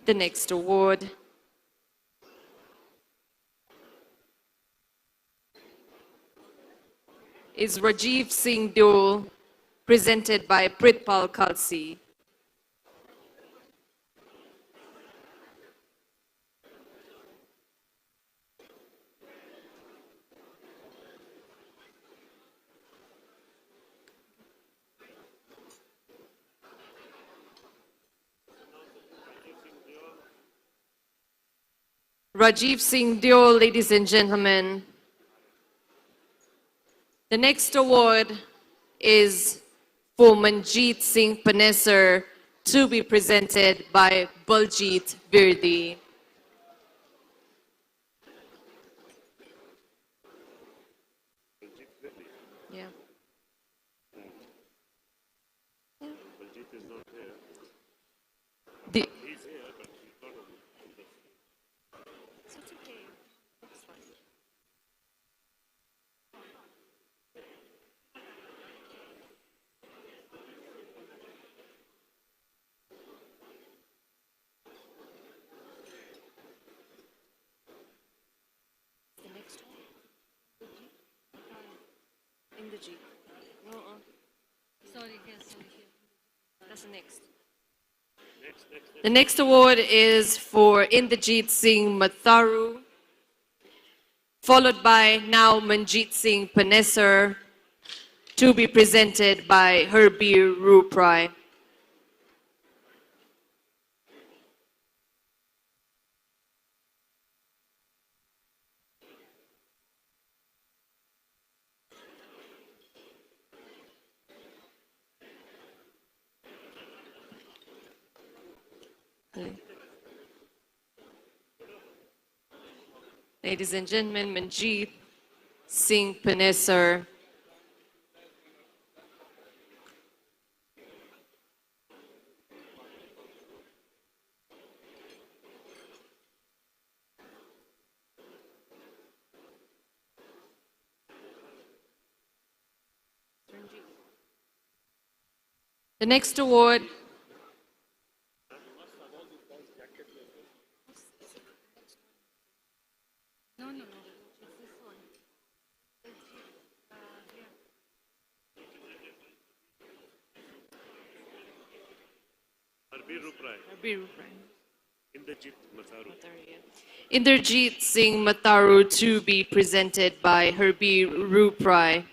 The next award is Rajiv Singh Deol, presented by Pritpal Kalsi. Rajiv Singh Deol, ladies and gentlemen. The next award is for Manjeet Singh Panesar, to be presented by Baljit Virdi. Yeah. The, in the G. Sorry, sorry. That's the next. The next award is for Inderjeet Singh Matharu, followed by now Manjeet Singh Panesar, to be presented by Herbir Ruprai. Ladies and gentlemen, Manjeet Singh Panesar. The next award Inderjeet Singh Matharu, to be presented by Herbir Ruprai.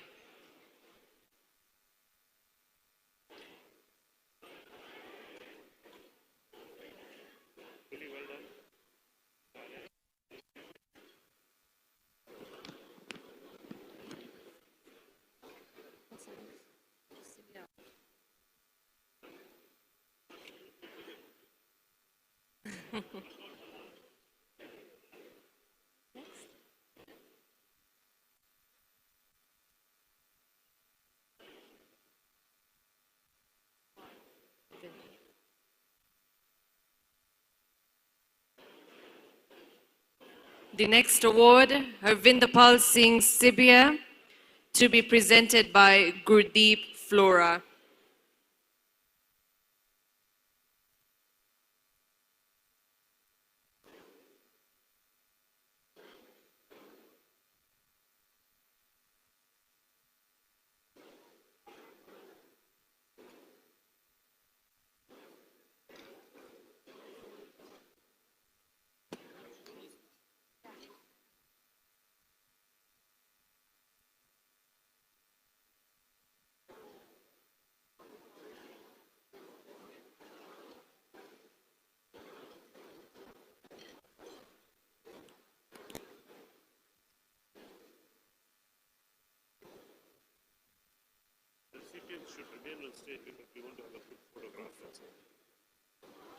The next award, Harvindapal Singh Sibia, to be presented by Gurdeep Flora.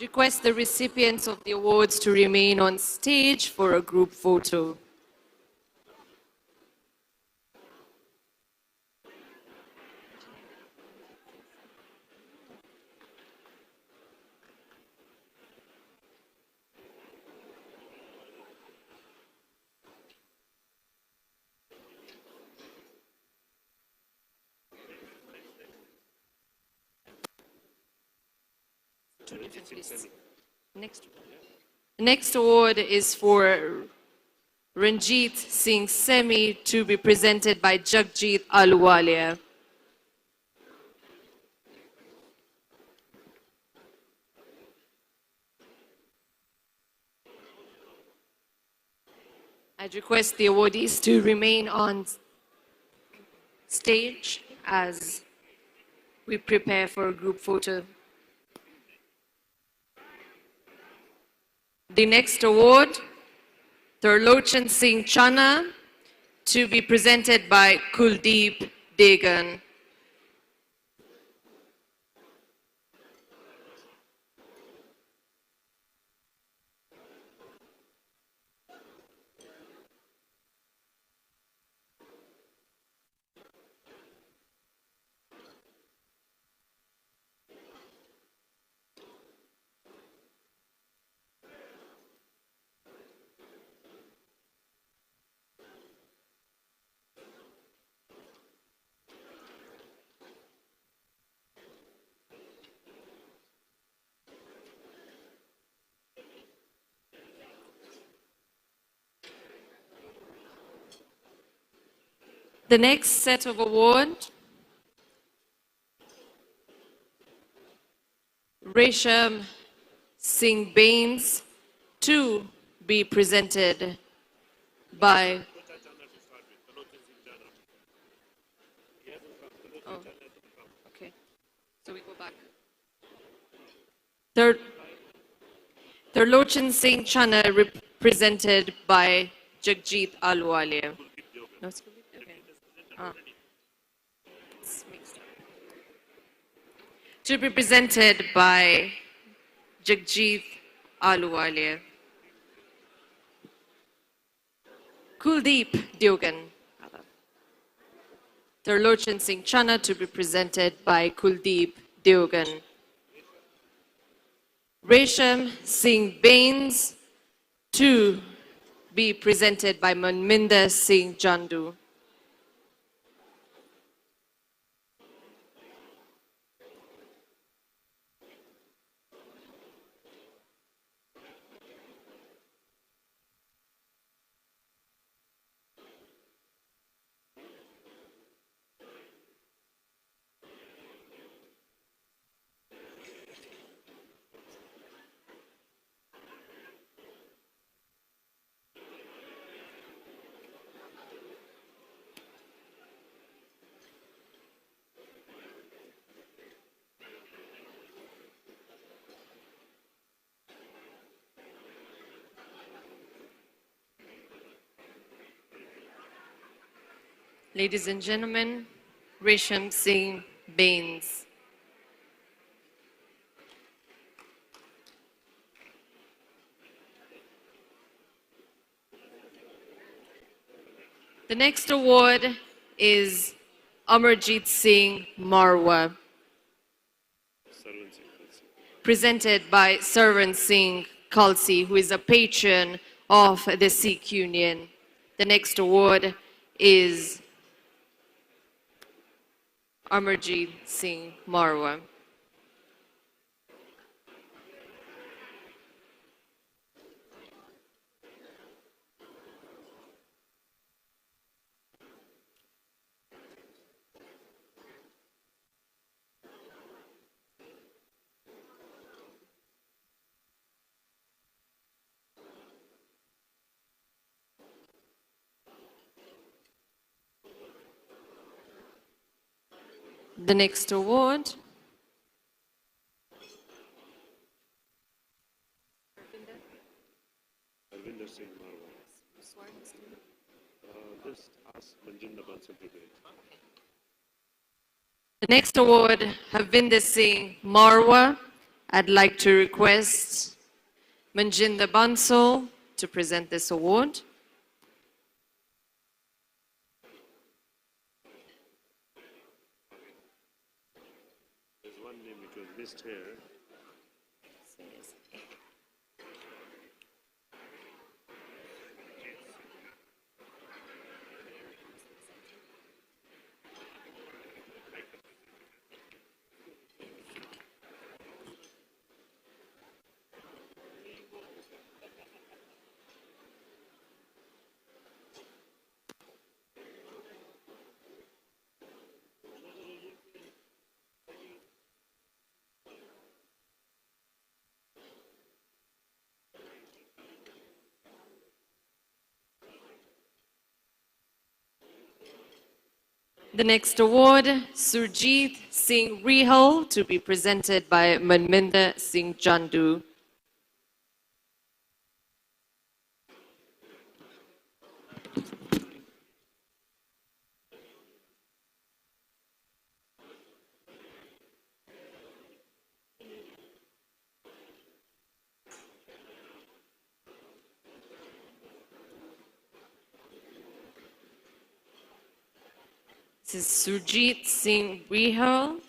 Request the recipients of the awards to remain on stage for a group photo. Next award is for Ranjit Singh Semi, to be presented by Jagjit Aluwalia. I'd request the awardees to remain on stage as we prepare for a group photo. The next award Thurlochan Singh Chana, to be presented by Kuldeep Degan. The next set of awards, Resham Singh Bains, to be presented by okay. So we go back. Thurlochan Singh Chana, represented by Jagjit Ahluwalia. No, it's okay. Ah. It's mixed up. To be presented by Jagjit Ahluwalia. Kuldeep Degan. Thurlochan Singh Chana, to be presented by Kuldeep Degan. Resham Singh Bains, to be presented by Manminder Singh Jandu. Ladies and gentlemen, Resham Singh Bains. The next award is Amarjit Singh Marwa, presented by Sarwan Singh Khalsi, who is a patron of the Sikh Union. The next award is Amarjit Singh Marwa. The next award Arvinder Singh Marwa. Just ask Manjinder Bansal to do it. The next award, Harvinder Singh Marwa. I'd like to request Manjinder Bansal to present this award. There's one name which was missed here. The next award, Surjit Singh Rihal, to be presented by Manminder Singh Jandu. This is Surjit Singh Rihal.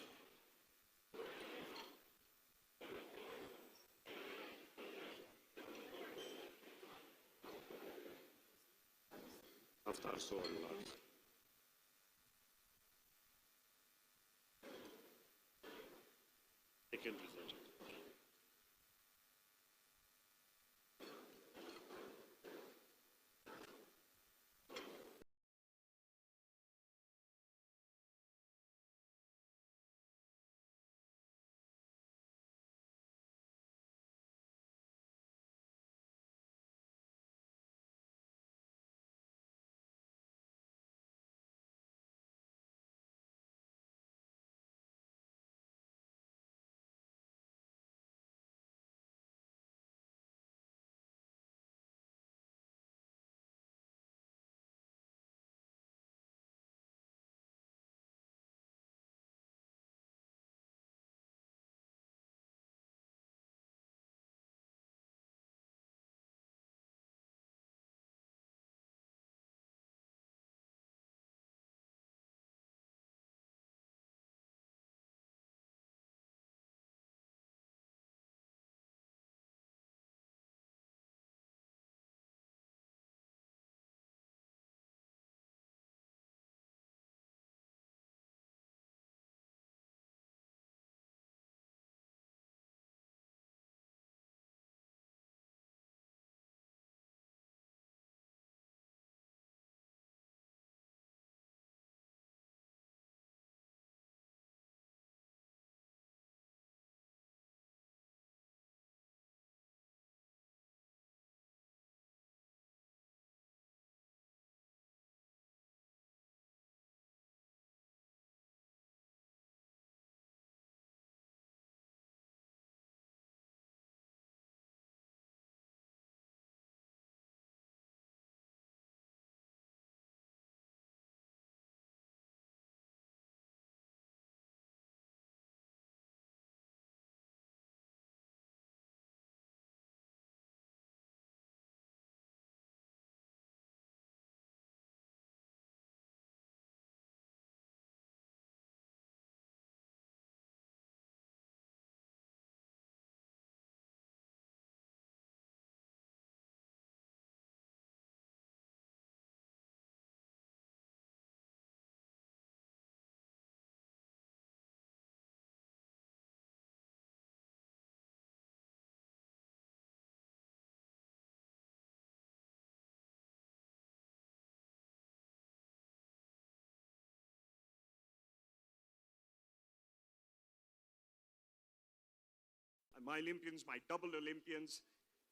My Olympians, my double Olympians.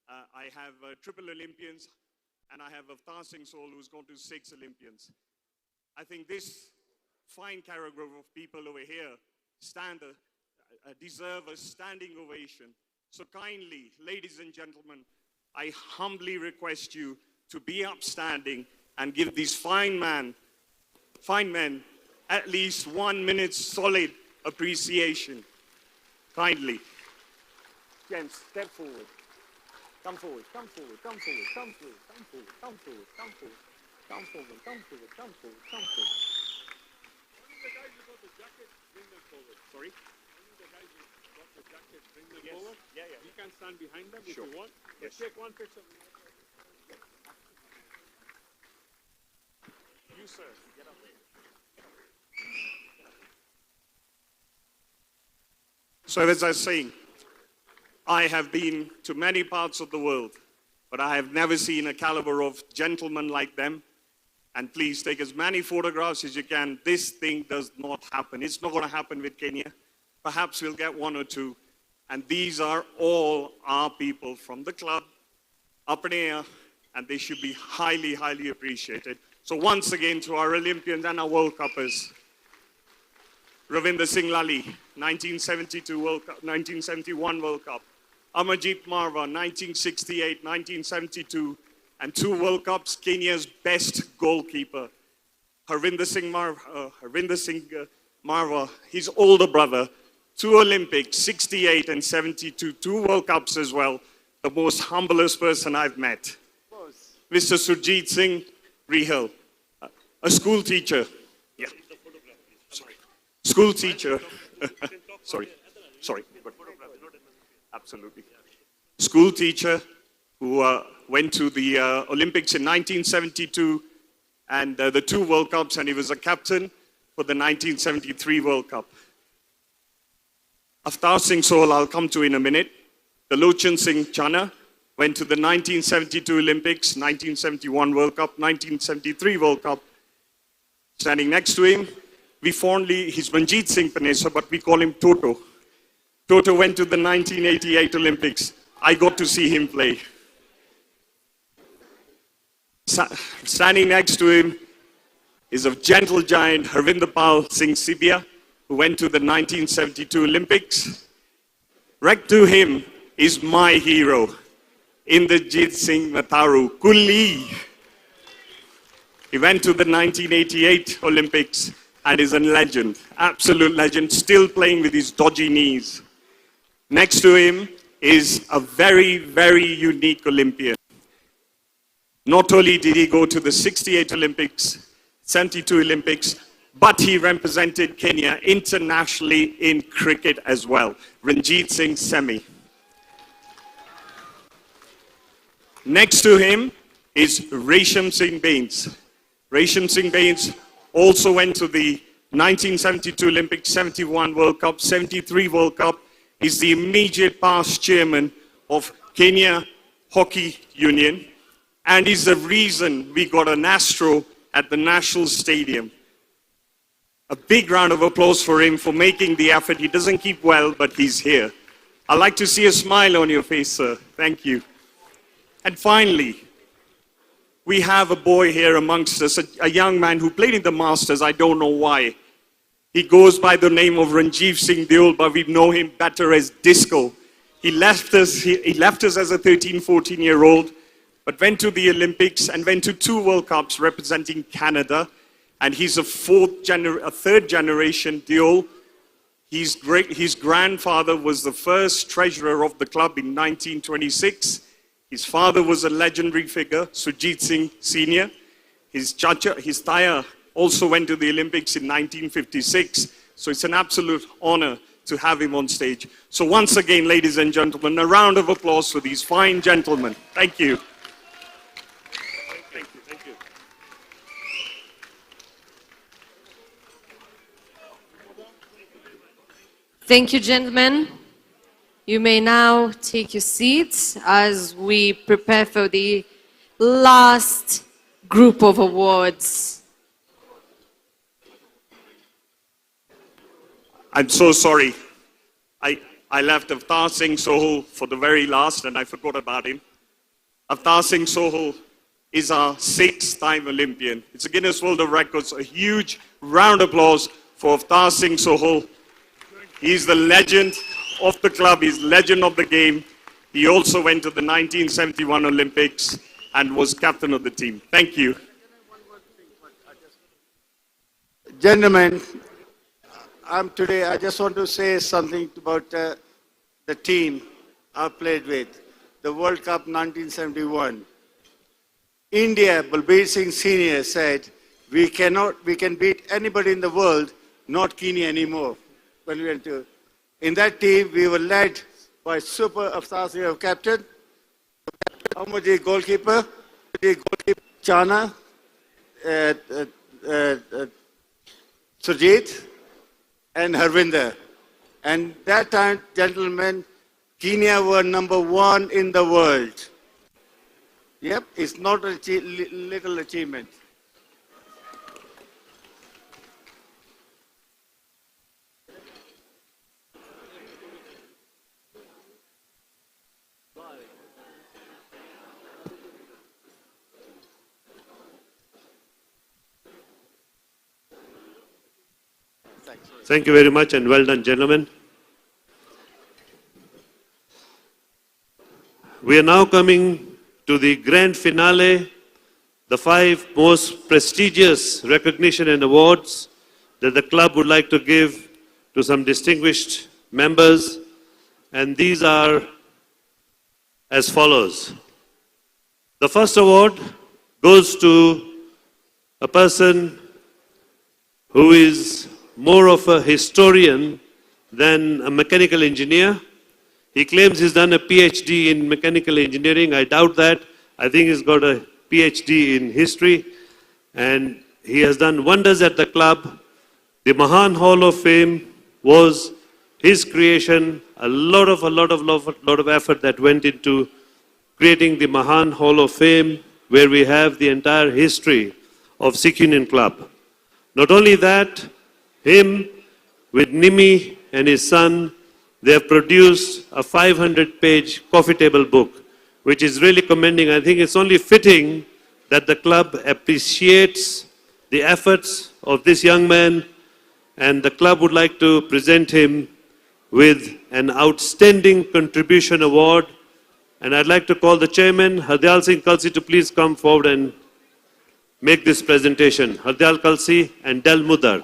I have triple Olympians, and I have Avtar Singh Soul, who's gone to 6 Olympians. I think this fine category of people over here deserve a standing ovation. So kindly, ladies and gentlemen, I humbly request you to be upstanding and give these fine men at least 1 minute solid appreciation. Kindly. Gents, step forward. Come forward, come forward, come forward, come forward, come forward, come forward, come forward, come forward, come forward, come forward, come forward. Only the guys who got the jacket, bring them forward. Sorry? Only the guys who got the jacket, bring them forward. Yeah, yeah. You can stand behind them if you want. Let's take one picture. You, sir, get up there. So as I was saying, I have been to many parts of the world, but I have never seen a caliber of gentlemen like them. And please take as many photographs as you can. This thing does not happen. It's not going to happen with Kenya. Perhaps we'll get 1 or 2. And these are all our people from the club, up in here, and they should be highly, highly appreciated. So once again, to our Olympians and our World Cuppers, Ravinder Singh Lally, 1972 World Cup, 1971 World Cup. Amarjeet Marwa, 1968, 1972, and 2 World Cups, Kenya's best goalkeeper. Harvinder Singh Marwa, his older brother, 2 Olympics, 68 and 72, 2 World Cups as well. The most humblest person I've met. Mr. Surjit Singh Rihal, a school teacher. Yeah. school teacher. sorry. Absolutely. School teacher who went to the Olympics in 1972 and the two World Cups, and he was a captain for the 1973 World Cup. Avtar Singh Sohal, I'll come to in a minute. The Lochan Singh Chana went to the 1972 Olympics, 1971 World Cup, 1973 World Cup. Standing next to him, he's Manjeet Singh Panesar, but we call him Toto. Toto went to the 1988 Olympics. I got to see him play. Standing next to him is a gentle giant, Harvinder Pal Singh Sibia, who went to the 1972 Olympics. Right to him is my hero, Inderjit Singh Matharu, Kulli. He went to the 1988 Olympics and is a legend, absolute legend, still playing with his dodgy knees. Next to him is a very, very unique Olympian. Not only did he go to the 68 Olympics, 72 Olympics, but he represented Kenya internationally in cricket as well. Ranjit Singh Semi. Next to him is Resham Singh Bains. Resham Singh Bains also went to the 1972 Olympics, 71 World Cup, 73 World Cup. He's the immediate past chairman of Kenya Hockey Union. And he's the reason we got an Astro at the National Stadium. A big round of applause for him for making the effort. He doesn't keep well, but he's here. I'd like to see a smile on your face, sir. Thank you. And finally, we have a boy here amongst us, a young man who played in the Masters. I don't know why. He goes by the name of Ranjiv Singh Deol, but we know him better as Disco. He left us as a 13, 14-year-old, but went to the Olympics and went to 2 World Cups representing Canada. And he's a third generation Deol. His grandfather was the first treasurer of the club in 1926. His father was a legendary figure, Sujit Singh Sr. His Taya also went to the Olympics in 1956. So it's an absolute honor to have him on stage. So once again, ladies and gentlemen, a round of applause for these fine gentlemen. Thank you. Thank you. Thank you, gentlemen. You may now take your seats as we prepare for the last group of awards. I'm so sorry. I left Avtar Singh Sohal for the very last and I forgot about him. Avtar Singh Sohal is our 6th-time Olympian. It's a Guinness World of Records. A huge round of applause for Avtar Singh Sohal. He's the legend of the club. He's legend of the game. He also went to the 1971 Olympics and was captain of the team. Thank you. Gentlemen, I just want to say something about the team I played with. The World Cup 1971. India, Balbir Singh Sr. said, we can beat anybody in the world, not Kenya anymore. When we went to, in that team, we were led by Super Avtar Singh, captain, Ahmadi goalkeeper, Chana, Surjit, and Harvinder. And that time, gentlemen, Kenya were #1 in the world. Yep, it's not a little achievement. Thank you very much and well done, gentlemen. We are now coming to the grand finale, the 5 most prestigious recognition and awards that the club would like to give to some distinguished members. And these are as follows. The first award goes to a person who is more of a historian than a mechanical engineer. He claims he's done a PhD in mechanical engineering. I doubt that. I think he's got a PhD in history. And he has done wonders at the club. The Mahan Hall of Fame was his creation, a lot of effort that went into creating the Mahan Hall of Fame, where we have the entire history of Sikh Union Club. Not only that, him with Nimi and his son, they have produced a 500-page coffee table book, which is really commending. I think it's only fitting that the club appreciates the efforts of this young man, and the club would like to present him with an outstanding contribution award. And I'd like to call the chairman, Hardyal Singh Kalsi, to please come forward and make this presentation. Hardyal Kalsi and Del Mudar.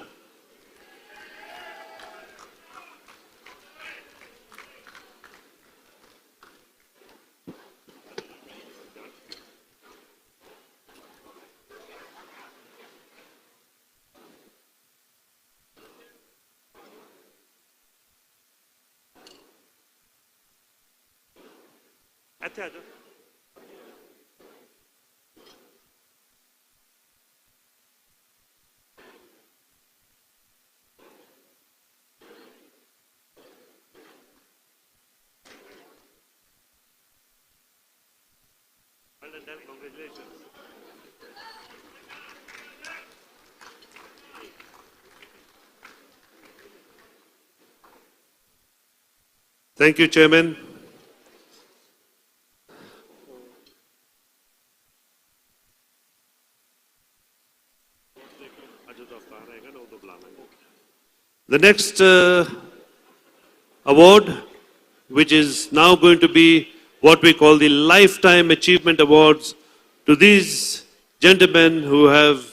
Congratulations. Thank you, Chairman. The next award, which is now going to be what we call the Lifetime Achievement Awards, to these gentlemen who have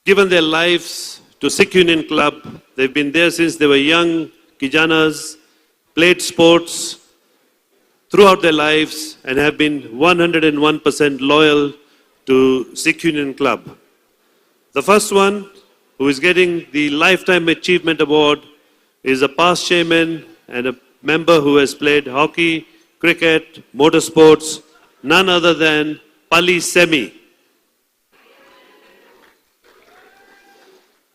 given their lives to Sikh Union Club. They've been there since they were young Kijanas, played sports throughout their lives, and have been 101% loyal to Sikh Union Club. The first one who is getting the Lifetime Achievement Award is a past chairman and a member who has played hockey, cricket, motorsports, none other than Pali Semi.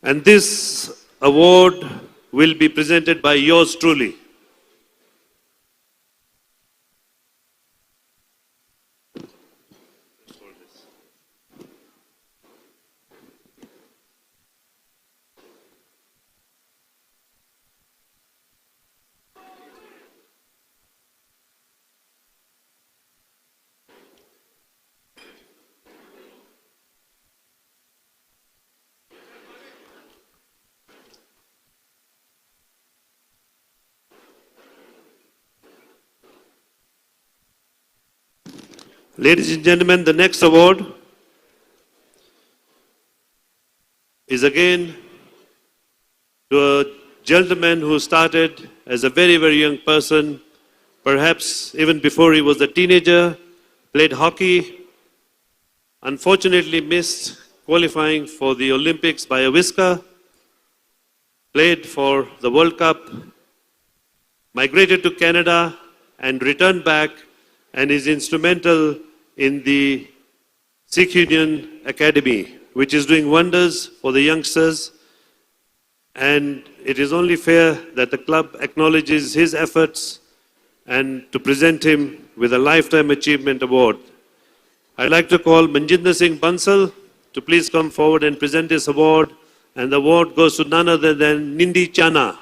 And this award will be presented by yours truly. Ladies and gentlemen, the next award is again to a gentleman who started as a very, very young person, perhaps even before he was a teenager, played hockey, unfortunately missed qualifying for the Olympics by a whisker, played for the World Cup, migrated to Canada and returned back, and is instrumental in the Sikh Union Academy, which is doing wonders for the youngsters. And it is only fair that the club acknowledges his efforts and to present him with a Lifetime Achievement Award. I'd like to call Manjinder Singh Bansal to please come forward and present this award. And the award goes to none other than Nindi Chana.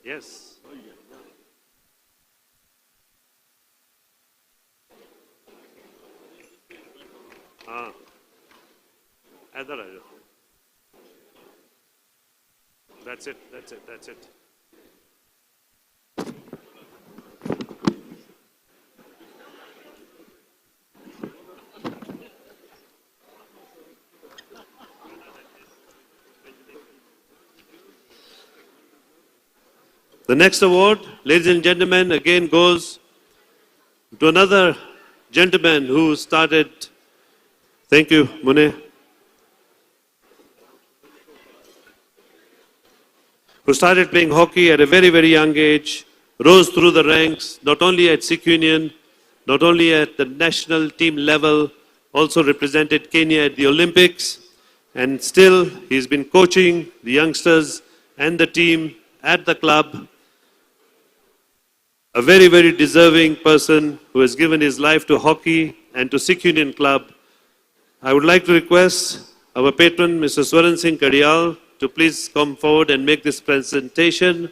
Yes. हाँ, इधर आ जाओ. That's it, that's it, that's it. The next award, ladies and gentlemen, again goes to another gentleman who started, thank you, Mune, who started playing hockey at a very, very young age, rose through the ranks, not only at Sikh Union, not only at the national team level, also represented Kenya at the Olympics, and still he's been coaching the youngsters and the team at the club. A very, very deserving person who has given his life to hockey and to Sikh Union Club. I would like to request our patron, Mr. Swaran Singh Kadial, to please come forward and make this presentation.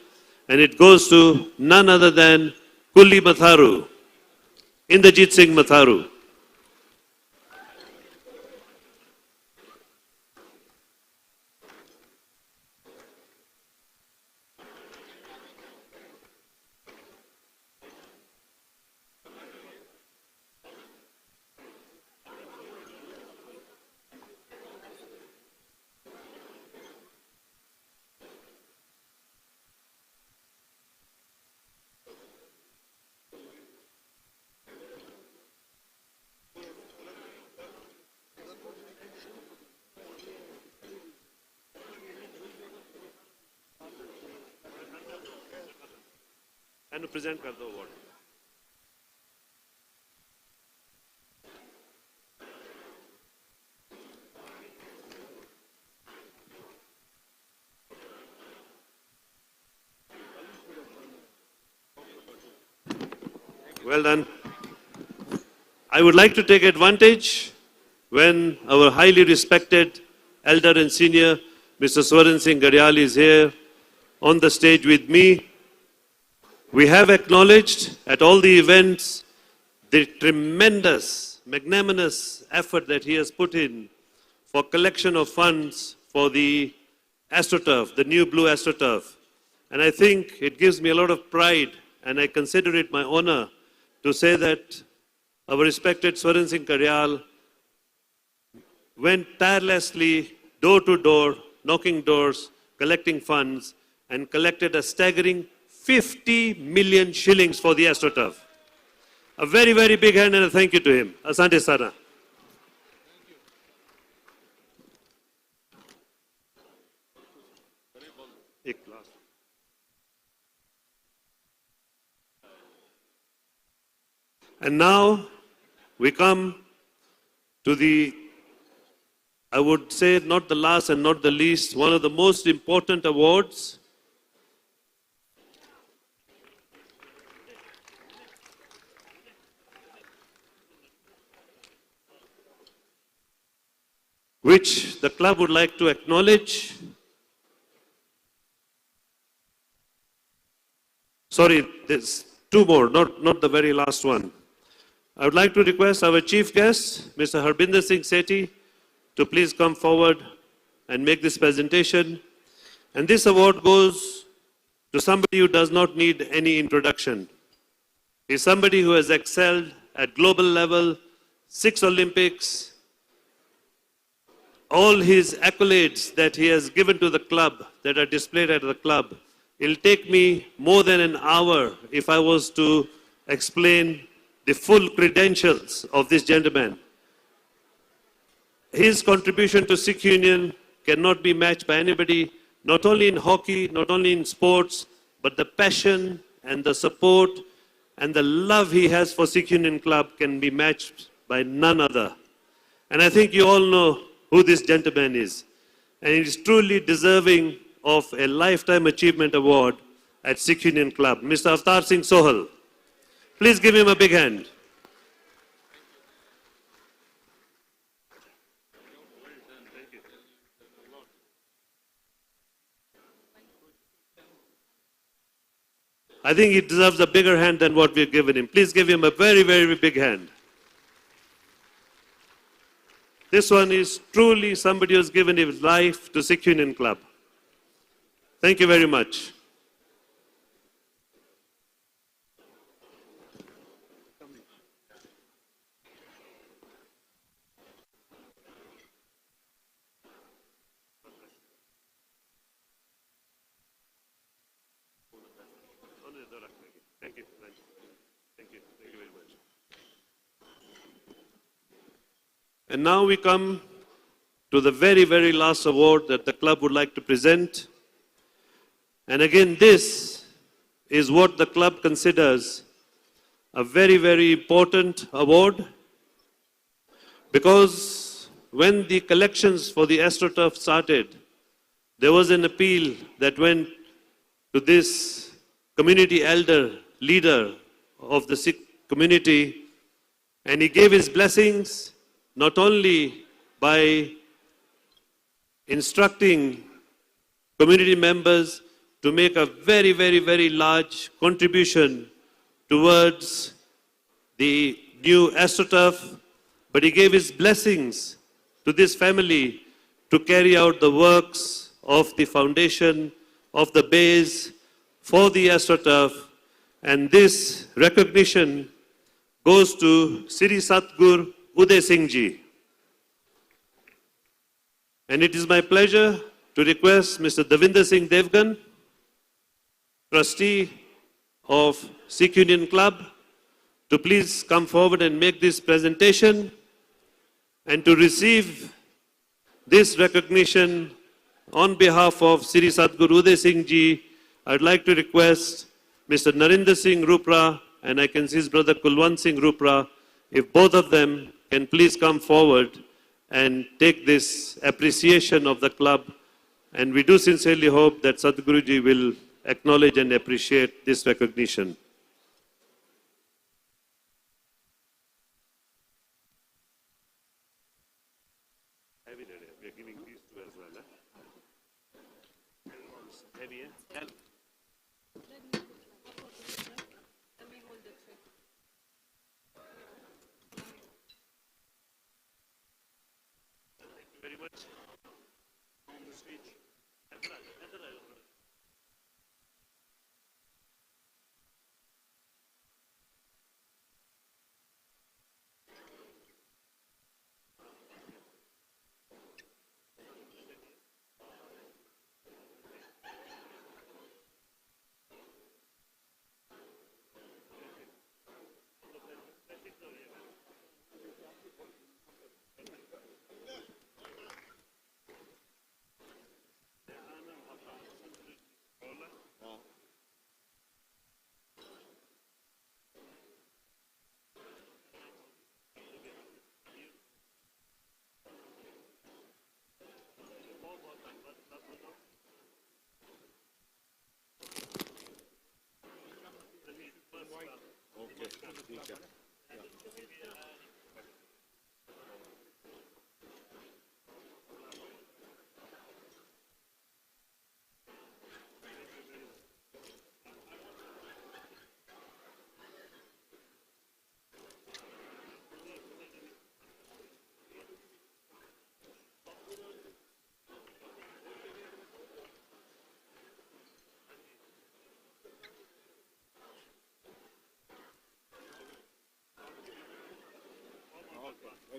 And it goes to none other than Kulli Matharu, Inderjit Singh Matharu. And to present kar do award. Well done. I would like to take advantage when our highly respected elder and senior, Mr. Swaran Singh Kadial, is here on the stage with me. We have acknowledged at all the events the tremendous, magnanimous effort that he has put in for collection of funds for the AstroTurf, the new blue AstroTurf. And I think it gives me a lot of pride, and I consider it my honor to say that our respected Swaran Singh Kadial went tirelessly door to door, knocking doors, collecting funds, and collected a staggering 50 million shillings for the AstroTurf. A very, very big hand and a thank you to him. Asante Sana. And now we come to the, I would say not the last and not the least, one of the most important awards. Which the club would like to acknowledge. Sorry, there's two more, not the very last one. I would like to request our chief guest, Mr. Harbinder Singh Sethi, to please come forward and make this presentation. And this award goes to somebody who does not need any introduction. He's somebody who has excelled at global level, 6 Olympics, all his accolades that he has given to the club, that are displayed at the club. It'll take me more than an hour if I was to explain the full credentials of this gentleman. His contribution to Sikh Union cannot be matched by anybody, not only in hockey, not only in sports, but the passion and the support and the love he has for Sikh Union Club can be matched by none other. And I think you all know who this gentleman is. And he is truly deserving of a Lifetime Achievement Award at Sikh Union Club. Mr. Avtar Singh Sohal. Please give him a big hand. I think he deserves a bigger hand than what we've given him. Please give him a very, very big hand. This one is truly somebody who's given his life to Sikh Union Club. Thank you very much. Thank you. Thank you. Thank you very much. And now we come to the very, very last award that the club would like to present. And again, this is what the club considers a very, very important award, because when the collections for the AstroTurf started, there was an appeal that went to this community elder, leader of the Sikh community, and he gave his blessings not only by instructing community members to make a very, very, very large contribution towards the new AstroTurf, but he gave his blessings to this family to carry out the works of the foundation, of the base for the AstroTurf. And this recognition goes to Sri Satgur Uday Singh Ji. And it is my pleasure to request Mr. Davinder Singh Devgan, trustee of Sikh Union Club, to please come forward and make this presentation. And to receive this recognition on behalf of Sri Satguru Uday Singh Ji, I'd like to request Mr. Narinder Singh Rupra, and I can see his brother Kulwant Singh Rupra, if both of them can please come forward and take this appreciation of the club. And we do sincerely hope that Sadhguruji will acknowledge and appreciate this recognition. We are giving these two as well. Heavy, eh? Thank you very much. On the stage.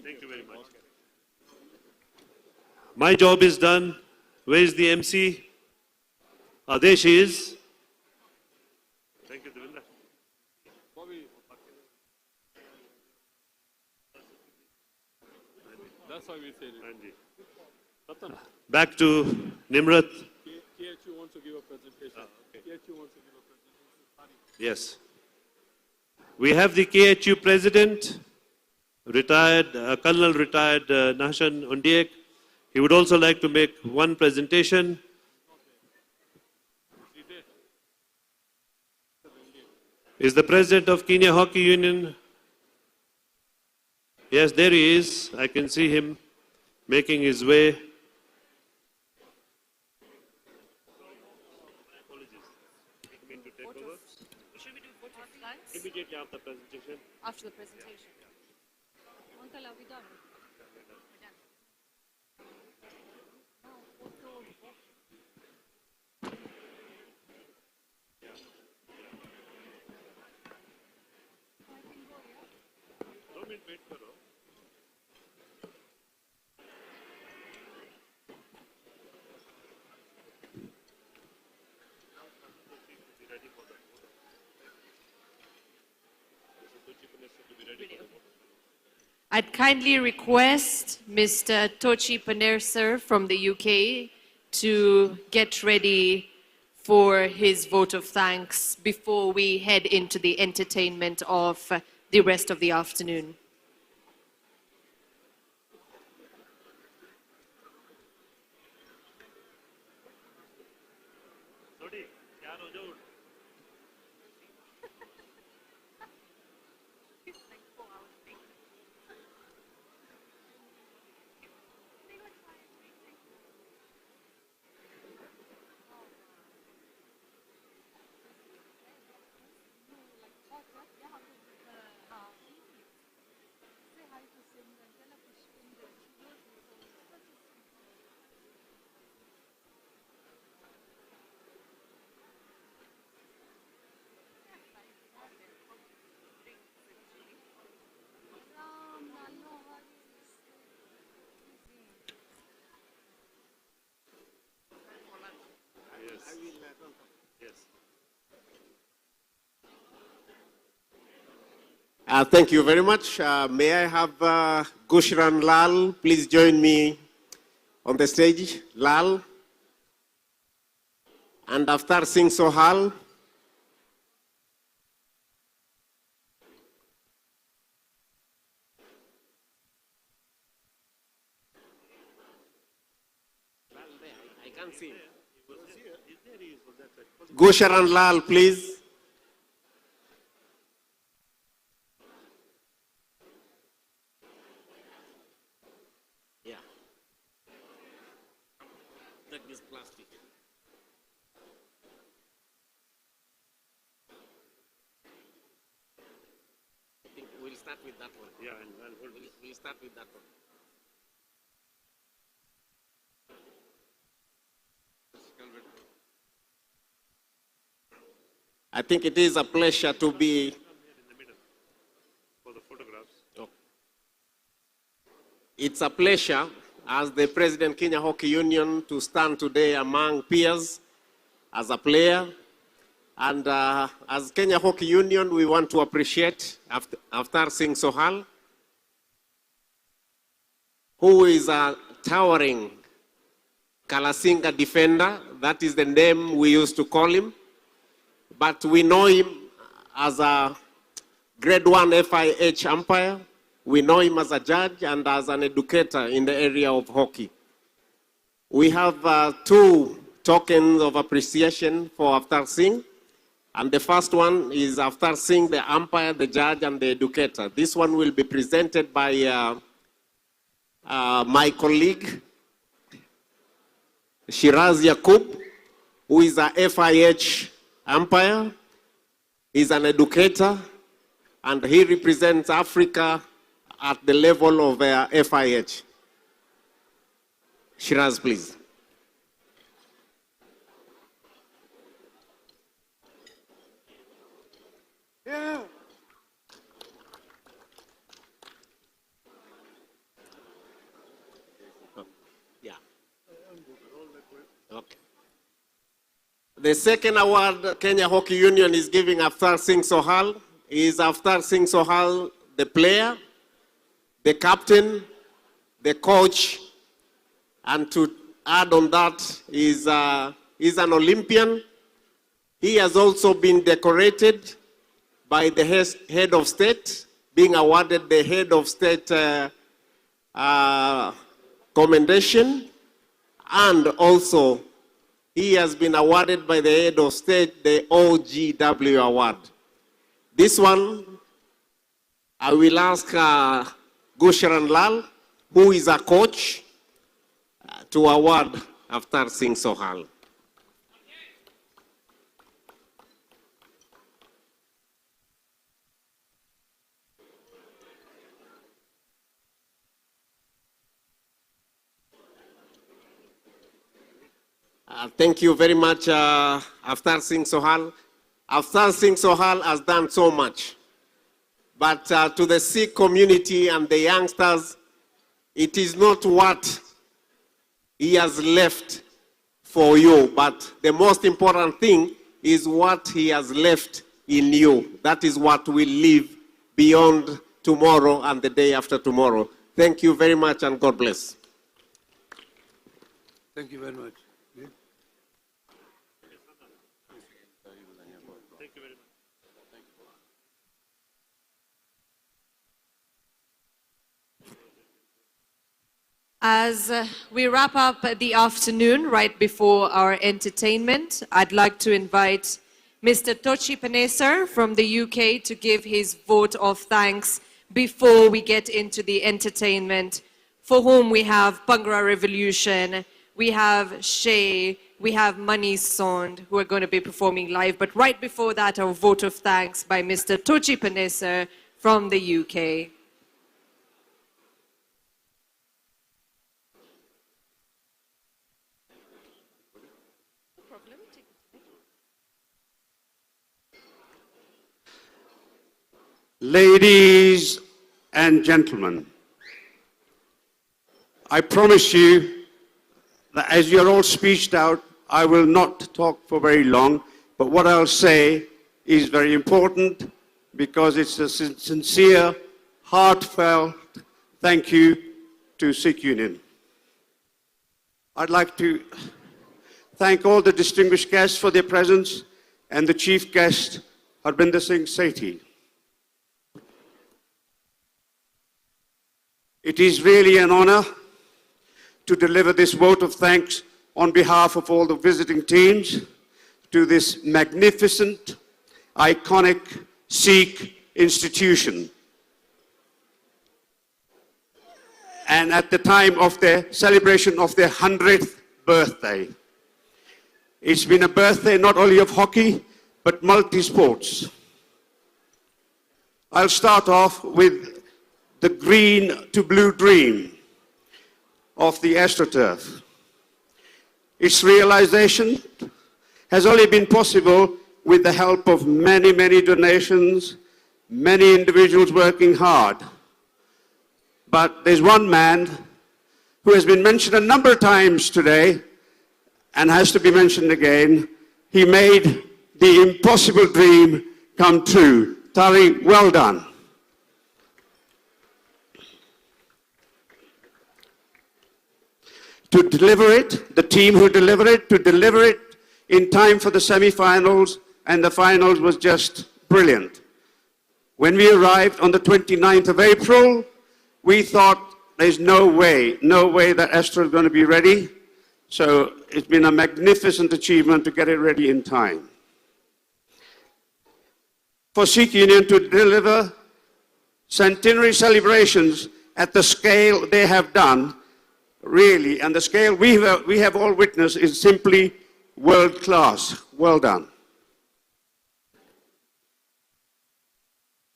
Thank you very much. My job is done. Where is the MC? There she is. Thank you, Devinder. That's why we said it. Back to Nimrat. KHU wants to give a presentation. KHU wants to give a presentation. Yes. We have the KHU president, retired, Colonel retired Nahshan Undiek. He would also like to make one presentation. Is the president of Kenya Hockey Union? Yes, there he is. I can see him making his way. Immediately after the presentation. After the presentation. Uncle, are we done? Wait karo. I'd kindly request Mr. Tochi Panersar from the UK to get ready for his vote of thanks before we head into the entertainment of the rest of the afternoon. Thank you very much. May I have Gushran Lal please join me on the stage? Lal. And Avtar Singh Sohal. I can't see. Gushran Lal, please. We'll start with that one. Yeah, and we'll start with that one. I think it is a pleasure to be. For the photographs. Oh. It's a pleasure as the President Kenya Hockey Union to stand today among peers as a player. And as Kenya Hockey Union, we want to appreciate Avtar Singh Sohal, who is a towering Kalasinga defender. That is the name we used to call him. But we know him as a grade 1 FIH umpire. We know him as a judge and as an educator in the area of hockey. We have two tokens of appreciation for Avtar Singh. And the first one is Avtar Singh, the umpire, the judge, and the educator. This one will be presented by my colleague, Shiraz Yakub, who is a FIH umpire. He's an educator, and he represents Africa at the level of FIH. Shiraz, please. Yeah. Yeah. Okay. The second award Kenya Hockey Union is giving Avtar Singh Sohal is Avtar Singh Sohal, the player, the captain, the coach, and to add on that is an Olympian. He has also been decorated by the head of state, being awarded the head of state commendation, and also he has been awarded by the head of state the OGW award. This one, I will ask Gushran Lal, who is a coach, to award Avtar Singh Sohal. Thank you very much, Avtar Singh Sohal. Avtar Singh Sohal has done so much. But to the Sikh community and the youngsters, it is not what he has left for you, but the most important thing is what he has left in you. That is what will live beyond tomorrow and the day after tomorrow. Thank you very much and God bless. Thank you very much. As we wrap up the afternoon right before our entertainment, I'd like to invite Mr. Tochi Panesar from the UK to give his vote of thanks before we get into the entertainment, for whom we have Bhangra Revolution, we have Shay, we have Mani Sond, who are going to be performing live. But right before that, our vote of thanks by Mr. Tochi Panesar from the UK. Ladies and gentlemen, I promise you that as you're all speeched out, I will not talk for very long, but what I'll say is very important because it's a sincere, heartfelt thank you to Sikh Union. I'd like to thank all the distinguished guests for their presence and the chief guest, Harbinder Singh Sethi. It is really an honor to deliver this vote of thanks on behalf of all the visiting teams to this magnificent, iconic Sikh institution. And at the time of their celebration of their 100th birthday. It's been a birthday not only of hockey, but multi-sports. I'll start off with the green to blue dream of the AstroTurf. Its realization has only been possible with the help of many, many donations, many individuals working hard. But there's one man who has been mentioned a number of times today and has to be mentioned again. He made the impossible dream come true. Tari, well done. To deliver it, the team who delivered it, to deliver it in time for the semi-finals, and the finals was just brilliant. When we arrived on the 29th of April, we thought there's no way that Astro is going to be ready. So it's been a magnificent achievement to get it ready in time. For Sikh Union to deliver centenary celebrations at the scale they have done, really, and the scale we have all witnessed is simply world class. Well done.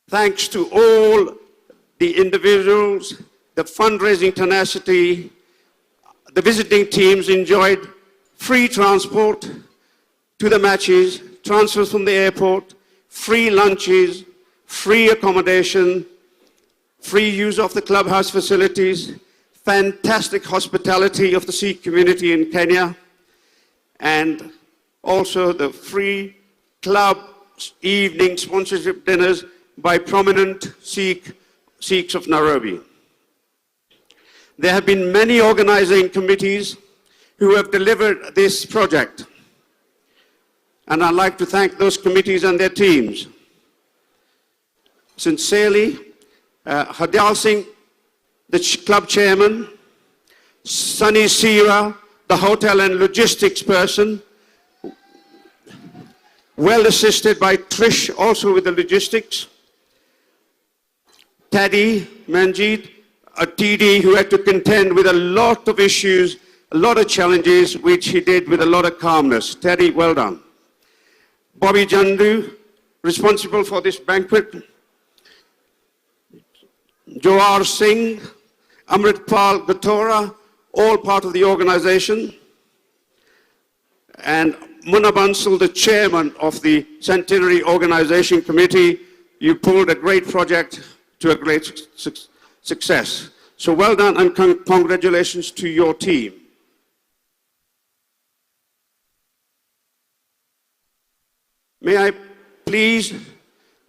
Thanks to all the individuals, the fundraising tenacity, the visiting teams enjoyed free transport to the matches, transfers from the airport, free lunches, free accommodation, free use of the clubhouse facilities, fantastic hospitality of the Sikh community in Kenya, and also the free club evening sponsorship dinners by prominent Sikhs of Nairobi. There have been many organizing committees who have delivered this project, and I'd like to thank those committees and their teams. Sincerely, Hardal Singh, the club chairman, Sunny Sira, the hotel and logistics person, well assisted by Trish, also with the logistics, Taddy Manjeet, a TD who had to contend with a lot of issues, a lot of challenges, which he did with a lot of calmness. Teddy, well done. Bobby Jandu, responsible for this banquet. Jawar Singh, Amritpal Gatora, all part of the organization. And Munna Bansal, the chairman of the Centenary Organization Committee. You pulled a great project to a great success. So well done and congratulations to your team. May I please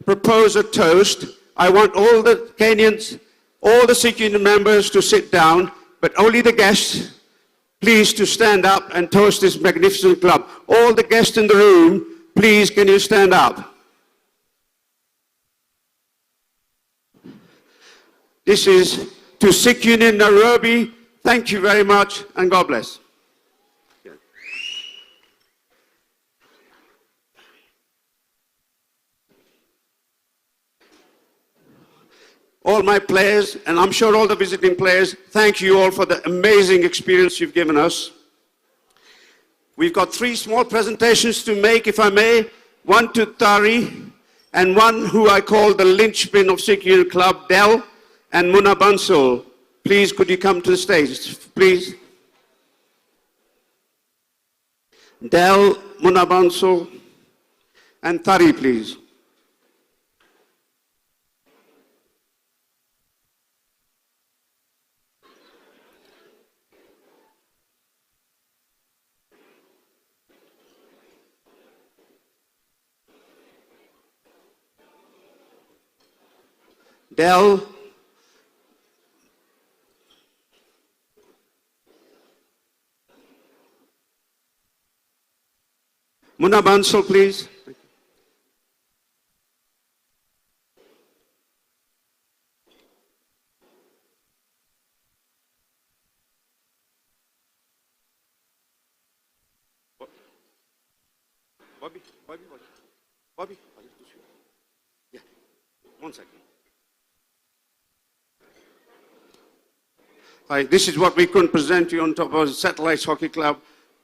propose a toast I want all the Kenyans, all the Sikh Union members to sit down, but only the guests, please to stand up and toast this magnificent club. All the guests in the room, please can you stand up? This is to Sikh Union Nairobi. Thank you very much and God bless. All my players, and I'm sure all the visiting players, thank you all for the amazing experience you've given us. We've got 3 small presentations to make, if I may. One to Tari, and one who I call the linchpin of Sikh Union Club, Del, and Munna Bansal. Please, could you come to the stage, please? Del, Munna Bansal, and Tari, please. Del, Munna Bansal, please. Bobby, yeah, 1 second. Hi, this is what we couldn't present you on top of Satellites Hockey Club.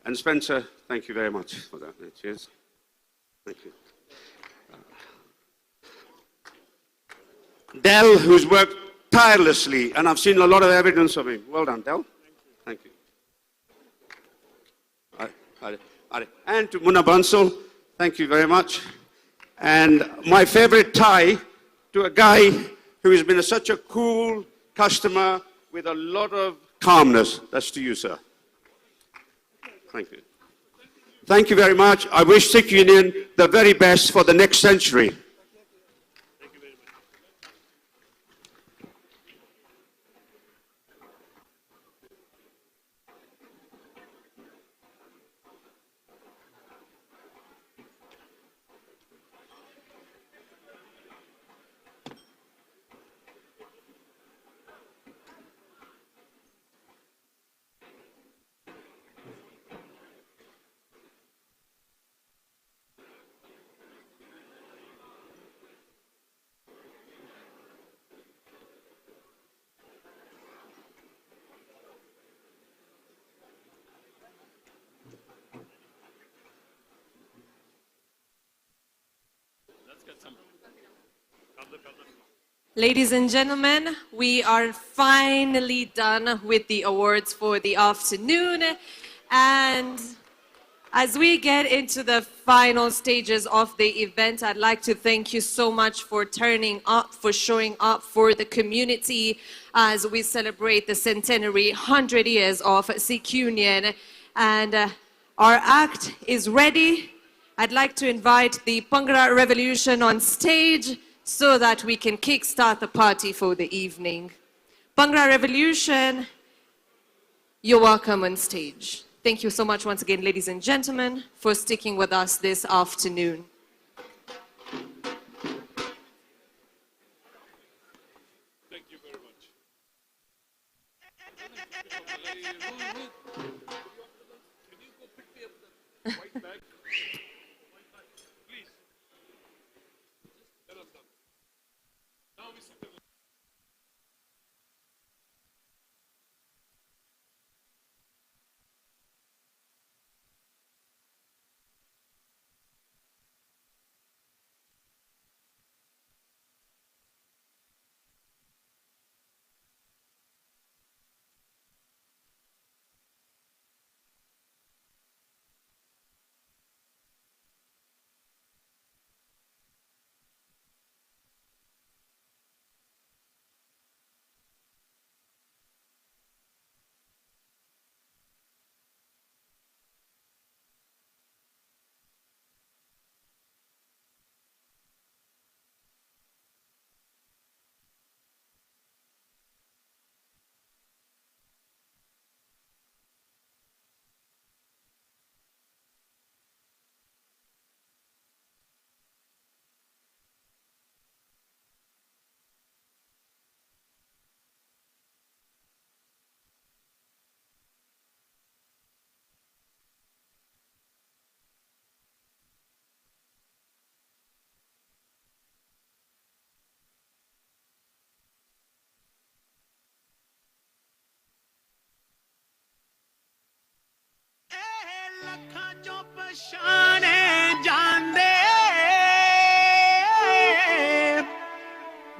And Spencer, thank you very much for that. Cheers. Thank you. Del, who's worked tirelessly, and I've seen a lot of evidence of him. Well done, Del. Thank you. And to Munna Bansal, thank you very much. And my favorite tie to a guy who has been such a cool customer with a lot of calmness. That's to you, sir. Thank you. Thank you very much. I wish Sikh Union the very best for the next century. Ladies and gentlemen, we are finally done with the awards for the afternoon. And as we get into the final stages of the event, I'd like to thank you so much for turning up, for showing up for the community as we celebrate the centenary 100 years of Sikh Union. And our act is ready. I'd like to invite the Bhangra Revolution on stage so that we can kickstart the party for the evening. Bhangra Revolution, you're welcome on stage. Thank you so much once again, ladies and gentlemen, for sticking with us this afternoon. Thank you very much. Can you go pick me up the white bag? Please. Tell us something. Now we sit there.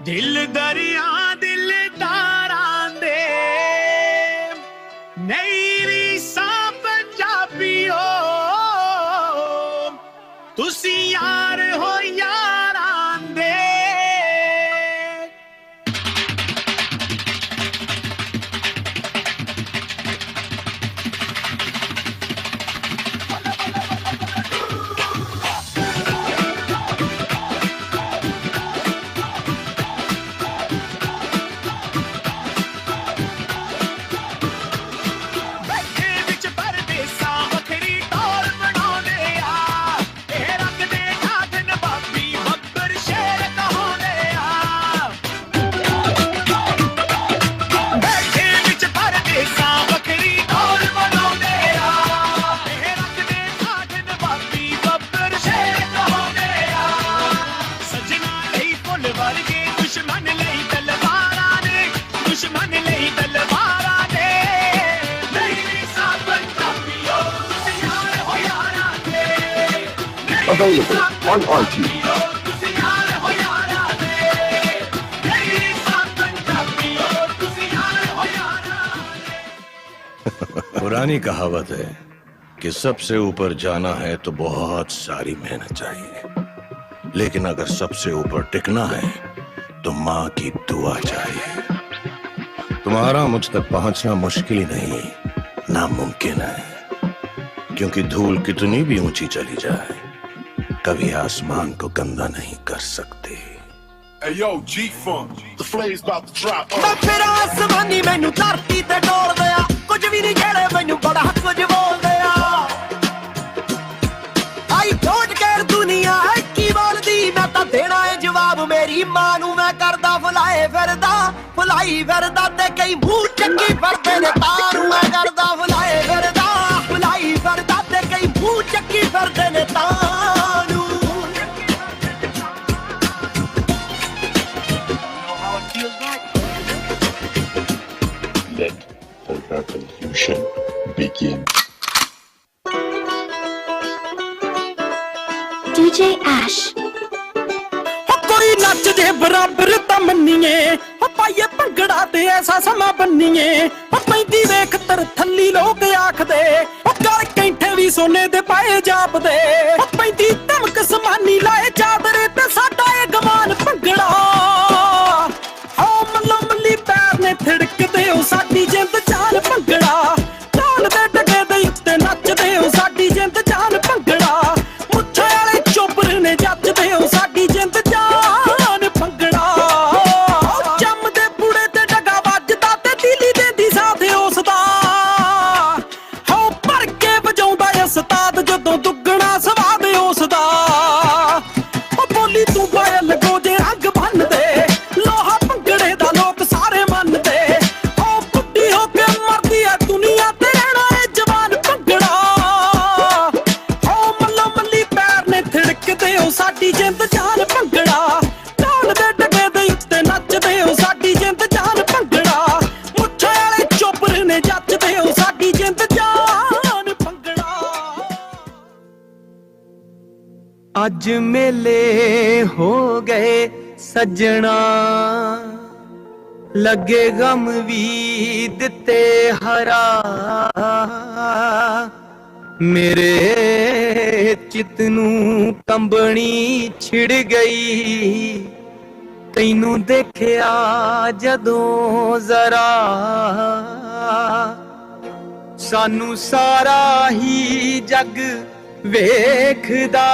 दिल दरिया दिल तारां दे नहीं रीसा पंजाबियो तुसी यार हो यारां दे Available on iTunes. पुरानी कहावत है कि सबसे ऊपर जाना है तो बहुत सारी मेहनत चाहिए, लेकिन अगर सबसे ऊपर टिकना है तो माँ की दुआ चाहिए। तुम्हारा मुझ तक पहुंचना मुश्किल ही नहीं, नामुमकिन है, क्योंकि धूल कितनी भी ऊंची चली जाए कभी आसमान को गंदा नहीं कर सकते। Hey yo, G-Funk, the flame's about to drop. मैं फिर आसमानी मैनू धरती ते डोल दिया, कुछ भी नहीं खेले मैनू बड़ा कुछ बोल दिया। आई छोड़ के दुनिया है की बोलदी, मैं तां देना है जवाब मेरी मां नू। मैं करदा फुलाई फिरदा ते कई मुंह चंगी फिरदे ने तारू। मैं करदा फुलाई फिरदा ते कई मुंह चंगी फिरदे ने तारू। Let the revolution begin. DJ Ash. कोई नच दे बराबर तां मन्नीए, पाइए भंगड़ा ते ऐसा समा बन्नीए। पैंदी वेख तर थल्ली लोग आखदे, गल कैंठे भी सोने दे पाए जापदे। पैंदी धमक समानी लाए चादरे ते साडा ए गमान भंगड़ा। हो मल्लो मल्ली पैर ने थिड़कदे ओ साडी जिंद जान भंगड़ा। ढोल दे डगे दे उत्ते नचदे ओ साडी जिंद जान भंगड़ा। मुੱਛਾਂ वाले चोपर ने जचदे ओ साडी जिंद जान भंगड़ा। जमदे बूढ़े ते डगा वजदा ते दिली देंदी साथ उसदा। हो भर के वजाउंदा उस्ताद जदों दुगना स्वाद उसदा। ओ बोली तू पायल गोजे रंग बन दे, लोहा भंगड़े दा लोक सारे मनदे। ओ बुड्ढी हो के मरदी है दुनिया ते रहना है जवान भंगड़ा। ओ मल्लो मल्ली पैर ने थिड़कदे ओ साडी जिंद जान भंगड़ा। ढोल दे डगे दे उत्ते नचदे ओ साडी जिंद जान भंगड़ा। मुੱਛਾਂ वाले चोपर ने जचदे ओ साडी जिंद जान भंगड़ा। अज मेले हो गए सजना, लगे गम भी दिते हरा। मेरे चित नूं कंबनी छिड़ गई, तैनू देखिया जदों जरा। सानू सारा ही जग वेखदा,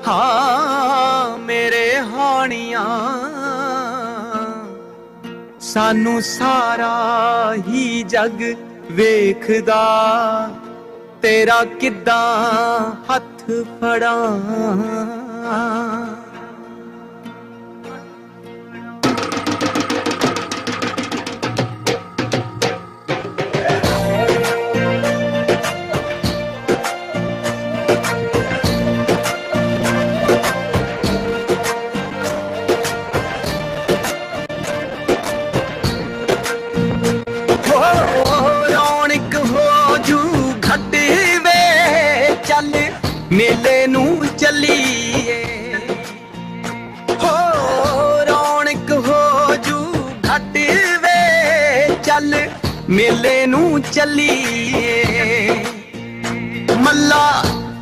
हाँ मेरे हानिया। सानू सारा ही जग वेखदा, तेरा किद्दां हथ फड़ा। रौनक हो जू घट वे ਮੇਲੇ ਨੂੰ ਚੱਲੀਏ ਮੱਲਾ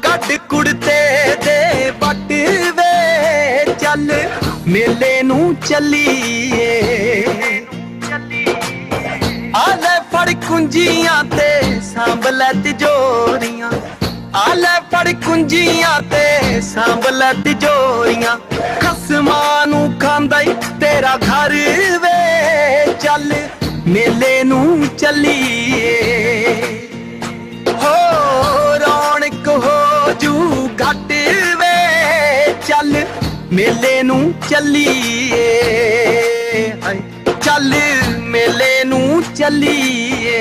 ਕੱਢ ਕੁੜਤੇ ਦੇ ਬੱਟ ਵੇ ਚੱਲ ਮੇਲੇ ਨੂੰ ਚੱਲੀਏ ਆ ਲੈ ਫੜ ਕੁੰਜੀਆਂ ਤੇ ਸਾਂਭ ਲੈ ਤਿਜੋਰੀਆਂ ਆ ਲੈ ਫੜ ਕੁੰਜੀਆਂ ਤੇ ਸਾਂਭ ਲੈ ਤਿਜੋਰੀਆਂ ਖਸਮਾਂ ਨੂੰ ਖਾਂਦਾ ਈ ਤੇਰਾ ਘਰ ਵੇ ਚੱਲ ਮੇਲੇ ਨੂੰ ਚੱਲੀਏ ਹੋ ਰੌਣਕ ਹੋ ਜੂ ਘੱਟ ਵੇ ਚੱਲ ਮੇਲੇ ਨੂੰ ਚੱਲੀਏ ਹਾਏ ਚੱਲ ਮੇਲੇ ਨੂੰ ਚੱਲੀਏ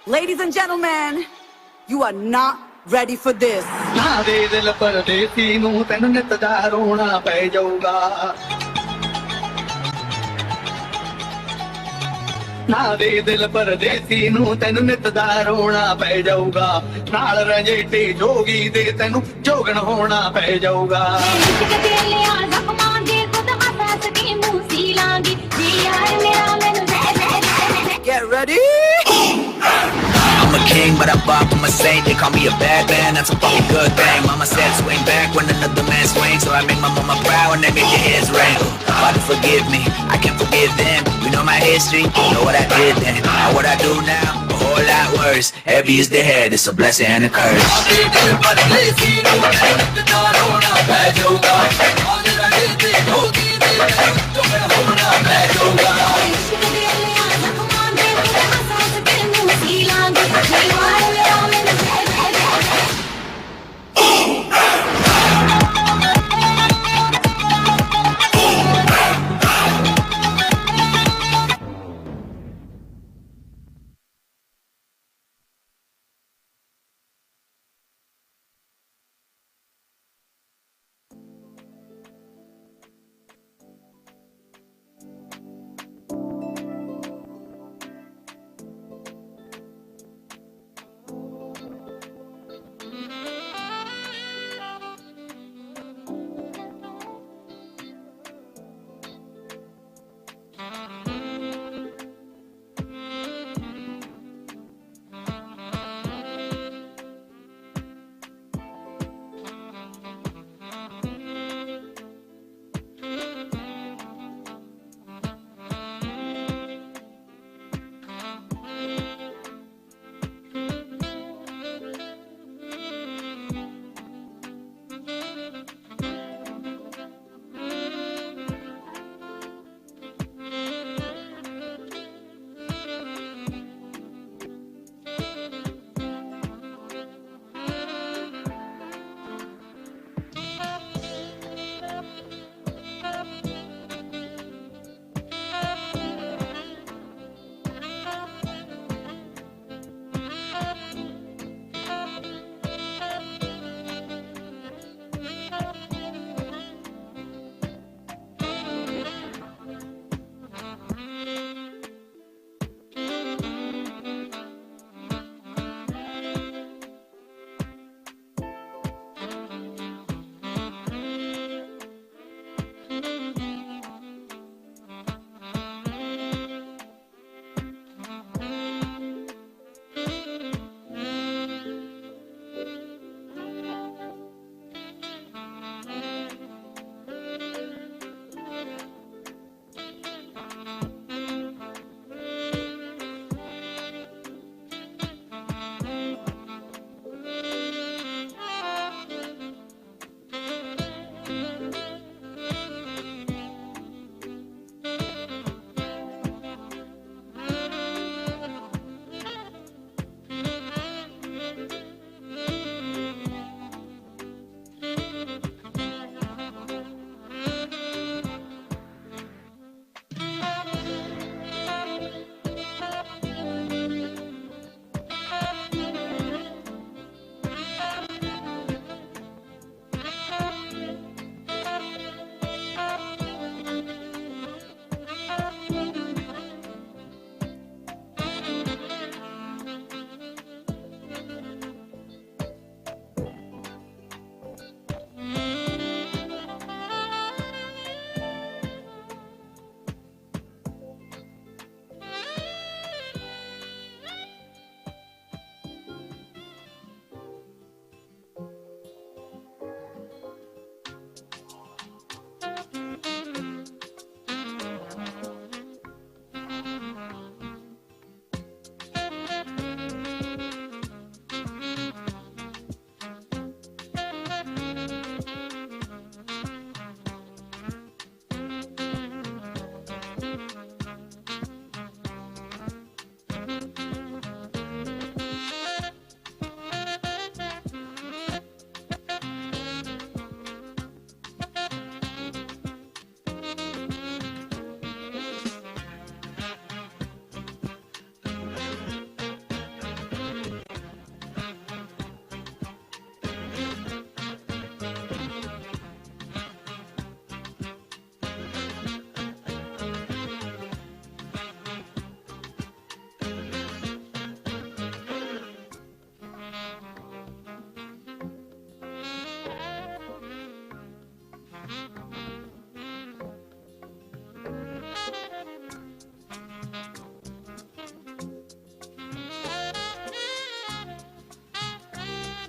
Ladies and gentlemen, you are not ready for this. ਨਾ ਦੇ ਦਿਲ ਪਰਦੇਸੀ ਨੂੰ ਤੈਨੂੰ ਨਿਤ ਦਾ ਰੋਣਾ ਪੈ ਜਾਊਗਾ ਨਾ ਦੇ ਦਿਲ ਪਰਦੇਸੀ ਨੂੰ ਤੈਨੂੰ ਨਿਤ ਦਾ ਰੋਣਾ ਪੈ ਜਾਊਗਾ ਨਾਲ ਰਜੇਟੇ ਜੋਗੀ ਦੇ ਤੈਨੂੰ ਜੋਗਣ ਹੋਣਾ ਪੈ ਜਾਊਗਾ Get ready. I'm a king, but I bop, I'm a saint. They call me a bad man, that's a fucking good thing. Mama said swing back when another man swings, so I make my mama proud when they make their heads ring. Father, forgive me, I can't forgive them. You know my history, you know what I did then. Now what I do now, a whole lot worse. Heavy is the head, it's a blessing and a curse.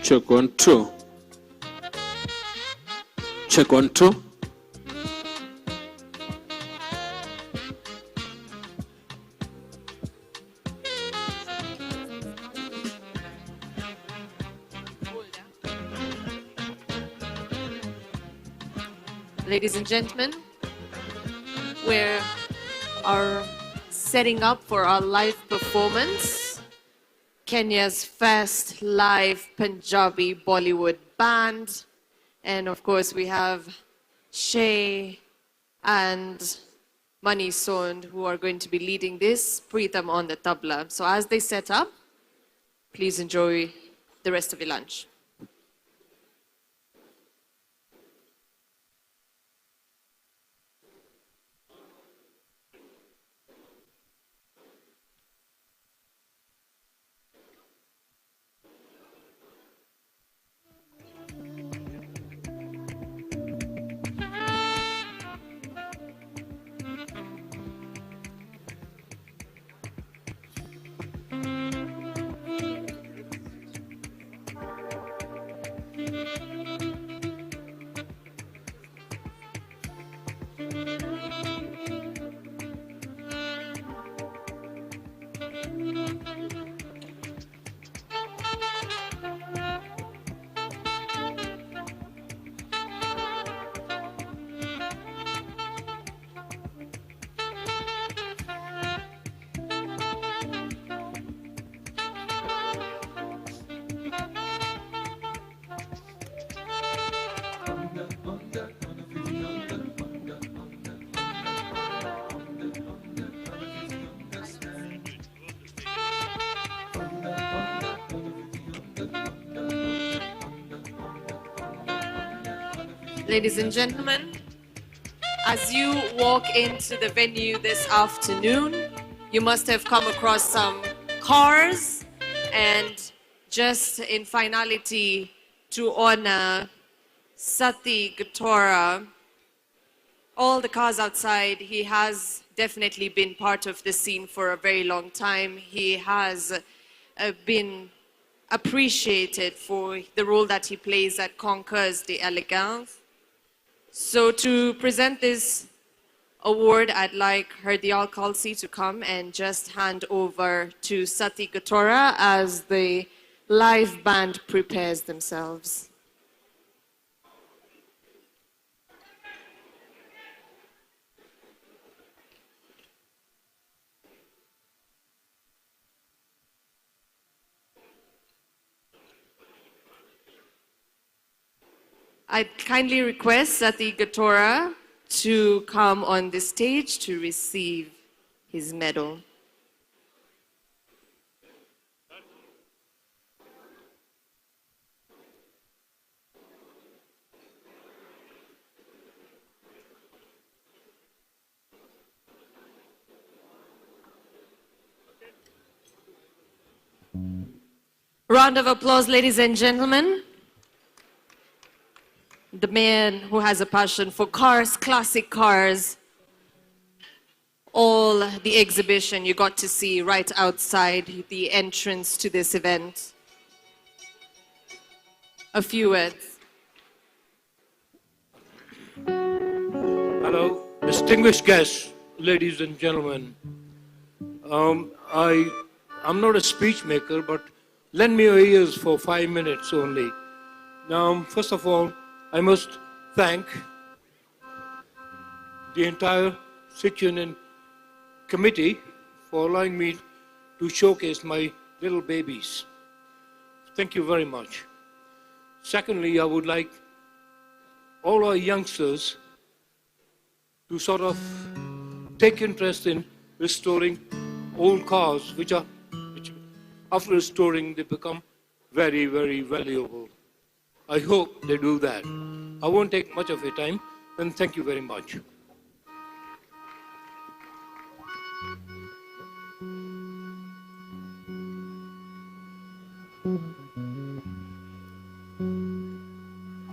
Check 1, 2. Check 1, 2. Ladies and gentlemen, we are setting up for our live performance. Kenya's first live Punjabi Bollywood band. And of course, we have Shay and Mani Sond who are going to be leading this, Preetham on the tabla. So as they set up, please enjoy the rest of your lunch. Ladies and gentlemen, as you walk into the venue this afternoon, you must have come across some cars, and just in finality to honor Sati Gatora, all the cars outside, he has definitely been part of the scene for a very long time. He has been appreciated for the role that he plays at Concours d'Elegance. So to present this award, I'd like Hardial Khalsi to come and just hand over to Sati Gatora as the live band prepares themselves. I'd kindly request Sati Gatora to come on the stage to receive his medal. Round of applause, ladies and gentlemen. The man who has a passion for cars, classic cars. All the exhibition you got to see right outside the entrance to this event. A few words. Hello, distinguished guests, ladies and gentlemen. I'm not a speech maker, but lend me your ears for 5 minutes only. Now, first of all, I must thank the entire Sikh Union committee for allowing me to showcase my little babies. Thank you very much. Secondly, I would like all our youngsters to sort of take interest in restoring old cars, which after restoring, they become very, very valuable. I hope they do that. I won't take much of your time, and thank you very much.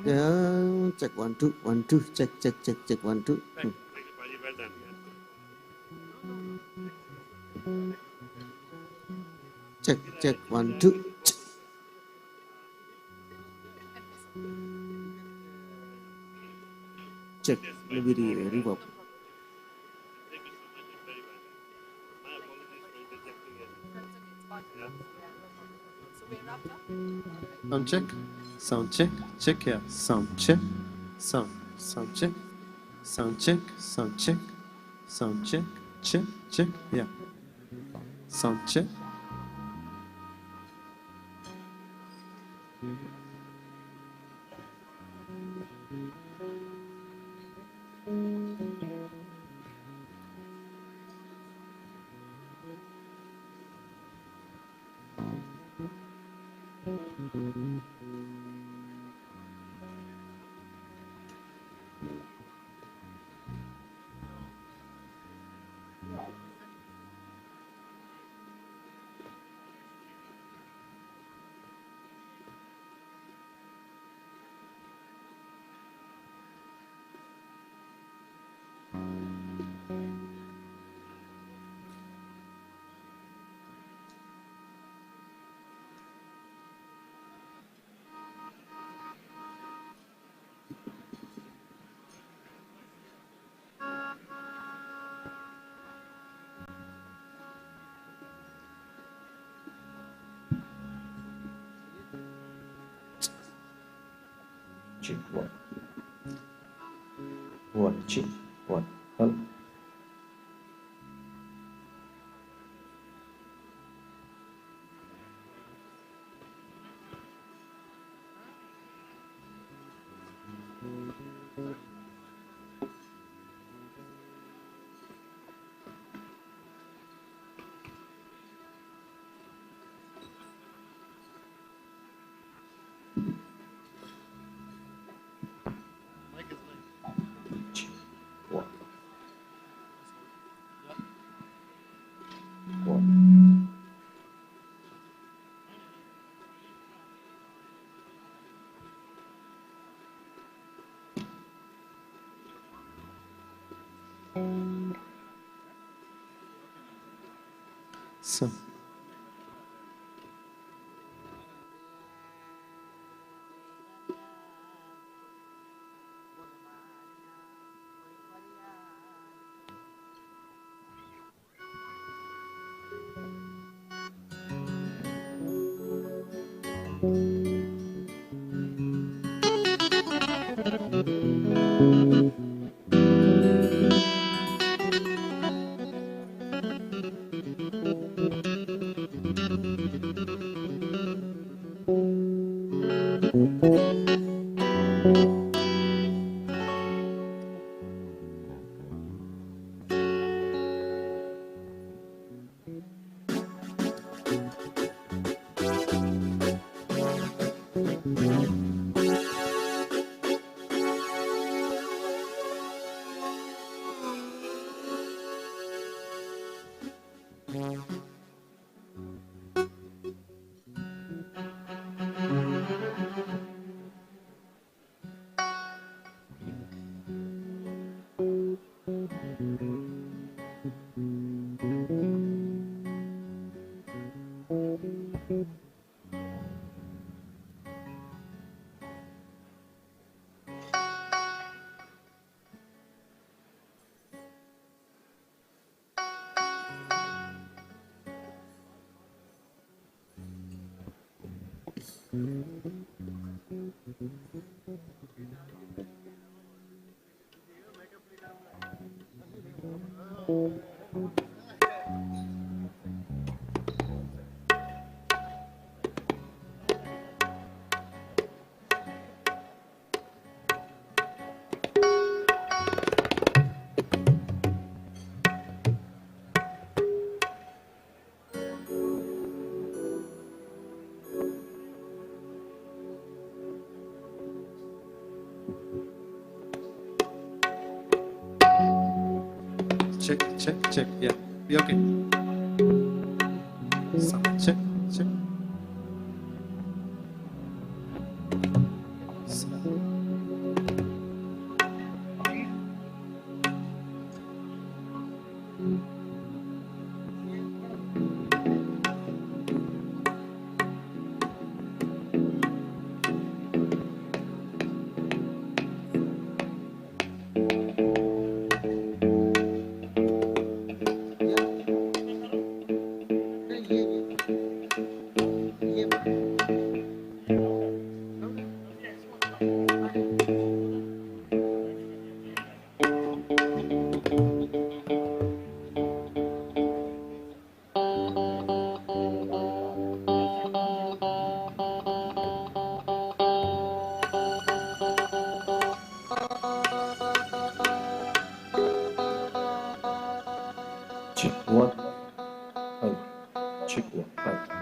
Yeah, check 1 2 1 2 check 1 2. Well done. Check 1 2. check. Maybe reverb. Sound check. Sound check. Check, yeah. Sound check. Sound check. Sound check. Sound check. Sound check. Check. Check. Yeah. Sound check. Check one. One, check one. Hello. One. One. So. Check, check, check. Yeah. Be okay. Sound check, check. check one. Right.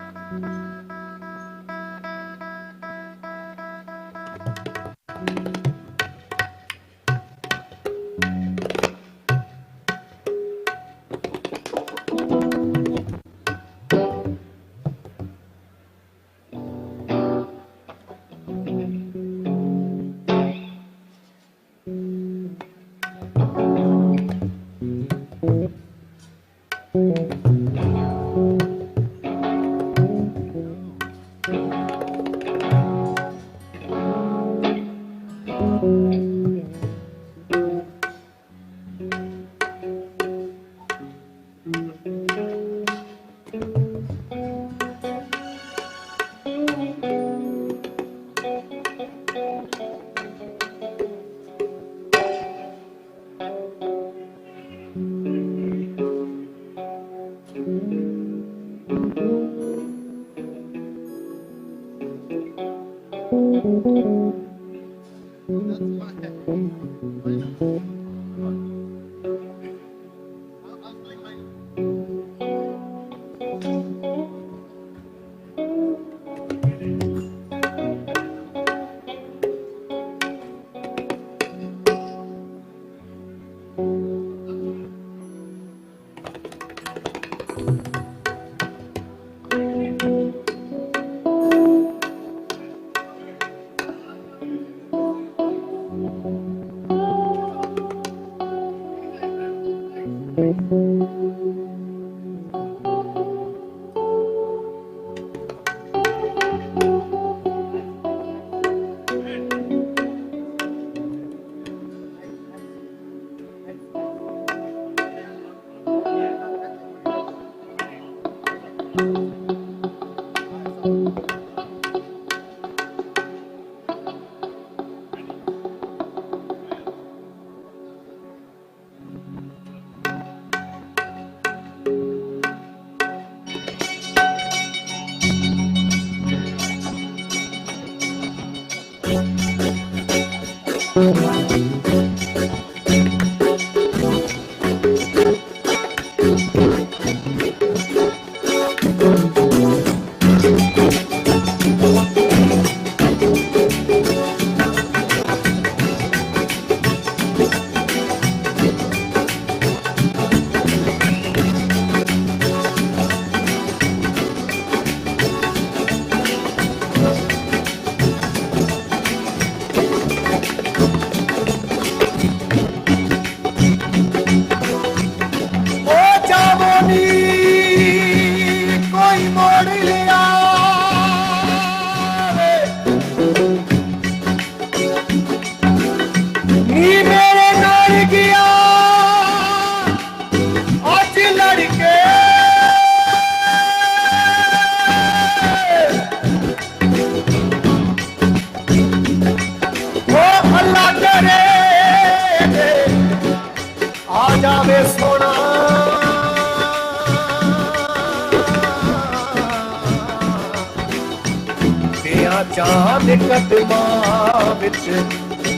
ਚਾਂਦ ਕਦਮਾਂ ਵਿੱਚ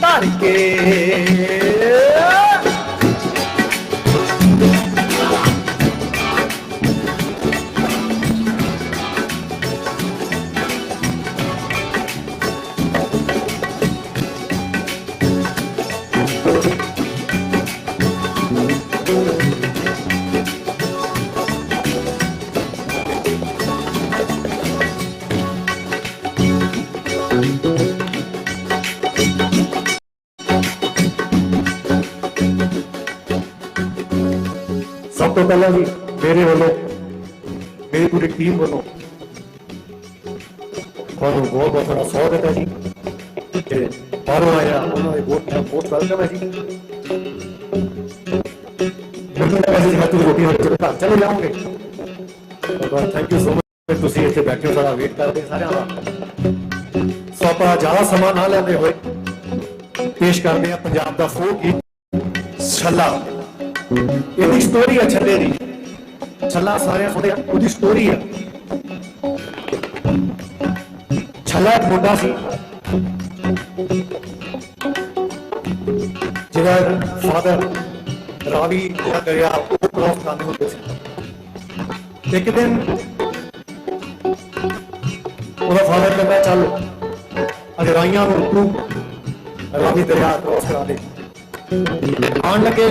ਧਰ ਕੇ ਸਭ ਤੋਂ ਪਹਿਲਾਂ ਜੀ ਮੇਰੇ ਵੱਲੋਂ ਮੇਰੀ ਪੂਰੀ ਟੀਮ ਵੱਲੋਂ ਤੁਹਾਨੂੰ ਬਹੁਤ ਬਹੁਤ ਸਾਰਾ ਸਵਾਗਤ ਹੈ ਜੀ ਤੇ ਬਾਹਰੋਂ ਆਇਆ ਉਹਨਾਂ ਦੇ ਬਹੁਤ ਵੈਲਕਮ ਹੈ ਜੀ ਮੈਨੂੰ ਲੱਗਾ ਸੀ ਮੈਂ ਤੁਹਾਨੂੰ ਰੋਟੀ ਘਰ ਚਲੇ ਜਾਓਗੇ ਤਾਂ ਥੈਂਕ ਯੂ ਸੋ ਮਚ ਤੁਸੀਂ ਇੱਥੇ ਬੈਠੇ ਹੋ ਸਾਡਾ ਵੇਟ ਕਰਦੇ ਸਾਰਿਆਂ ਦਾ ਸੋ ਆਪਾਂ ਜ਼ਿਆਦਾ ਸਮਾਂ ਨਾ ਲੈਂਦੇ ਹੋਏ ਪੇਸ਼ ਕਰਦੇ ਆ ਪੰਜਾਬ ਦਾ ਫੋਕ ਗੀਤ ਛੱਲਾ ਇਹਦੀ ਸਟੋਰੀ ਹੈ ਛੱਲੇ ਦੀ ਛੱਲਾ ਸਾਰਿਆਂ ਸੁਣਦੇ ਆ ਉਹਦੀ ਸਟੋਰੀ ਹੈ ਛੱਲਾ ਇੱਕ ਮੁੰਡਾ ਸੀ ਜਿਹਦਾ ਫਾਦਰ ਰਾਵੀ ਜਿਹੜਾ ਦਰਿਆ ਉਹ ਕ੍ਰੋਸ ਕਰਦੇ ਹੁੰਦੇ ਸੀ ਇੱਕ ਦਿਨ ਉਹਦਾ ਫਾਦਰ ਕਹਿੰਦਾ ਚੱਲ ਅਗਰਾਈਆਂ ਨੂੰ ਤੂੰ ਰਾਵੀ ਦਰਿਆ ਕ੍ਰੋਸ ਕਰਾ ਦੇ। ਆਉਣ ਲੱਗੇ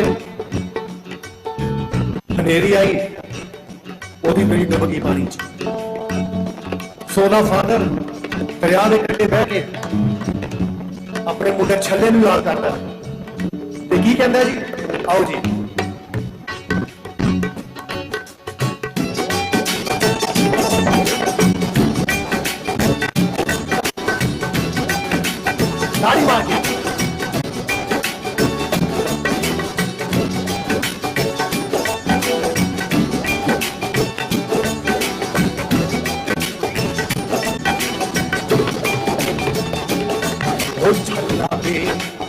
ਹਨੇਰੀ ਆਈ, ਉਹਦੀ ਮੇਰੀ ਡੁੱਬ ਗਈ ਪਾਣੀ 'ਚ। ਸੋ ਉਹਦਾ ਫਾਦਰ ਦਰਿਆ ਦੇ ਕੰਢੇ ਬਹਿ ਕੇ ਆਪਣੇ ਮੁੰਡੇ ਛੱਲੇ ਨੂੰ ਯਾਦ ਕਰਦਾ ਤੇ ਕੀ ਕਹਿੰਦਾ ਜੀ, ਆਓ ਜੀ। ਤਾੜੀ ਮਾਰ ਕੇ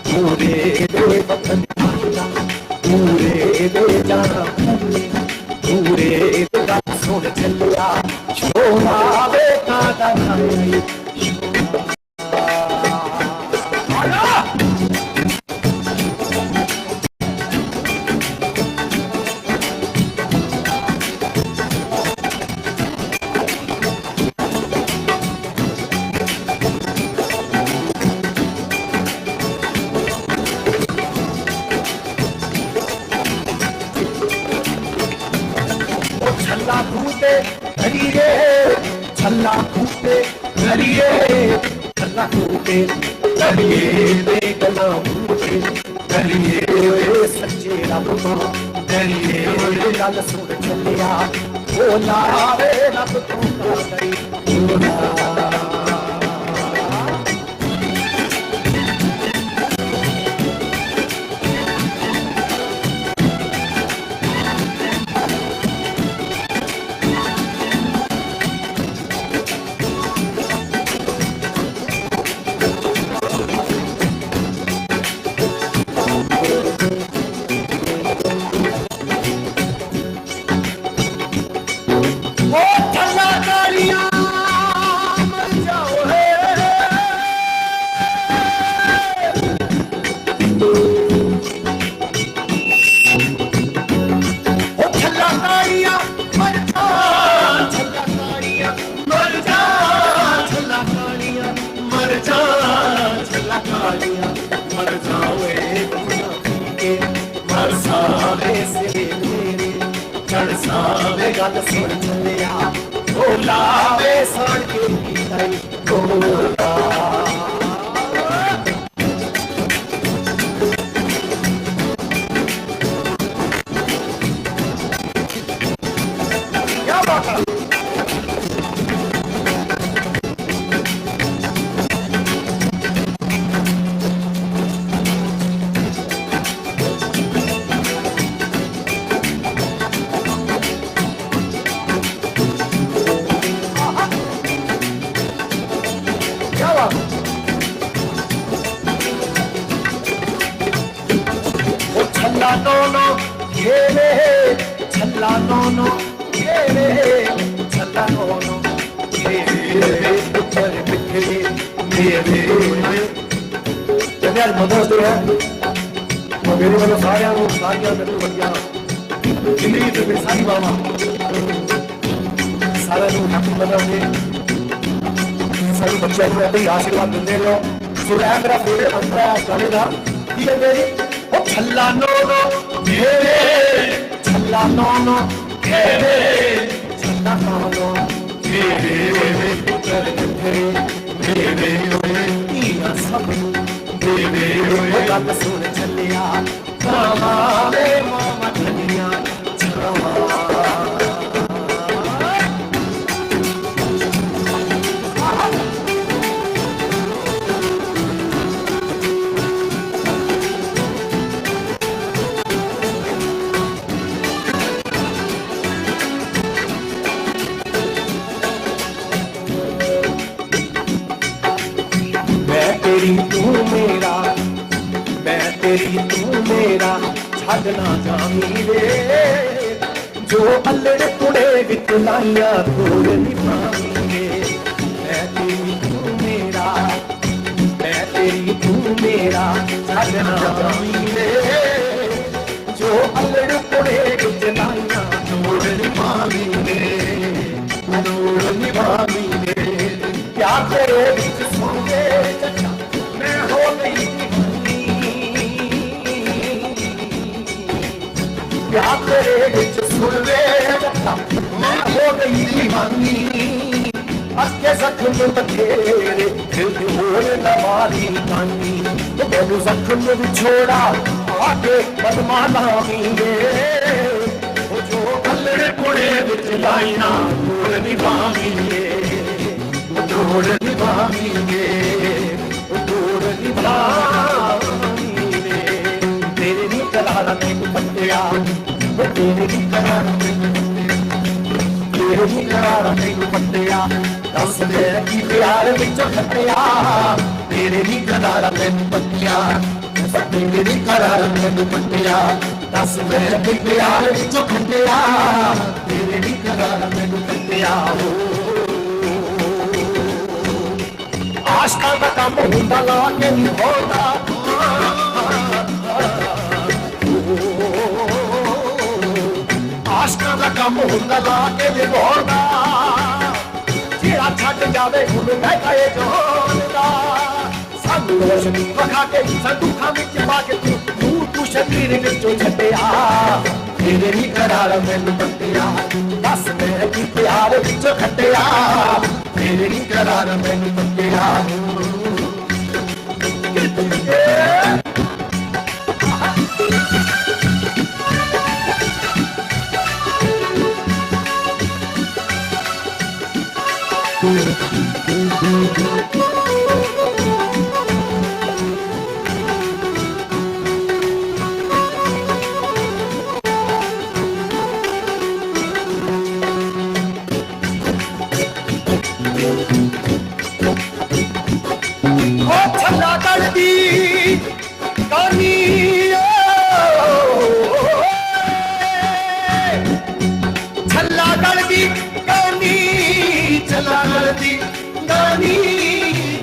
ਪੂਰੇ ਦੇ ਵਤਨ ਪੂਰੇ ਦੇ ਜਾਣਾ ਪੂਰੇ ਦੇ ਗੱਲ ਸੁਣ ਚੱਲਿਆ ਸ਼ੋਨਾ ਬੇਟਾ ਦਾ ਨਹੀਂ छल्ला फूटे करिए छल्ला फूटे करिए देखना फूटे करिए सच्चे रब को करिए गल सुन चलिया बोला रे रब तू करी गल सुन चलिया बोला वे सड़ के बोला क्या बात है no घेरे छल्ला no घेरे छल्ला no घेरे ऊपर बिखरे मेरे जब यार मदर्स डे है तो मेरे वालों सारियां मेरे बढ़िया जिंदगी तो मेरी सारी मामा सारा लोग हैप्पी बनाओगे सारी बच्चे को ऐसे ही आशीर्वाद देते रहो। तो मेरा फेवरेट मंत्र है गाने का, ठीक है मेरी छल्ला नो घेरे छल्ला नो घेरे छल्ला नो घेरे ऊपर बिखरे मेरे सब मेरे गल सुन चलिया मामा रे मामा धनिया तेरी तू मेरा मैं तेरी तू मेरा छड़ ना जामी रे जो अल्लड़ कुड़े विच लाइया तोड़ निभावी रे मैं तेरी तू मेरा छड़ ना जामी रे जो अल्लड़ कुड़े विच लाइया तोड़ निभावी रे प्यार तेरे विच सुन के चचा मैं हो गई प्यार तेरे विच सुन के चचा मैं हो गई दीवानी अक्के जख्म बथेरे दिल दी होर न मारी कानी तो मैनू जख्म विछोड़ा आके बदमाना मींगे ओ जो कलड़े कुड़े विच लाइना तोड़ निभावींगे तोड़ निभावींगे तोड़ निभावींगे तेरे नी करारा मैनू पट्टिया तेरे नी करारा तेरे नी करारा मैनू पट्टिया दस दे की प्यार विचों खट्टिया तेरे नी करारा मैनू पट्टिया तेरे नी करारा मैनू पट्टिया दस दे की प्यार विचों खट्टिया तेरे नी करारा मैनू पट्टिया आशका दा कम हुंदा ला के नहीं होंदा आशका दा कम हुंदा ला के नहीं होंदा जेड़ा छड्ड जावे हुण मैं काए जोड़दा सानू रोशनी वखा के संदूखां विच पा के तू शरीर विचों छड्डिया तेरे नी करार मैनू पट्टिया दस मैं की प्यार विचों खट्टिया तेरे नी करार मैनू पट्टिया छल्ला करदी कानी छल्ला करदी कानी छल्ला करदी कानी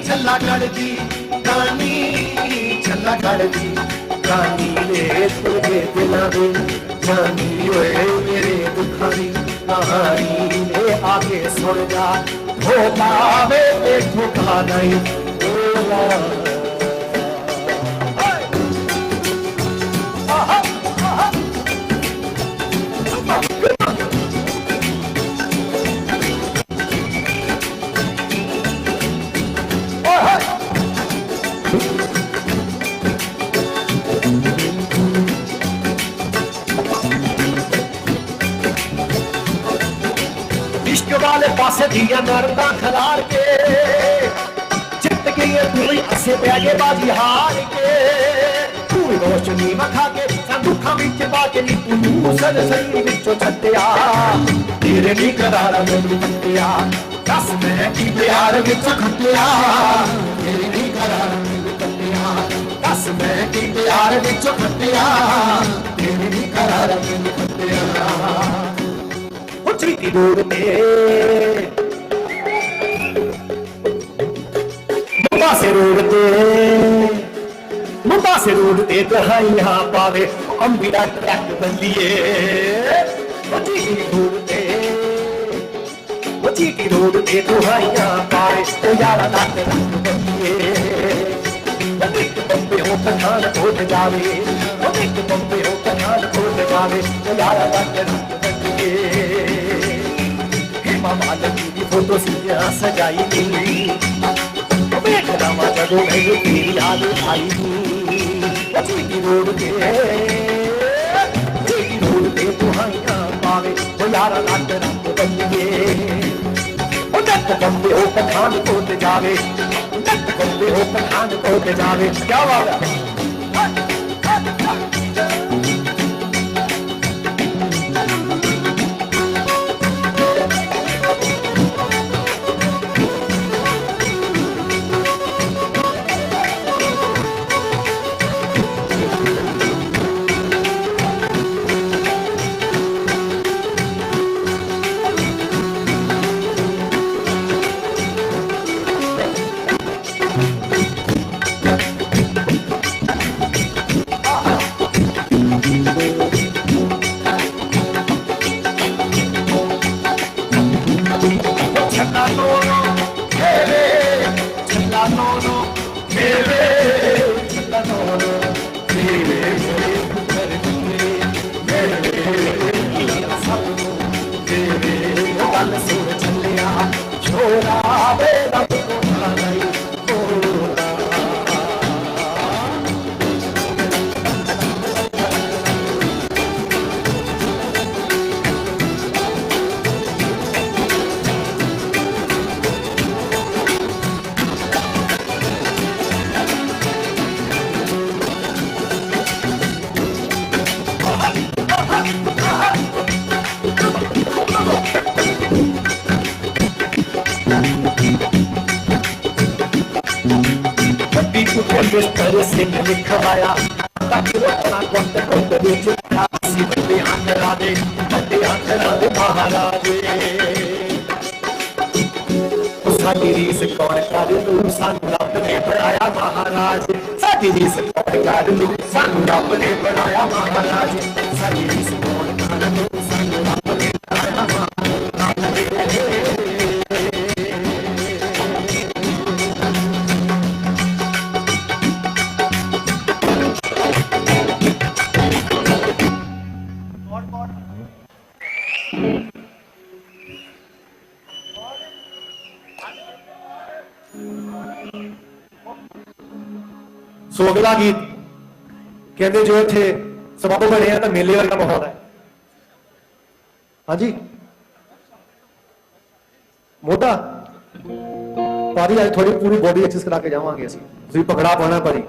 छल्ला करदी कानी छल्ला करदी कानी ले तुझे दिला दे जानी ओए मेरे दुखां दी कहानी ले आके सुन जा धोखा वे धोखा नहीं इश्क वाले पासे दिया नरदा खलार के जित गई तू असे प्यागे बाजी हार के तू रोशनी मखा के संदूखां विच बाके नी तू सद सही विचों छड्डिया तेरे नी करारा मैनू पट्टिया दस मैं की प्यार विचों खट्टिया तेरे नी करारा मैनू पट्टिया दस मैं की प्यार विचों खट्टिया तेरे नी करारा मैनू पट्टिया उछली रोड ते मुंबासे रोड ते दहाइयां पावे अंबिया ट्रैक बंदिए की रोड ते दहाइयां पावे ओ यारा नाक रंग बंदिए बम्बे हो पठान खोट जावे बम्बे हो पठान खोट जावे ओ यारा नाक रंग बंदिए मामा लगी की फोटो सीधा सजाई नी बेखदामा जगो मैनू तेरी याद आई की रोड ते तुहाइयां पावे ओ यारा नाक रंग बंदिए ओ नट बम्बे हो पठान कोट जावे नट बम्बे हो पठान कोट जावे क्या बात है मिस्टर सिंह लिखवाया तक अपना गुट गुट विच पाया सी बड़े आंकड़ा दे महाराजे साडी रीस कौन कर लू सानू रब ने बनाया महाराज साडी रीस कौन कर लू सानू रब ने बनाया महाराज साडी रीस कौन कर लू सानू रब ने बनाया सो अगला गीत कहते जो इतने समारोह बने हैं तो मेले वर्गा माहौल है हाँ जी मोटा भारी आज थोड़ी पूरी बॉडी एक्सरसाइज करा के जावांगे असं तुम भंगड़ा पाना भारी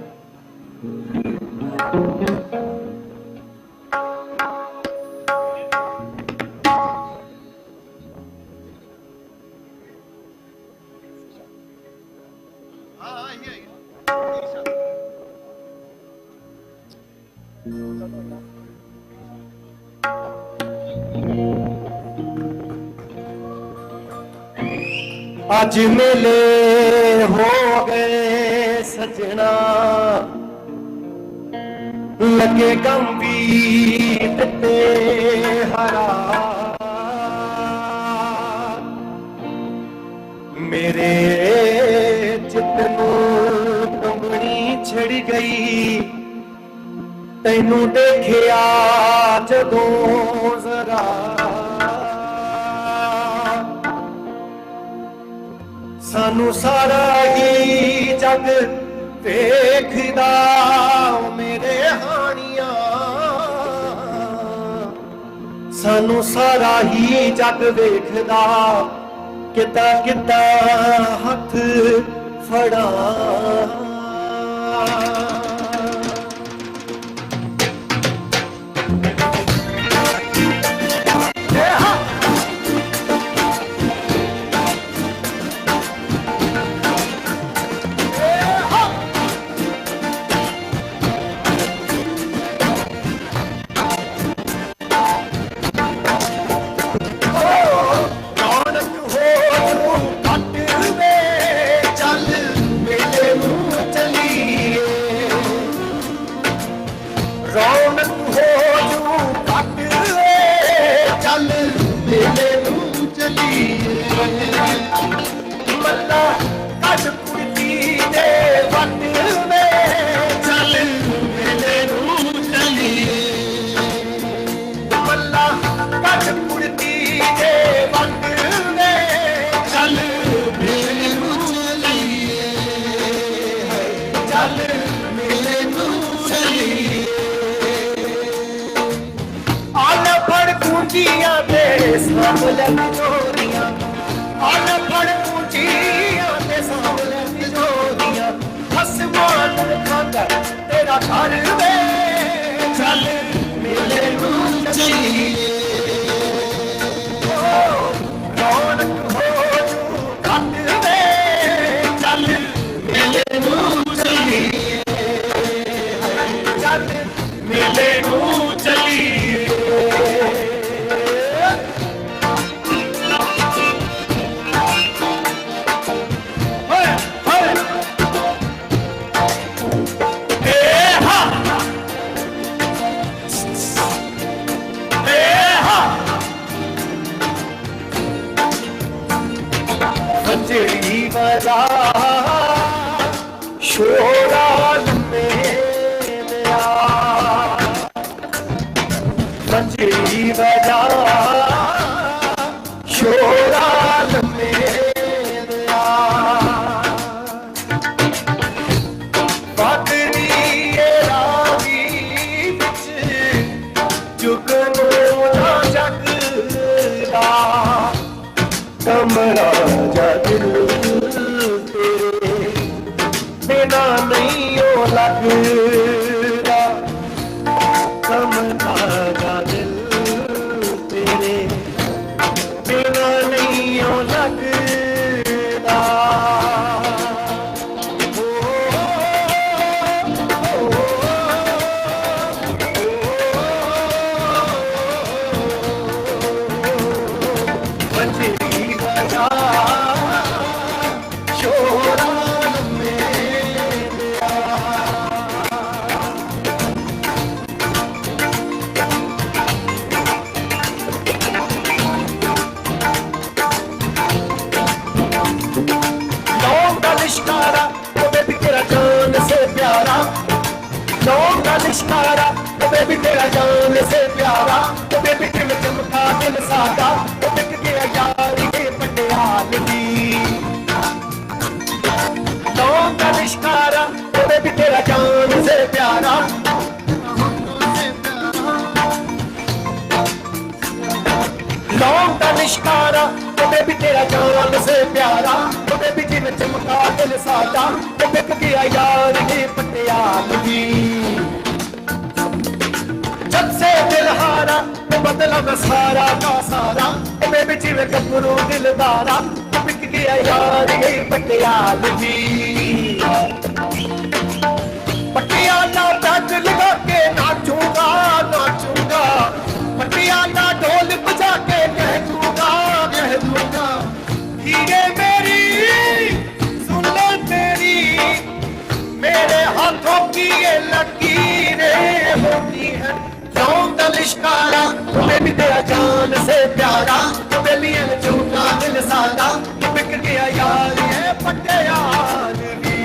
आज मेले हो गए सजना लगे गंभीर ते हरा मेरे चित नूं कंबनी छिड़ गई तैनू देखिया जदों जरा सानू सारा ही जग देखदा मेरे हानिया सानू सारा ही जग देखदा किता किता हथ फड़ा तेरा घर में चल मेले चलिए रौनक हो घट में चल मेले चलिए चल मेले चलिए शोराल में मंजरी बजा शोराल में बाकरी रावी बिच जुगनू ना जगदा कमरा जग बिना नहीं ओ लगदा समझा गा दिल तेरे बिना नहीं ओ लगदा लिश्कारा ओ बेबी तेरा जान से प्यारा ओ बेबी दिल चमका दिल सादा ओ बिक गया यार ये पटियाल दी लौंग का लिश्कारा ओ बेबी तेरा जान से प्यारा लौंग का लिश्कारा ओ बेबी तेरा जान से प्यारा ओ बेबी दिल चमका दिल सादा ओ बिक गया यार ये पटियाल दी जब से दिल हारा तो बदला मैं सारा का सारा ओ बेबी जिवे गबरू दिलदारा तो बिक गया यार ये पटियाल दी पटियाला बैग लगा के नाचूंगा नाचूंगा पटियाला ढोल बजा के कह दूंगा हीरे मेरी सुन ले तेरी मेरे हाथों की ये लकीरें होती हैं लौंग का लिश्कारा बेबी तेरा जान से प्यारा बेबी ये झूठा दिल सादा बिक गया यार ये पटियाल दी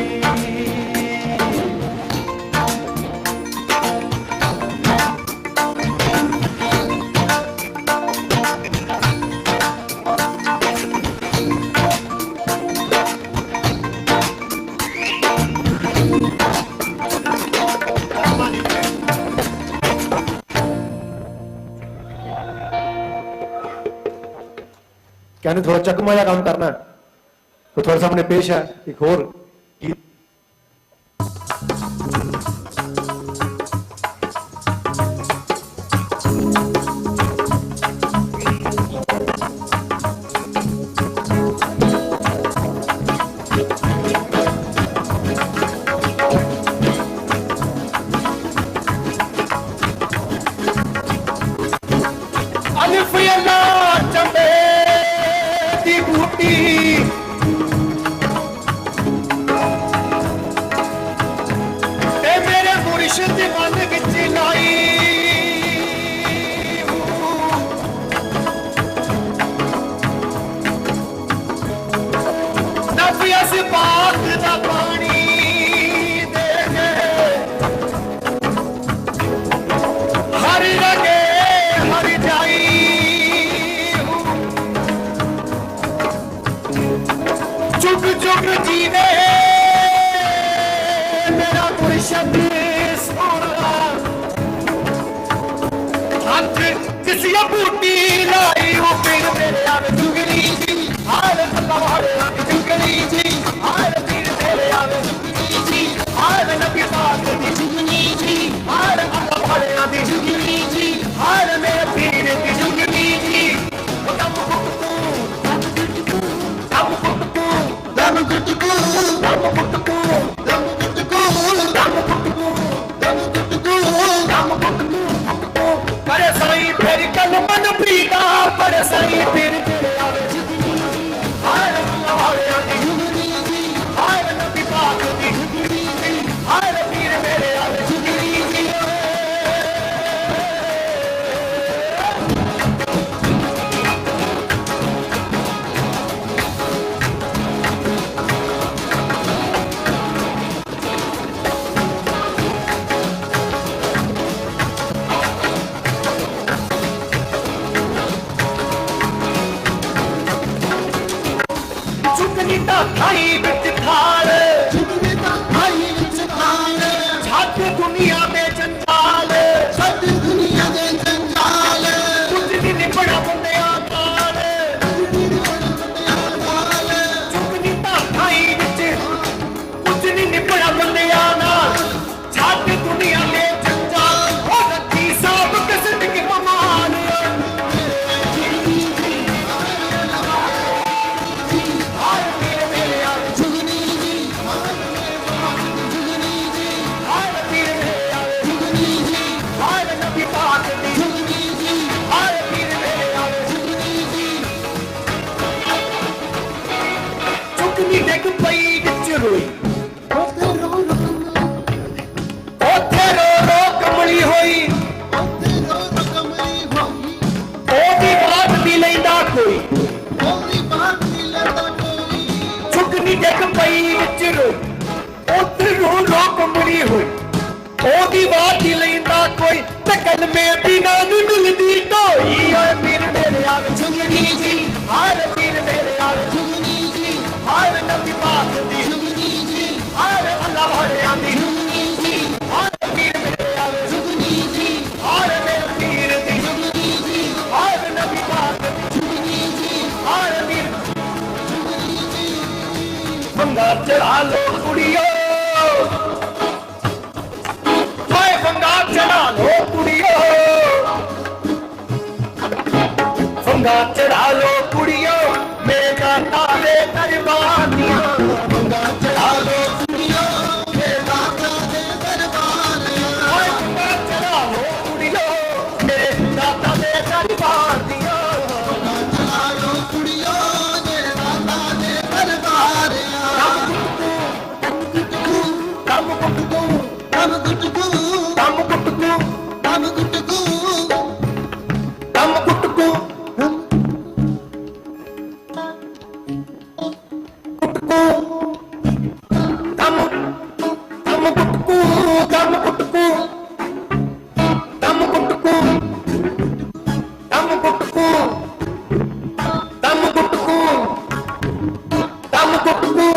कहने थोड़ा चकमा या काम करना है तो थोड़ा सामने पेश है एक और गीत अलिफ या चंबे दी बूटी ते मेरे मुर्शिद मन विच लाई नफिया से बात दा पानी दे के हर रगे हर जाई चुग चुग जीवे मेरा मुर्शद सोना हाथ किसी बूटी लाई वो पीर मेरे आवे जुगली जी हाल अल्लाह वाले आवे जुगली जी हाल पीर मेरे आवे जुगली जी हाल नबी पाक दी जुगली जी हाल अल्लाह वाले आवे जुगली जी हाल मेरे पीर दी जुगली जी परे साईं फिर कल मन प्रीता परे साईं फिर तेरे आवे हाय हाय आदि हाय नबी पाक दी हाय पीर मेरे आवे जुगली जी चुकनी ता खाई बिच थाल चुकनी ता खाई बिच थाल छत दुनिया में जंजाल छत दुनिया में जंजाल कुछ दिन बड़ा बंदिया काल चुकनी ता खाई बिच कुछ दिन बड़ा बंदिया नाल छत दुनिया में जंजाल हो रखी साब किस्म की कमाल चुकनी देख पई विच रोई ओथे रो रो कमली होई ओदी बात दी लैंदा कोई चुकनी देख पई विच रोई ओथे रो रो कमली होई ओदी वाटी लेंदा कोई ते कलमे बिना नहीं मिलदी ढोई ओए पीर मेरे आवे जुगनी जी हर पीर मेरे आवे जुगनी जी हर नबी पाक दी जुगनी जी हर अल्लाह वाले आंदी जुगनी जी हर पीर मेरे आवे जुगनी जी हर मेरे पीर दी जुगनी जी हर नबी पाक दी जुगनी जी हर पीर जुगनी जी बंगा चढ़ा लो कुड़ियो फंगा चढ़ा लो कुड़ियो फंगा चढ़ा लो कुड़ियो मेरे दाता दे दरबार दियां फंगा चढ़ा लो कुड़ियो मेरे दाता दे दरबार दियां फंगा चढ़ा लो कुड़ियो मेरे दाता दे दरबार दियां फंगा चढ़ा लो कुड़ियो मेरे दाता दे दरबार दियां दम गुटकू दम गुटकू दम गुटकू दम गुटकू दम गुटकू दम गुटकू गुटकू दम दम गुटकू दम गुटकू दम गुटकू दम गुटकू दम गुटकू दम गुटकू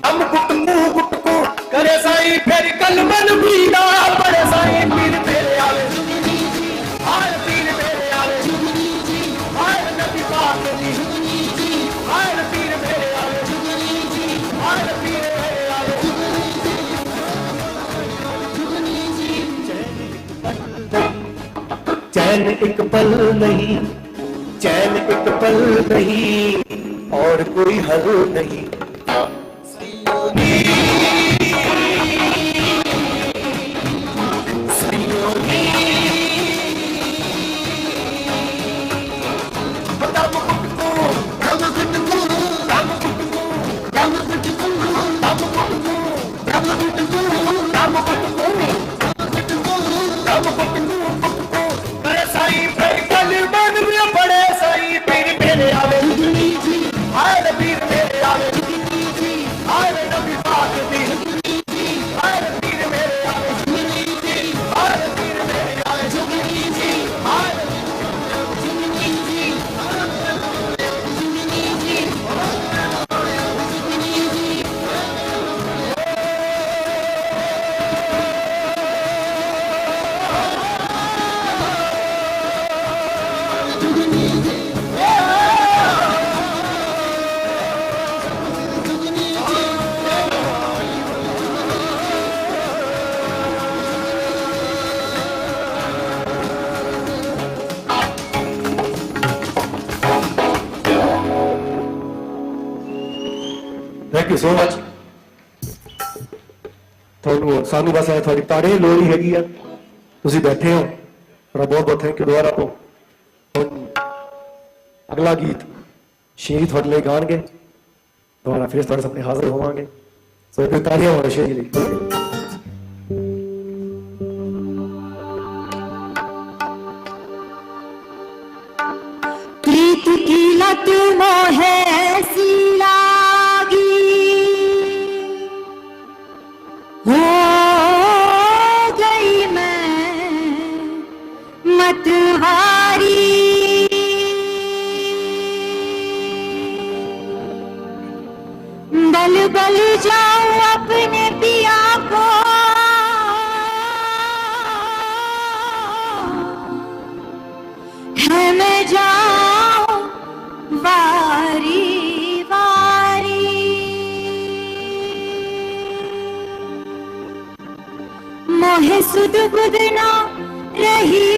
दम गुटकू गुटकू करे साईं फिर कलमन पीड़ा बड़े साईं पीर मेरे आवे जुगनी जी हर पीर मेरे आवे जुगनी जी हर नबी पाक दी जुगनी जी हर पीर मेरे आवे जुगनी जी हर पीर मेरे आवे जुगनी जी जुगनी जी चैन एक पल नहीं चैन एक पल नहीं और कोई हल नहीं बड़े साईं पीर मेरे आवे जुगनी जी हर पीर मेरे आवे जुगनी जी हर नबी पाक दी जुगनी जी हर पीर मेरे आवे जुगनी जी हर पीर मेरे आवे जुगनी जी हर जुगनी जी जुगनी जी जुगनी जी थैंक यू सो मच ਤੁਹਾਨੂੰ ਸਾਨੂੰ ਬਸ ਇਹ ਤੁਹਾਡੀ ਤਾੜੀ ਲੋੜ ਹੀ ਹੈਗੀ ਆ ਤੁਸੀਂ ਬੈਠੇ ਹੋ ਤੁਹਾਡਾ ਬਹੁਤ ਬਹੁਤ ਥੈਂਕ ਯੂ ਦੁਬਾਰਾ ਤੋਂ ਹੁਣ ਅਗਲਾ ਗੀਤ ਸ਼ੇਰੀ ਤੁਹਾਡੇ ਲਈ ਗਾਣਗੇ ਦੁਬਾਰਾ ਫਿਰ ਤੁਹਾਡੇ ਸਾਹਮਣੇ ਹਾਜ਼ਰ ਹੋਵਾਂਗੇ ਸੋ ਇੱਕ ਤਾੜੀਆਂ ਹੋਣ ਸ਼ੇਰੀ ਲਈ प्रीत की लत मोहे ऐसी लागी हो गई मैं मतवारी बल बल जाऊं अपने पिया को है मैं जाऊं वारी वारी मोहे सुध बुध ना रही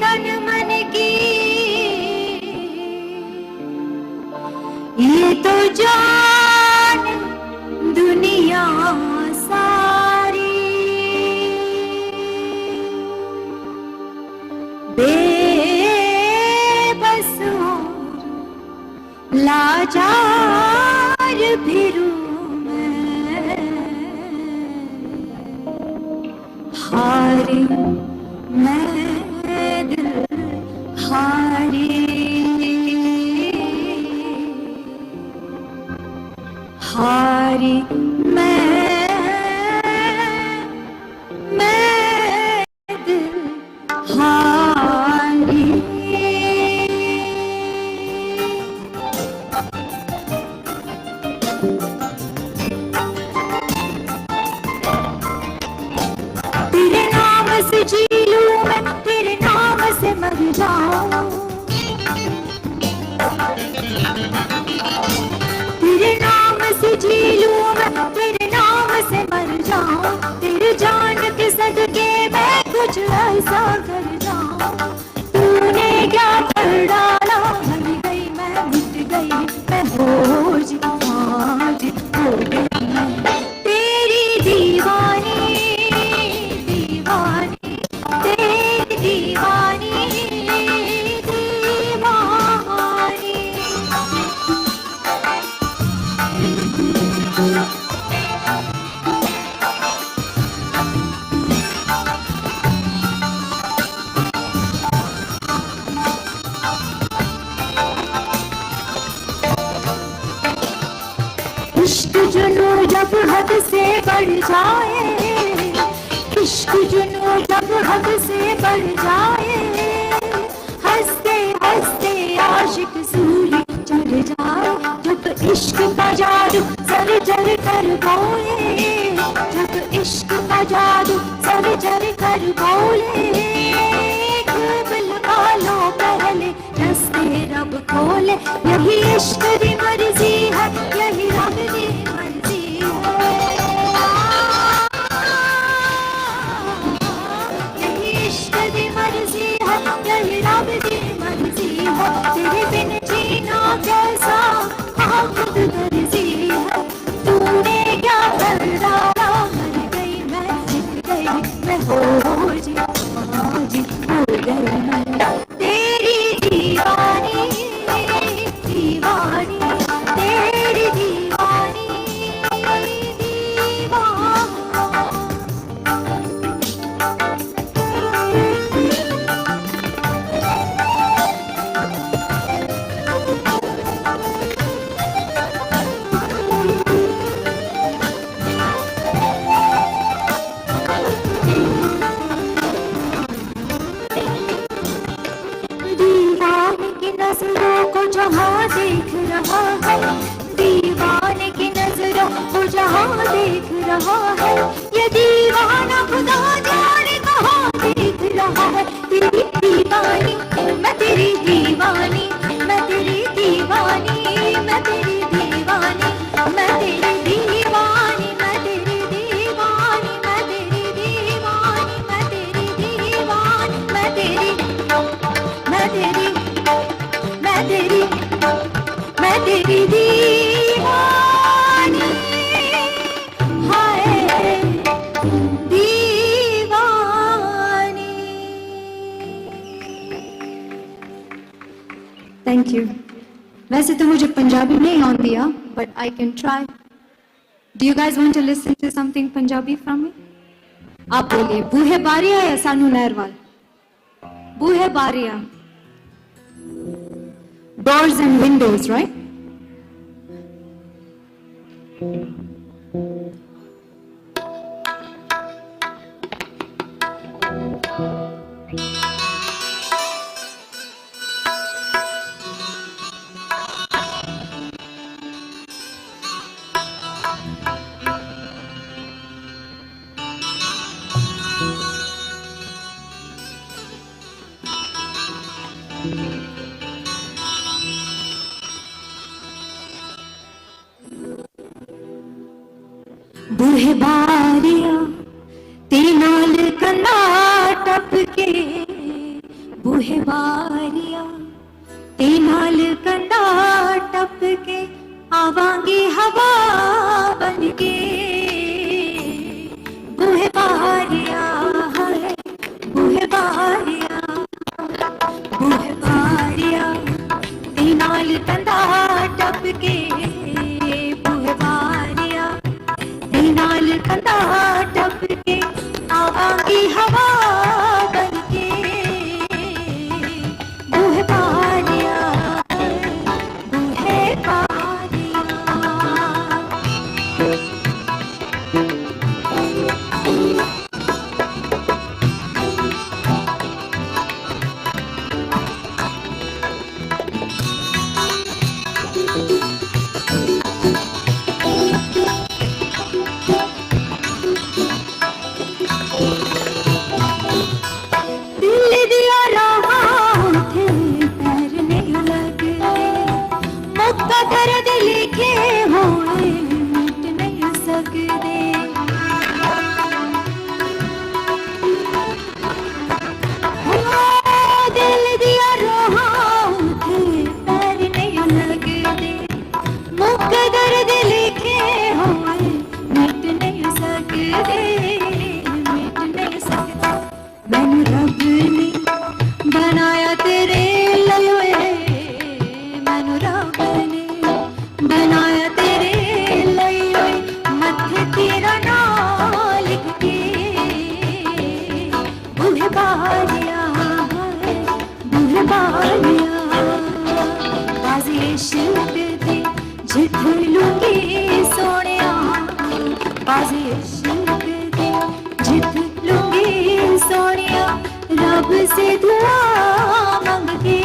तन मन की ये तो जान दुनिया सारी बेबस लाचार फिरूं मैं हारी मैं दिल हारी हारी मैं जी लूं मैं तेरे नाम से मर जाऊं, तेरे जान के सदके मैं कुछ ऐसा कर जाऊं। तूने क्या कर डाला, मर गई मैं, मिट गई मैं, बोझ आज हो गई मैं तेरी दीवानी, दीवानी तेरी दीवानी, इश्क जुनू जब हद से बढ़ जाए, इश्क जुनू जब हद से बढ़ जाए, हंसते हंसते आशिक सूली चढ़ जाए, जब इश्क का जादू सर जल कर बोले, जब इश्क का जादू सर जल कर बोले, खूब लगा लो पहले रस्ते रब खोले, यही इश्क की मर्जी है, यही रब की मर्जी है, यही इश्क की मर्जी है, यही रब की मर्जी है, तेरे बिन जीना कैसा हाँ खुद मर्जी है, तूने क्या कर डाला, मर गई मैं, मिट गई मैं, बोझ आज हो गई मैं तेरी दीवानी, दीवानी तेरी दीवानी, दीवाने की नजरों को जहाँ देख रहा है, दीवाने की नजरों को जहाँ देख रहा है, ये दीवाना खुदा जाने कहाँ देख रहा है, तेरी दीवानी मैं तेरी दीवानी, मैं तेरी दीवानी, मैं तेरी दीवानी, मैं तेरी दीवानी, मैं तेरी दीवानी, मैं तेरी दीवानी, मैं तेरी दीवानी, मैं तेरी, मैं तेरी, मैं तेरी, मैं तेरी दीवानी, हाय दीवानी। Thank you. वैसे तो मुझे पंजाबी नहीं आती है, but I can try. Do you guys want to listen to something Punjabi from me? आप बोलिए, बूहे बारिया या सानू नहरवाल? बूहे बारिया. Doors and windows, right? बूहे बारिया तेरे नाल कंधा टपके, बूहे बारिया तेरे नाल कंधा टपके, आवांगी हवा बनके, बूहे बारिया है, बूहे बारिया, बूहे बारिया तेरे नाल कंधा टपके, बूहे बारिया नाल कंधा टपके, आवांगी हवा बनके, बूहे बारिया, बूहे बारिया। दर्द लिखे हुए दुख दर्द लिखे हुए मिट नहीं सकते, मिट नहीं सकते। मैनू रब ने बनाया तेरे लिए, मैनू रब ने बनाया तेरे लिए, मत्थे तेरा नाम लिख के बूहे बारिया, बूहे बारिया। बाजी इश्क दी जित लूंगी सोनिया, बाजी इश्क दी जित लूंगी सोनिया, रब से दुआ मांग के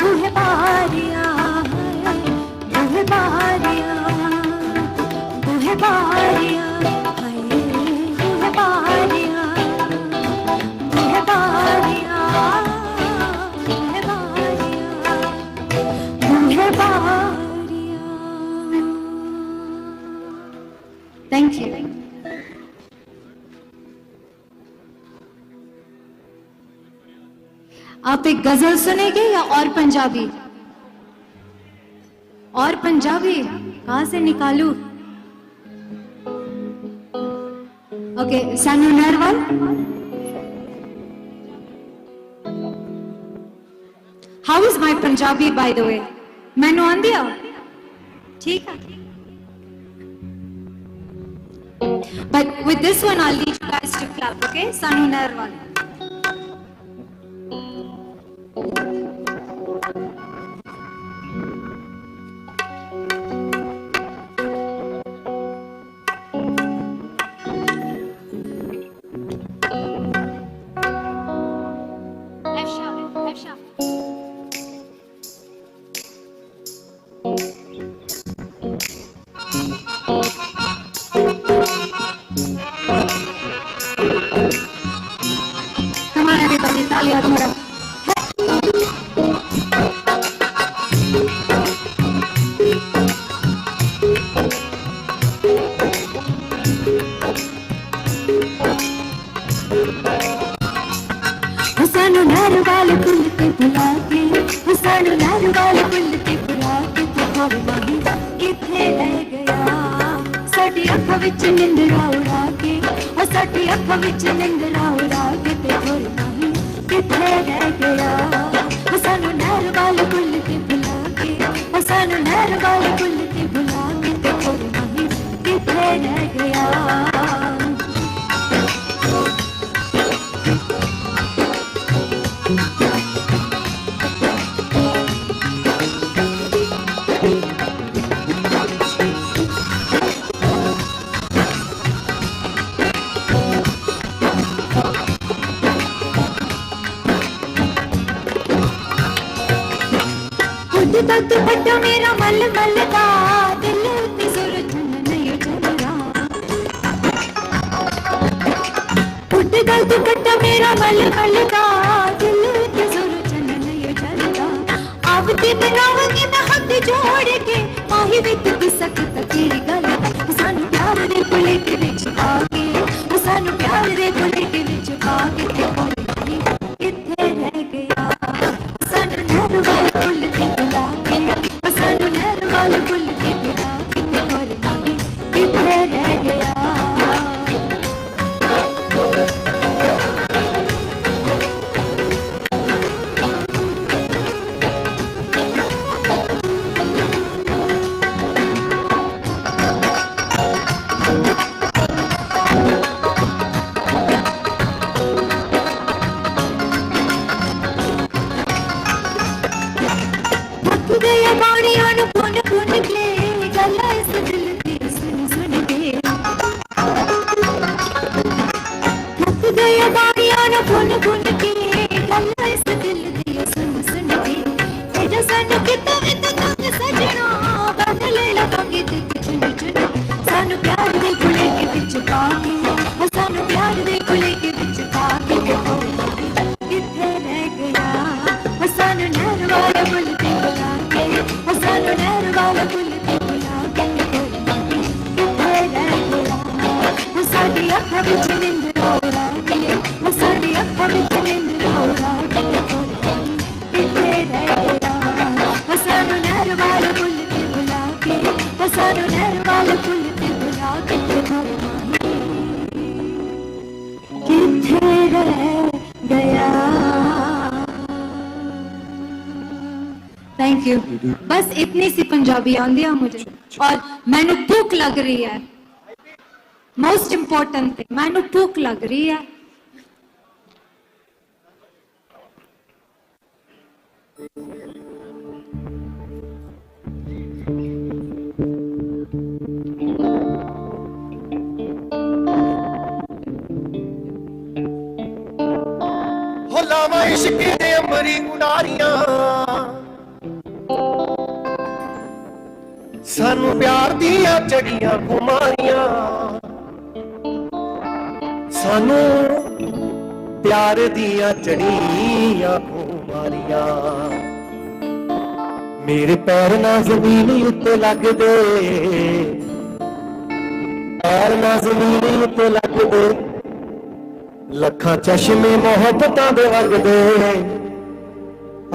बूहे बारिया, बूहे बारिया, बूहे बारिया, हाय बूहे बारिया, बूहे बारिया, बूहे बारिया, बूहे बारिया। Thank you. आप एक गजल सुनेंगे या और पंजाबी? और पंजाबी कहां से निकालूं? ओके, सानू Narwal. How is my Punjabi by the way? मैनू आंदी आ? ठीक है। But with this one I'll need you guys to clap, okay? Sanu Narwal. Come on everybody, talia तुम्हारा। सानू नरवाल कुल के बुला के, सानू नरवाल कुल के बुला के, और नहीं किथे रह गया साडी अखां विच निंदरा उड़ा के, और साडी अखां विच निंदरा उड़ा के, ते और नहीं किथे रह गया सानू नरवाल कुल के बुला के, सानू नरवाल कुल के बुला के, ते और नहीं किथे रह गया। तक दुपट्टा मेरा मल मल का, दिल ते सूरज नहीं चलरा। उठ गल दुपट्टा मेरा मल मल का, दिल ते सूरज नहीं चलरा। आवती बनावगी मैं हाथ जोड़ के, माही विच की सकत तेरी गल, सानू प्यार दे पुले के विच पाके, सानू प्यार दे पुले के विच पाके, ते कोई नहीं किथे रह गया सानू नरवाल कुल के बुला के, सानू नरवाल कुल के बुला के, और नहीं किथे रह गया। गया बाणियां नु पुन पुन के, गल्लां इस दिल दी सुन सुन के। थक गया बाणियां नु पुन पुन के, गल्लां इस दिल दी सुन सुन के। तेरा सानू किता वित तंग सजना, बन ले लगांगे ते चुन चुन। सानू प्यार दे गुले के विच पाके, सानू प्यार दे गुले के विच पाके, किथे रह गया सानू नरवाल कुल के बुला के, सानू नरवाल कुल के बुला के, किथे रह गया साडी अखां विच निंदरा उड़ा के, साडी अखां विच निंदरा उड़ा के, किथे रह गया सानू नरवाल कुल सानू नहर वाले पुल ते बुला के घर किथे रह गया। Thank you. बस इतनी सी पंजाबी आंदी है मुझे और मैनू भूख लग रही है। मोस्ट इंपॉर्टेंट थिंग, मैनू भूख लग रही है। हो लावा इश्के दे अमरी उडारियां सानू प्यार दियां चढ़ियां खुमारियां सानू प्यार दियां चढ़ियां खुमारियां मेरे पैर ना जमीन उत्ते लगदे पैर ना जमीन उत्ते लगदे लखां चश्मे मोहब्बतां दे वगदे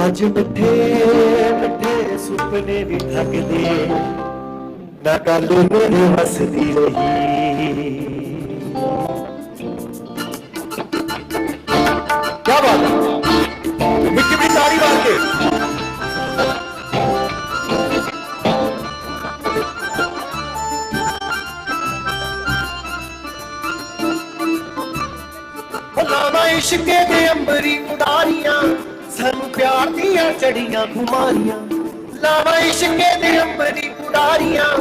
अज मिठे मिठे सुपने भी थकदे ना गल मेरी हसदी रही। क्या बात है, मिट्टी भी ताड़ी मार के लावा इश्के दे अंबरी उडारियां सानू प्यार दियां चढ़ियां खुमारियां लावा इश्के दे अंबरी उडारियां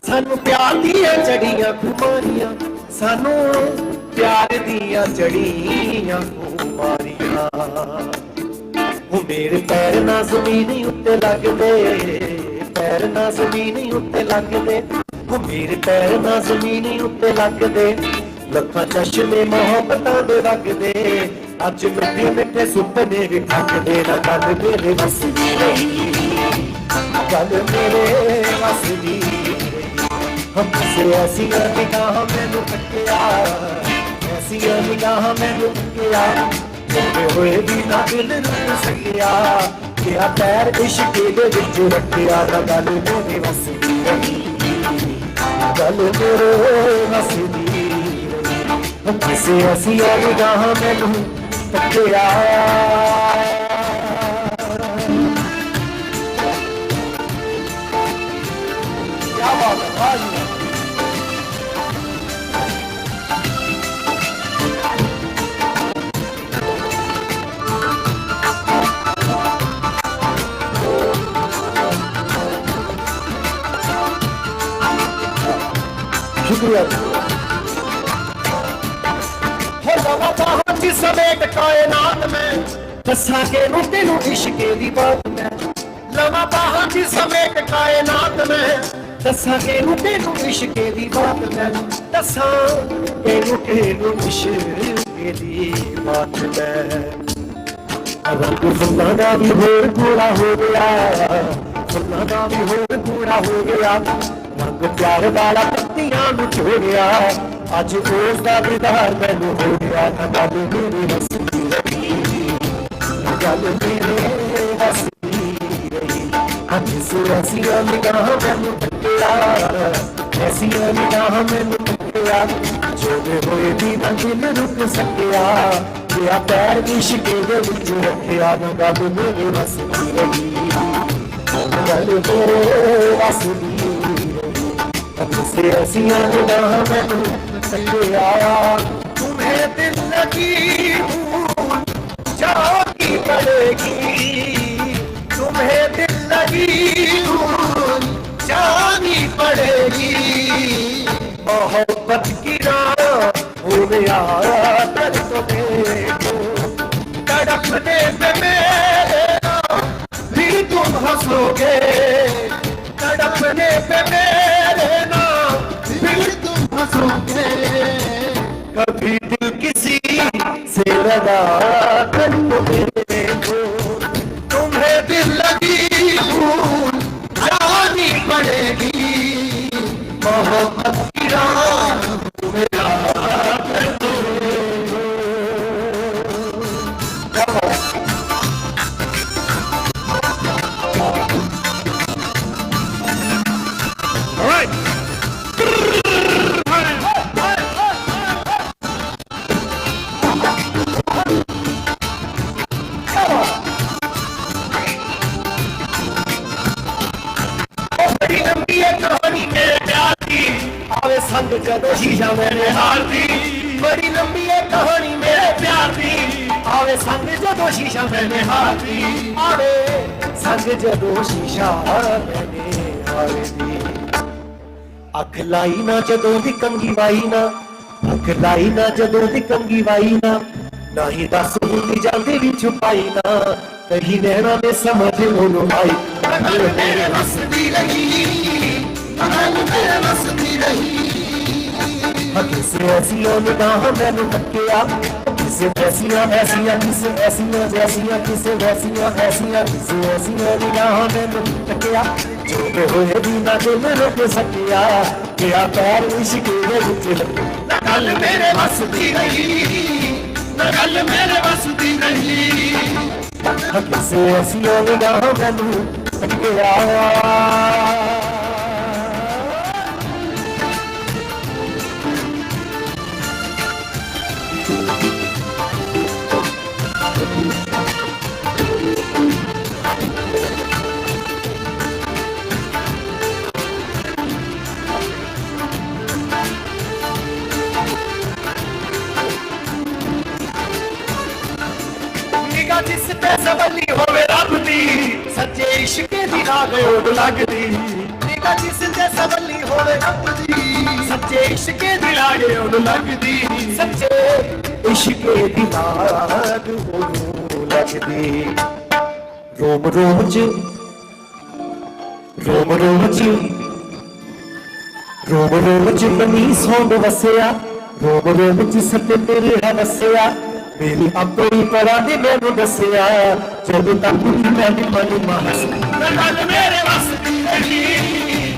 सानू प्यार दियां चढ़ियां खुमारियां सानू प्यार दियां चढ़ियां खुमारियां वो मेरे पैर ना जमीन उत्ते लगदे पैर ना जमीन उत्ते लगदे वो मेरे पैर ना जमीन उत्ते लगदे लखां चश्मे मोहब्बतां दे वगदे अज मिठे मिठे सुपने भी थकदे ना गल मेरे वस दी रही गल मेरे वस दी हम से ऐसियां निगाहां मैनू तकिया ऐसियां निगाहां मैनू तकिया जोड़े होए भी ना दिल रुक सकिया क्या पैर इश्क दे विच रखिया ना गल मेरे वस दी रही गल मेरे वस दी किसे ऐसियां निगाहां मैनू तकिया क्या बात है भाई शुक्रिया समेत कायनात में दसा के तेनू इश्के दी बात में लवा बाहां च समेत कायनात में दसा के तेनू इश्के दी बात में दसा तेनू इश्के दी बात में रंग फुल्लां दा भी होर थोड़ा हो गया फुल्लां दा भी होर थोड़ा हो गया रंग प्यार वाला पत्तियां नूं छोड़िया अज उस दा दीदार मैनू हो गया ना गल मेरी हसदी रही गल मेरे हसदी रही अज से ऐसियां निगाहां मैनू तकिया ऐसियां निगाहां मैनू तकिया जोड़े होए भी ना दिल रुक सकिया क्या पैर इश्क दे विच रखिया ना गल मेरी हसदी रही गल मेरे हसदी से ऐसियां निगाहां मैनू तकिया तुम्हें दिल लगी जानी पड़ेगी तुम्हें दिल लगी जानी पड़ेगी मोहब्बत की राह भूल आया दर्द देखो तड़पने पे मेरे फिर तुम हंसोगे तड़पने पे मेरे ना फिर तुम हंसोगे कभी दिल किसी से लगा कर देखो तुम्हें दिल लगी भूल जानी पड़ेगी मोहब्बत की राह तुम्हें All right. बड़ी लंबी है कहानी मेरे प्यार की आवे संग जदों शीशा मेरे हाल दी बड़ी लंबी है कहानी मेरे प्यार की आवे संग जदों शीशा मेरे हाल दी आवे संग जदों शीशा मेरे हाल दी अख लाई ना जदों दी कंगी वाई ना अख लाई ना जदों दी कंगी वाई ना ही दस बुली जाती भी छुपाई ना कहीं नैना में समझ लो आई अगल मेरे बस दी रही अगल मेरे बस दी रही किसे ऐसियां निगाह मैनू तकिया किसे ऐसियां ऐसियां किसे ऐसियां जैसियां किसे वैसियां ऐसियां किसे ऐसियां निगाह मैनू तकिया जो होए भी ना दिल रुक सकिया क्या पैर इश्क दे विच गल मेरे बस दी रही गल मेरे बस दी रही किसे ऐसियां निगाह मैनू तकिया जिस पे सबली होवे रब दी सच्चे इश्क दी लाग ओड लगदी निगा जिस ते सबली होवे रब दी सच्चे इश्क दी लाग ओड लगदी सच्चे इश्क दी लाग ओड लगदी रोम रोम च रोम रोम च रोम रोम च बनी सोंद वसिया रोम रोम च सत्य तेरे है वसिया मेरी अपनी परा ने मैनू दसिया जब तक मैंने मन मास गल मेरे बस दी नहीं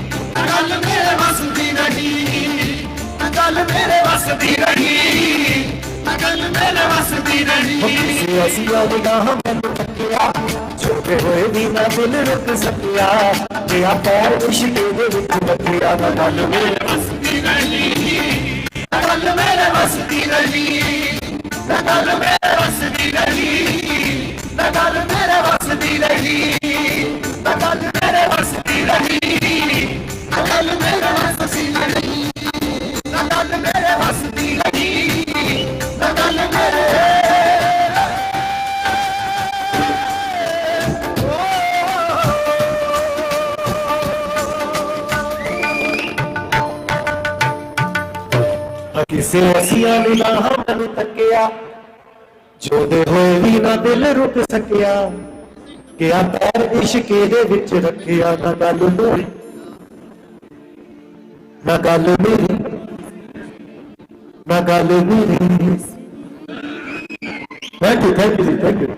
गल मेरे बस दी नहीं गल मेरे बस दी नहीं गल मेरे बस दी नहीं किसी ऐसियां निगाह मैनू तकिया छोटे होए भी ना दिल रुक सकिया मेरा पैर इश्क दे विच रखिया गल मेरे बस दी नहीं गल मेरे बस दी नहीं गल मेरे बस दी रही गल मेरे बस दी रही गल मेरे बस दी रही गल मेरे बस दी रही गल मेरे बस दी रही गल मेरे किसे ऐसियां निगाह मैनू तकिया जोदे होए भी ना दिल रुक सकिया क्या पैर इश्क दे विच रखिया ना गल मेरी ना गल मेरी ना गल मेरी थैंक यू जी थैंक यू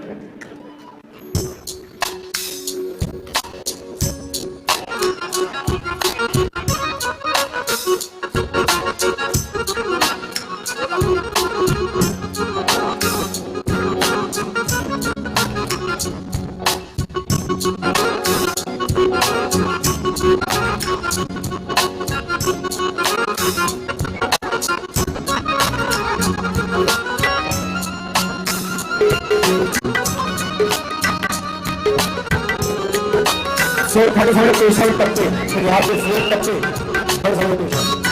थोड़े थोड़े पेशा टप्पे पंजाब के फोर टप्पे थोड़े थोड़े पेशा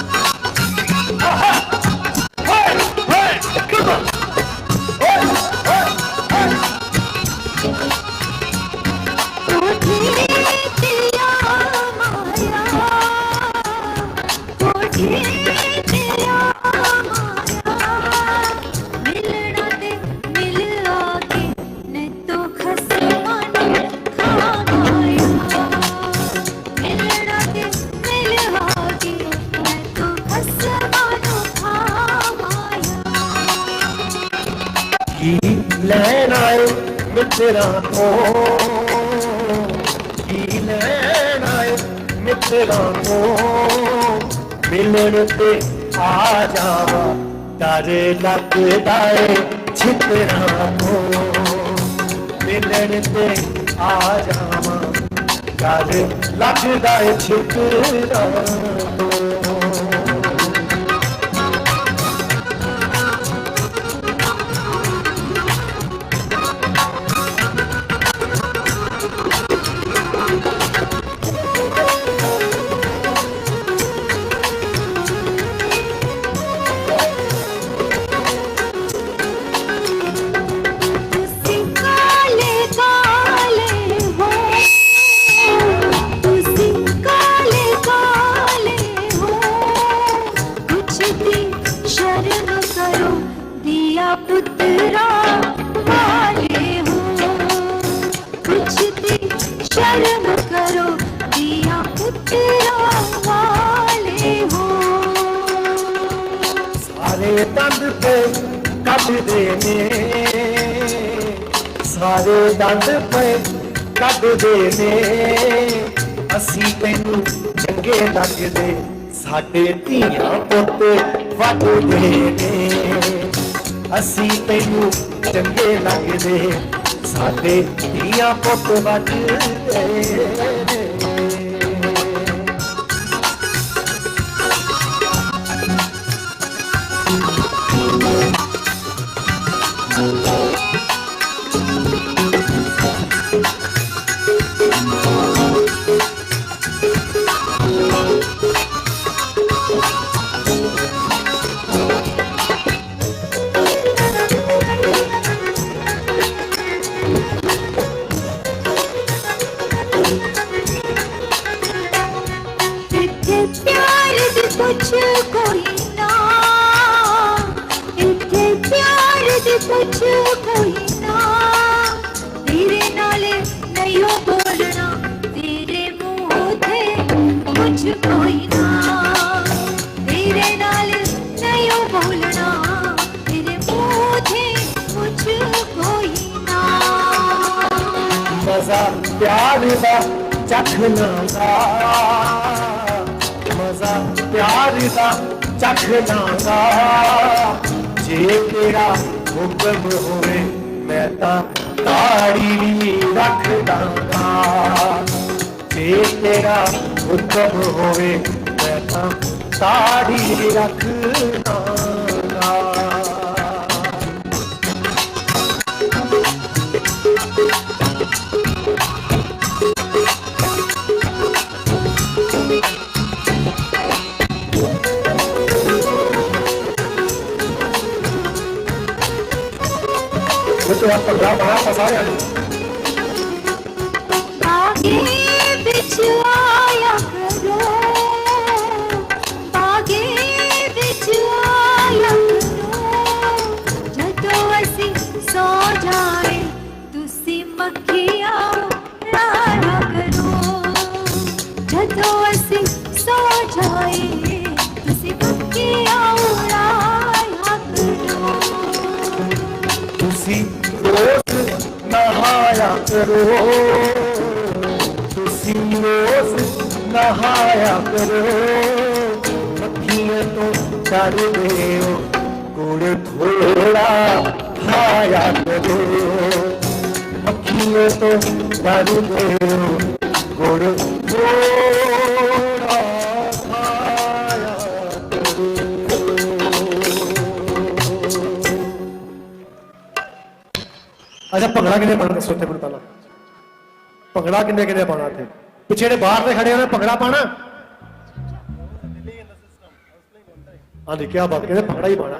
लैन आए मित्रा को लैन आए मित्रा को मिलन ते आ जावा डर लगदा है छितरा को मिलन ते आ जावा डर लगदा है छितरा को पुत्रा वाले हो सारे दंद पे कट देने सारे दंद पे कट देने ਅਸੀਂ ਤੈਨੂੰ ਚੰਗੇ ਲੱਗਦੇ ਸਾਡੇ ਧੀਆਂ ਪੁੱਤ ਵੱਢਦੇ ਨੇ ਅਸੀਂ ਤੈਨੂੰ ਚੰਗੇ ਲੱਗਦੇ ਸਾਡੇ ਧੀਆਂ ਪੁੱਤ ਵੱਢਦੇ ਨੇ कुछ कोई ना इत्थे प्यार दे कुछ कोई ना तेरे नाले नहीं बोलना तेरे मुंह थे कुछ कोई ना तेरे नाले नहीं बोलना तेरे मुंह थे कुछ कोई ना मजा प्यार दा चखना दा मजा प्यार दा चखना दा जे तेरा हुक्म होवे मैं तां ताड़ी भी रख दांगा जे तेरा हुक्म होवे मैं तां ताड़ी भी रख दांगा तो आप पंद्रह बना सारे आगे बिच आया करो आगे बिच आया करो जदों असी सो जाए तुसी मक्खियां लाया करो जदों असी सो जाए तुसी मक्खियां लाया करो तुसी रोज नहाया करो तुसी रोज नहाया करो मक्खियां तो डरदे हो गुड़ थोड़ा खाया करो मक्खियां तो डरदे हो गुड़ थोड़ा खाया करो अच्छा भंगड़ा किन्ने पाना दसो इत्थे पहला भंगड़ा किन्ने किन्ने पाना इत्थे पिछे जेहड़े बाहर दे खड़े उन्हें भंगड़ा पाना हाँ जी क्या बात कहते भंगड़ा ही पाना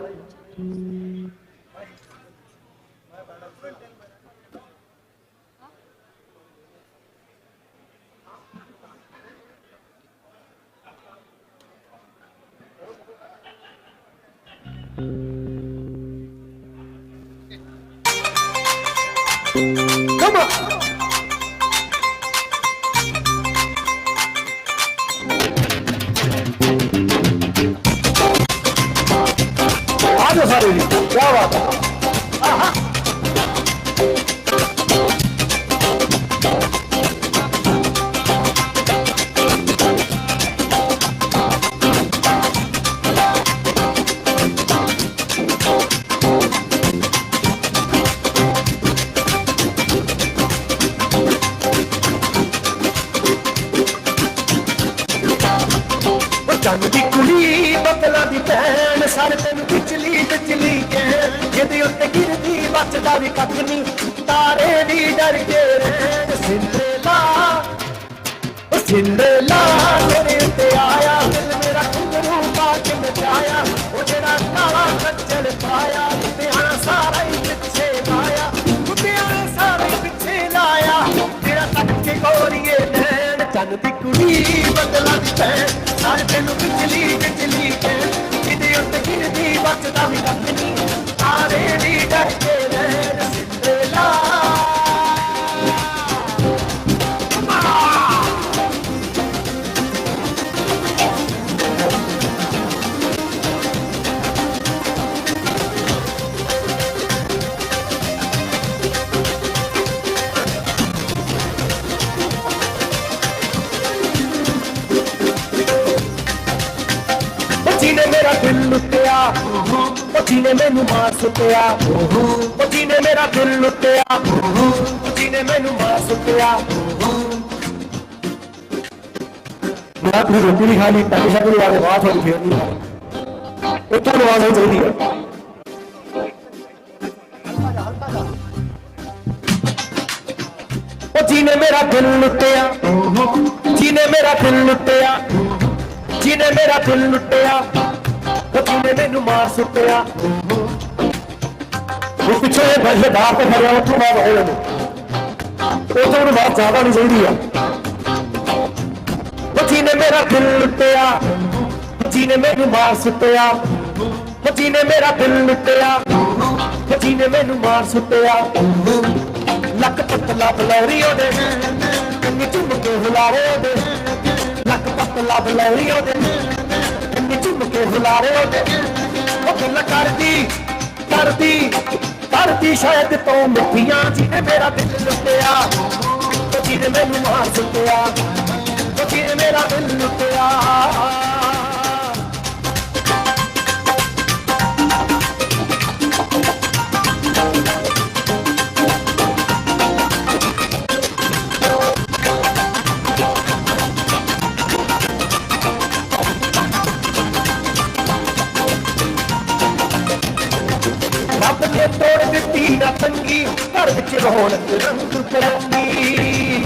Come on! आ जाओ सारे जी क्या बात है चंद की कुड़ी बदला दी भैन सारे तेन बिचली बिचली कहन जिहदे उत्ते गिरदी बचदा भी कख नहीं तारे भी डर के रहन सिंदरेला तेरे उत्ते आया दिल मेरा घुंघरू पा के नचाया ओ जेड़ा काला खच्चर पाया लुधियाना सारा ही पिछे लाया लुधियाना सारा ही पिछे लाया तेरा तक के गोरीए नैन चंद दी कुड़ी बदला दी भैन सारे तेनू बिजली बिजली के जिहदे उत्ते गिरदी बचदा भी कख नहीं तारे भी डर के रहन सिंदरेला ਮੇਰਾ ਦਿਲ ਲੁੱਟਿਆ ਉਹ ਜਿਹਨੇ ਮੈਨੂੰ ਮਾਰ ਸੁੱਟਿਆ ਉਹ ਜਿਹਨੇ ਮੇਰਾ ਦਿਲ ਲੁੱਟਿਆ ਉਹ ਜਿਹਨੇ ਮੈਨੂੰ ਮਾਰ ਸੁੱਟਿਆ ਮੈਂ ਆਪਣੀ ਰੋਟੀ ਨਹੀਂ ਖਾਣੀ ਪੈਸੇ ਸ਼ਕਲ ਵਾਲੇ ਬਾਤ ਹੋਈ ਫੇਰ ਨਹੀਂ ਖਾਣੀ ਉੱਥੋਂ ਆਵਾਜ਼ ਆਈ ਚਾਹੀਦੀ ਹੈ ਉਹ ਜਿਹਨੇ ਮੇਰਾ ਦਿਲ ਲੁੱਟਿਆ ਜਿਹਨੇ ਮੇਰਾ ਦਿਲ ਲੁੱਟਿਆ ਜਿਹਨੇ ਮੇਰਾ ਦਿਲ ਲੁੱਟਿਆ ਉਹ ਜਿਹਨੇ ਮੈਨੂੰ ਮਾਰ ਸੁੱਟਿਆ ਉਹ ਪਿੱਛੇ ਬਸ਼ਦਾਰ ਤੇ ਖੜਿਆ ਉੱਥੋਂ ਬਾਅਦ ਹੋ ਜਾਂਦੇ ਉੱਥੋਂ ਨੂੰ ਬਾਤ ਜ਼ਿਆਦਾ ਨਹੀਂ ਚਾਹੀਦੀ ਆ ਉਹ ਜਿਹਨੇ ਮੇਰਾ ਦਿਲ ਲੁੱਟਿਆ ਜਿਹਨੇ ਮੈਨੂੰ ਮਾਰ ਸੁੱਟਿਆ ਉਹ ਜਿਹਨੇ ਮੇਰਾ ਦਿਲ ਲੁੱਟਿਆ ਉਹ ਜਿਹਨੇ ਮੈਨੂੰ ਮਾਰ ਸੁੱਟਿਆ ਲੱਕ ਪਤਲਾ ਬਲੌਰੀ ਉਹਦੇ ਕੰਨੀ ਚੁੰਮ ਕੇ ਹੁਲਾਰੇ ਉਹਦੇ ਲੱਕ ਪਤਲਾ ਬਲੌਰੀ ਉਹਦੇ ਕੰਨੀ ਚੁੰਮ ਕੇ ਹੁਲਾਰੇ ਉਹਦੇ ਉਹ ਗੱਲ ਕਰਦੀ ਕਰਦੀ ਕਰਦੀ ਸ਼ਾਇਦ ਤੋਂ ਮਿੱਠੀਆਂ ਜਿਹਨੇ ਮੇਰਾ ਦਿਲ ਲੁੱਟਿਆ ਉਹ ਜਿਹਨੇ ਮੈਨੂੰ ਮਾਰ ਸੁੱਟਿਆ ਉਹ ਜਿਹਨੇ ਮੇਰਾ ਦਿਲ ਲੁੱਟਿਆ ਰੱਬ ਨੇ ਤੋੜ ਦਿੱਤੀ ਨਾ ਤੰਗੀ ਘਰ ਵਿੱਚ ਰੌਣਕ ਰੰਗ ਬਰੰਗੀ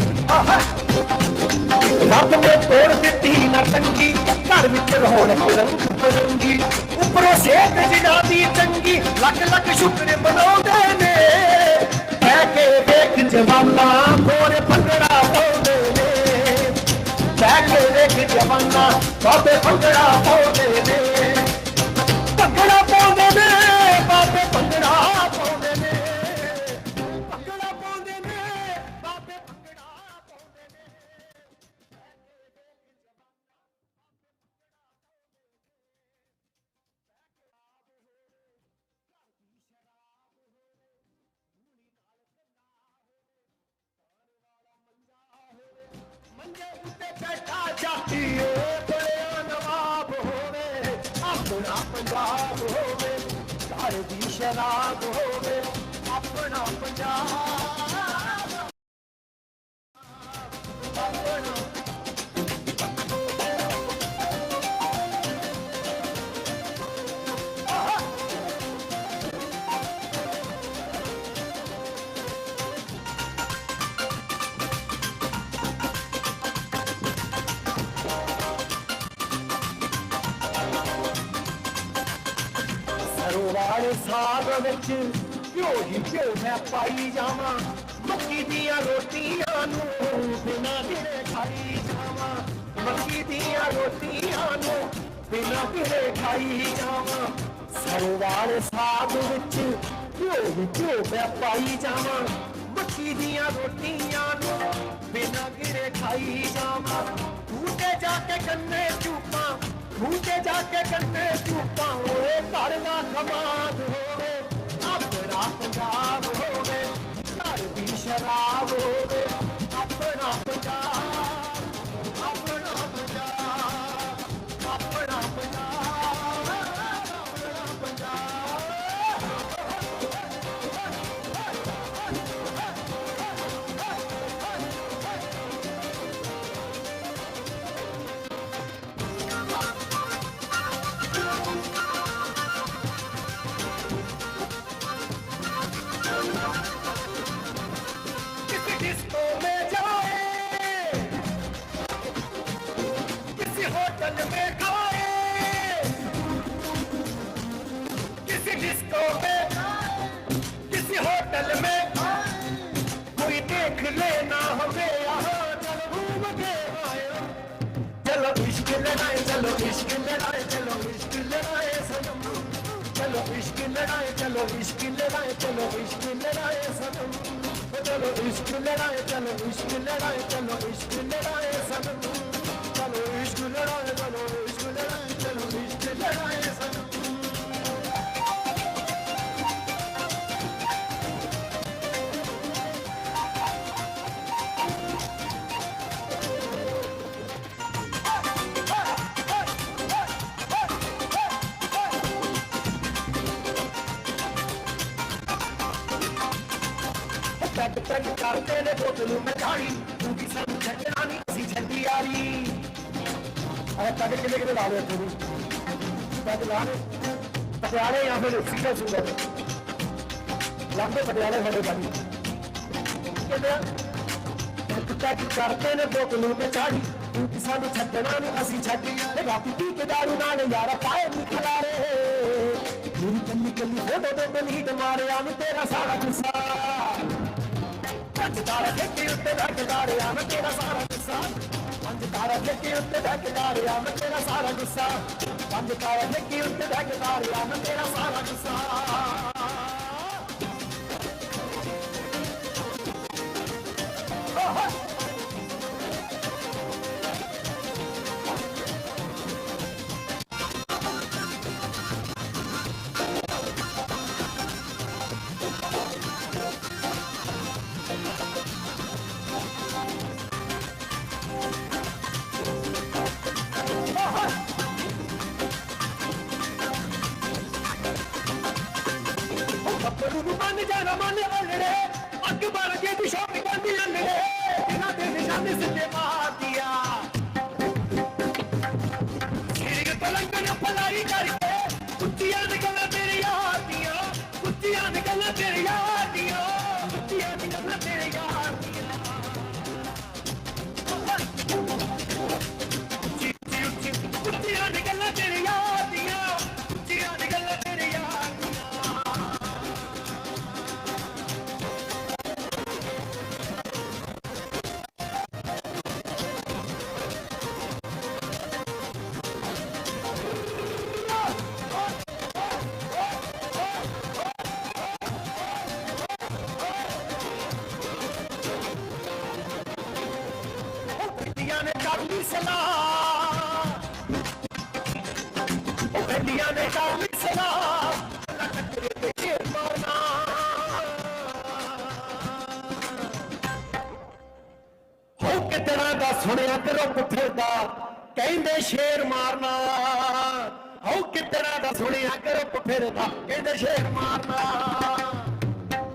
ਰੱਬ ਨੇ ਤੋੜ ਦਿੱਤੀ ਨਾ ਤੰਗੀ ਘਰ ਵਿੱਚ ਰੌਣਕ ਰੰਗ ਬਰੰਗੀ ਉੱਪਰੋਂ ਸੇਤ ਜਿਨ੍ਹਾਂ ਦੀ ਚੰਗੀ ਲੱਖ ਲੱਖ ਸ਼ੁਕਰ ਮਨਾਉਂਦੇ ਨੇ ਕਹਿ ਕੇ ਵੇਖ ਜਵਾਨਾ ਕੋਰੇ ਭੰਗੜਾ ਪਾਉਂਦੇ ਨੇ ਕਹਿ ਕੇ ਵੇਖ ਜਵਾਨਾ ਬਾਬੇ ਭੰਗੜਾ ਪਾਉਂਦੇ ਨੇ ਭੰਗੜਾ ਪਾਉਂਦੇ ਨੇ ਬਾਬੇ ਭੰਗੜਾ ਪਾਉਂਦੇ ਨੇ ਭੰਗੜਾ ਪਾਉਂਦੇ ਨੇ ਬਾਬੇ ਭੰਗੜਾ ਪਾਉਂਦੇ ਨੇ ਮੰਜੇ ਉੱਤੇ ਬੈਠਾ ਜਾਤੀਏ ਬੜਿਆ ਨਵਾਬ ਹੋਵੇ ਆਪਣਾ ਪੰਜਾਬ ਹੋਵੇ ਘਰ ਦੀ ਸ਼ਰਾਬ ਹੋਵੇ ਆਪਣਾ ਪੰਜਾਬ ਸਰੋਵਾਲੇ ਸਾਗ ਵਿੱਚ ਘਿਓ ਹੀ ਘਿਓ ਮੈਂ ਪਾਈ ਜਾਵਾਂ ਮੱਕੀ ਦੀਆਂ ਰੋਟੀਆਂ ਨੂੰ ਬਿਨਾਂ ਗਿਰੇ ਖਾਈ ਜਾਵਾਂ ਮੱਕੀ ਦੀਆਂ ਰੋਟੀਆਂ ਨੂੰ ਬਿਨਾਂ ਗਿਰੇ ਖਾਈ ਜਾਵਾਂ ਸਰੋਵਾਲੇ ਸਾਗ ਵਿੱਚ ਘਿਓ ਹੀ ਘਿਓ ਮੈਂ ਪਾਈ ਜਾਵਾਂ ਮੱਕੀ ਦੀਆਂ ਰੋਟੀਆਂ ਨੂੰ ਬਿਨਾਂ ਗਿਰੇ ਖਾਈ ਜਾਵਾਂ ਬੂਟੇ ਜਾ ਕੇ ਗੰਨੇ ਚੂਪਾਂ ਬੂਟੇ ਜਾ ਕੇ ਗੰਨੇ ਚੂਪਾਂ ਹੋਏ ਘਰ ਦਾ ਕਮਾਦ ਹੋਵੇ ਆਪਣਾ ਪੰਜਾਬ ਹੋਵੇ ਘਰ ਦੀ ਸ਼ਰਾਬ ਹੋਵੇ ਆਪਣਾ ਪੰਜਾਬ ਆਪਣਾ ਪੰਜਾਬ ਆਪਣਾ ਪੰਜਾਬ ਆਪਣਾ ਪੰਜਾਬ डिस्को में जाए किसी होटल में खाए किसी डिस्को में किसी होटल में कोई देख लेना हमें यहाँ चल घूम के आए चलो इश्क लड़ाए चलो इश्क लड़ाए चलो इश्क लड़ाए सनम चलो इश्क लड़ाए चलो इश्क लड़ाए चलो इश्क लड़ाए सनम चलो इश्क लड़ाए चलो इश्क लड़ाए चलो इश्क लड़ाए सनम चलो इश्क लड़ाए चलो इश्क लड़ाए चलो इश्क लड़ाए सनम ਪੈਗ ਪੈਗ ਕਰਦੇ ਨੇ ਬੋਤਲ ਮੈਂ ਝਾੜੀ ਤੂੰ ਵੀ ਸਾਨੂੰ ਛੱਡਣਾ ਨਹੀਂ ਅਸੀਂ ਛੱਡੀ ਯਾਰੀ ਅਰੇ ਪੈਗ ਕਿੰਨੇ ਕਿੰਨੇ ਲਾ ਲਿਆ ਤੂੰ ਪੈਗ ਲਾ ਲੈ ਪਟਿਆਲੇ ਜਾਂ ਫਿਰ ਸਿੱਧਾ ਸੁੰਦਰ ਲੰਬੇ ਪਟਿਆਲੇ ਸਾਡੇ ਬਾਈ ਕਹਿੰਦੇ ਪੈਗ ਕਰਦੇ ਨੇ ਬੋਤਲ ਮੈਂ ਝਾੜੀ ਤੂੰ ਵੀ ਸਾਨੂੰ ਛੱਡਣਾ ਨਹੀਂ ਅਸੀਂ ਛੱਡੀ ਰਾਤੀ ਪੀ ਕੇ ਦਾਰੂ ਨਾਲ ਯਾਰਾ ਪਾਏ ਨਹੀਂ ਖਲਾਰੇ ਮੇਰੀ ਕੱਲੀ ਕੱਲੀ ਫੋਟੋ ਦੇ ਬਲੀਟ ਮਾਰਿਆ ਨੂੰ ਤੇਰਾ ਸਾਰਾ ਗੁੱਸਾ ਪੰਜ ਤਾਰਾ ਠੇਕੇ ਉੱਤੇ ਬੈਠਦਾ ਰਿਹਾ ਮੈਂ ਤੇਰਾ ਸਾਰਾ ਗੁੱਸਾ ਪੰਜ ਤਾਰਾ ਠੇਕੇ ਉੱਤੇ ਬੈਠਦਾ ਰਿਹਾ ਮੈਂ ਤੇਰਾ ਸਾਰਾ ਗੁੱਸਾ ਪੰਜ ਤਾਰਾ ਠੇਕੇ ਉੱਤੇ ਬੈਠਦਾ ਰਿਹਾ ਮੈਂ ਤੇਰਾ ਸਾਰਾ ਗੁੱਸਾ बन जाना मन अलड़े अकबर के दिशा में बंद अलड़े बिना दे निशाने से मार दिया सिर पलंग ने पलाई करके कुत्तियां निकल तेरी यार दिया कुत्तियां निकल तेरी यार दिया कुत्तियां निकल तेरी यार दिया कुत्तियां निकल तेरी यार दिया कुत्तियां निकल तेरी यार ਸੁਣਿਆ ਤੇ ਰੁੱਖ ਫਿਰਦਾ ਕਹਿੰਦੇ ਸ਼ੇਰ ਮਾਰਨਾ ਹਉ ਕਿਤਨਾ ਦਾ ਸੁਣਿਆ ਕਿ ਰੁੱਖ ਫਿਰਦਾ ਕਹਿੰਦੇ ਸ਼ੇਰ ਮਾਰਨਾ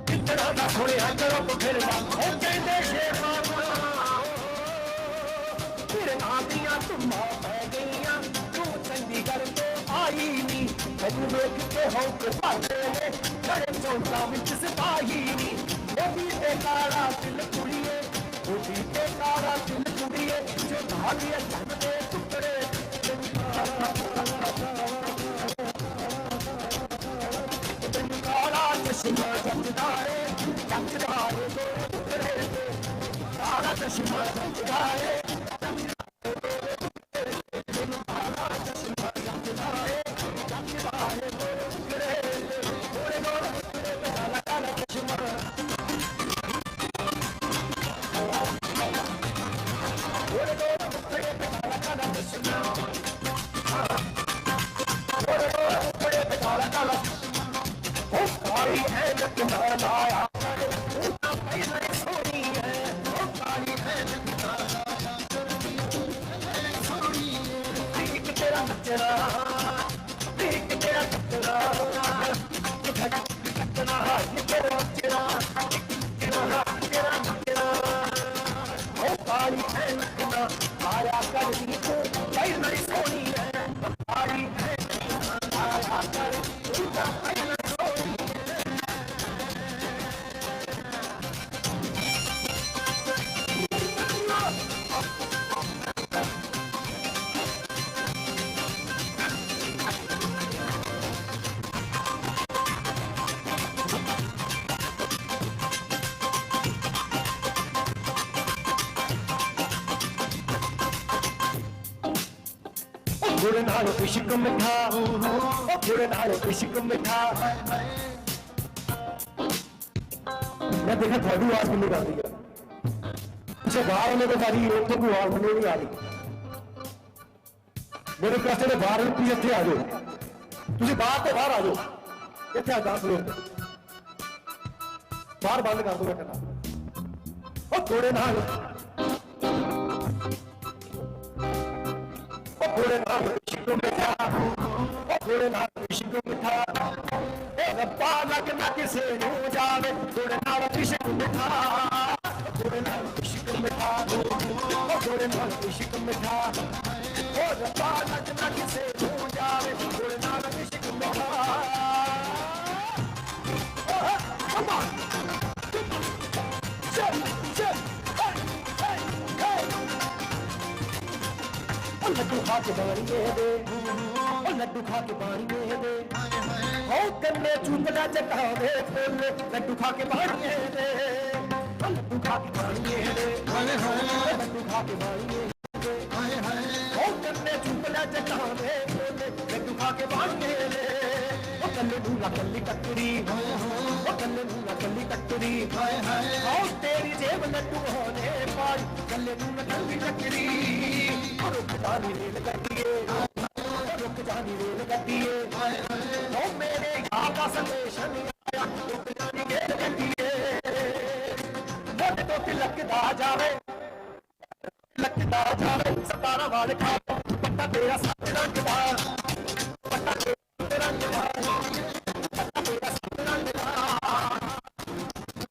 ਕਿਤਨਾ ਦਾ ਸੁਣਿਆ ਕਿ ਰੁੱਖ ਫਿਰਦਾ ਉਹ ਕਹਿੰਦੇ ਸ਼ੇਰ ਮਾਰਨਾ ਫਿਰ ਆਂਦੀਆਂ ਧੁੰਮਾਂ ਪੈ ਗਈਆਂ ਤੂੰ ਚੰਡੀਗੜ੍ਹ ਤੋਂ ਆਈ ਨੀ ਮੈਨੂੰ ਵੇਖ ਕੇ ਹੌਕ ਭਰਦੇ ਨੇ ਖੜੇ ਚੌਂਕਾਂ ਵਿੱਚ ਸਿਪਾਹੀ ਨੀ ਉਹ ਵੀ ਤੇ ਕਾਲਾ ਦਿਲ ਕੁੜੀਏ ਉਹ ਵੀ ਤੇ ਕਾਲਾ ਦਿਲ ਕੁੜੀਏ ਜੋ ਧਾਲੀਏ ਧਨ ਦੇ ਟੁਕੜੇ ਤੈਨੂੰ ਕਾਲਾ ਚਸ਼ਮਾ ਜੱਜਦਾ ਏ ਦੋ ਟੁਕੜੇ ਕਾਲਾ ਚਸ਼ਮਾ ਜੱਜਦਾ ਏ गुड़ नालो इश्क मिठा गुड़ नालो इश्क मिठा मैं देखा थोड़ी आवाज कितनी गाती है पीछे बाहर होने तो सारी उत्तर की आवाज मैंने नहीं आ रही मेरे पास बाहर प्लीज इतने आ जाओ तुम बाहर तो बाहर आ जाओ इतने आ 10 लोग बाहर बंद कर दो बेटा थोड़े नाल थोड़े नाल इश्क मिठा थोड़े नाल इश्क मिठा रब्बा लगना किसे नू जावे गुड़ नाल इश्क मिठा गुड़ नाल इश्क मिठा गुड़ नाल इश्क मिठा ओ रब्बा लगना किसे नू जावे गुड़ नाल इश्क मिठा come on chip chip hey hey hey Laddu खा के पानी दे लड्डू खा के पानी दे गन्ने चूतना चटावे खोले लड्डू खा के पानी दे लड्डू खा के पानी दे लड्डू खा के पानी दे गन्ने चूतना चटावे खोले लड्डू खा के पानी दे कल्ले दूला कल्ली कटरी कल्ले दूला कल्ली कटरी तेरी जेब लड्डू होने पाई कल्ले दूला कल्ली कटरी रुक जानी रेल गड्डिए रुक जानी रेल गड्डिए ओ मेरे यहाँ का संदेश नहीं आया रुक जानी रेल गड्डिए मोटे तो तिलकदा जावे सतारा वाले खा पट्टा तेरा साथ रंग दा पट्टा तेरा रंग दा पट्टा तेरा साथ रंग दा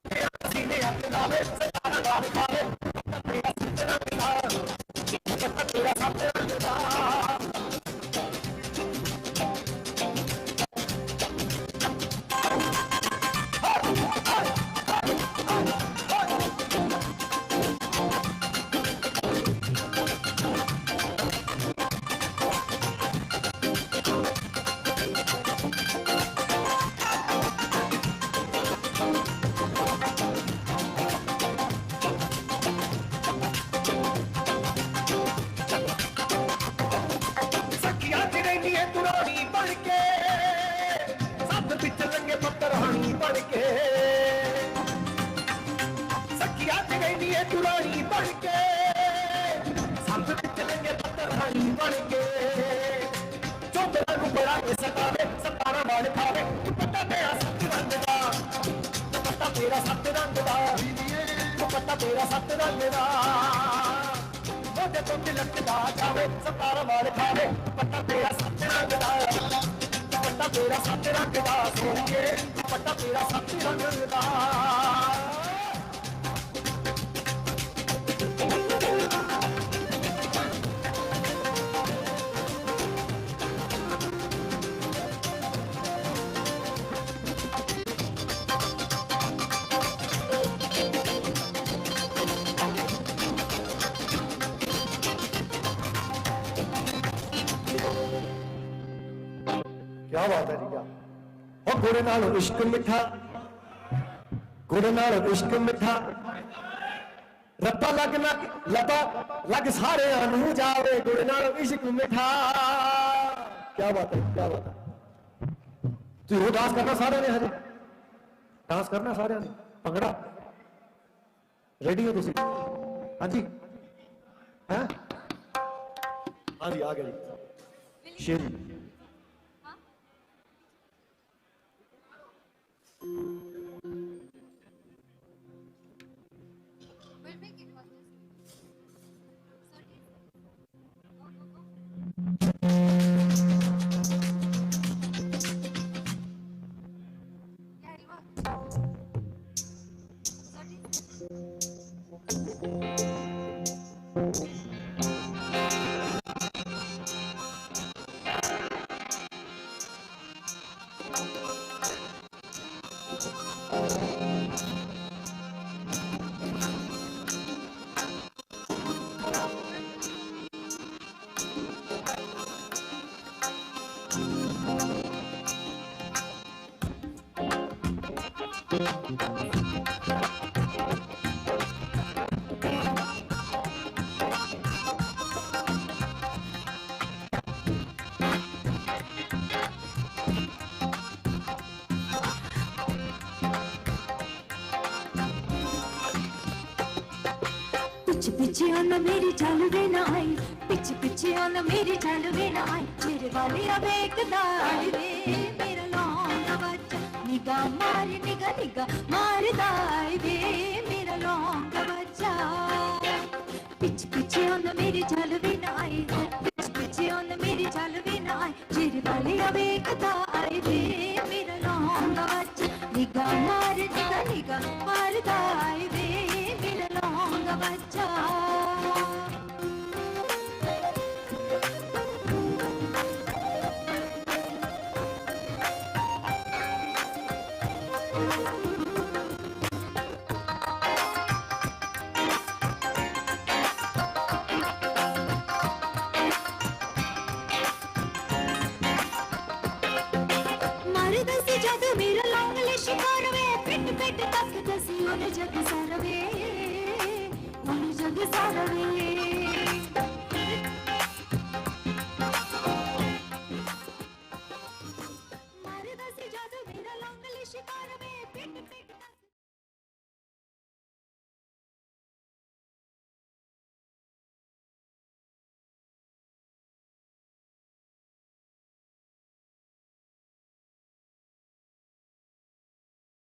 तेरा सीने अपने दावे सतारा वाले खा पट्टा तेरा साथ रंग दा पट्टा तेरा साथ रंग दा तेरा सत रंग दा मोटे तो तिलकदा जावे सतारा वाले खावे पट्टा तेरा सत रंग दा पट्टा तेरा सत रंग दा सोनिए पट्टा तेरा सत रंग दा क्या बात है जी क्या और गुड़ नाल इश्क मिठा गुड़ नाल इश्क मिठा रब्बा लगना लबा लग सारे अनू जावे गुड़ नाल इश्क मिठा क्या बात है तू डांस करना सारे ने हजे डांस करना सारे ने भंगड़ा रेडी हो तुसी हाँ जी हैं हाँ जी आ गए जी शेर पीछे आना मेरी चाल वे ना आई पीछे आना मेरी चाल वे ना आई मेरे वाले अब एक दाई वे मेरा लौंगा बच्चा निगाह मार दाई वे मेरा लौंगा बच्चा पीछे आना मेरी चाल वे ना आई पीछे आना मेरी चाल वे ना आई मेरे वाले अब एक दाई वे मेरा लौंगा मारदा निगा मारदा आई वे मिल लौंगा बच्चा जग मेरा लांगले शिकार वे पिट पिट तक दसी उन जग सारवे उन जग सारवे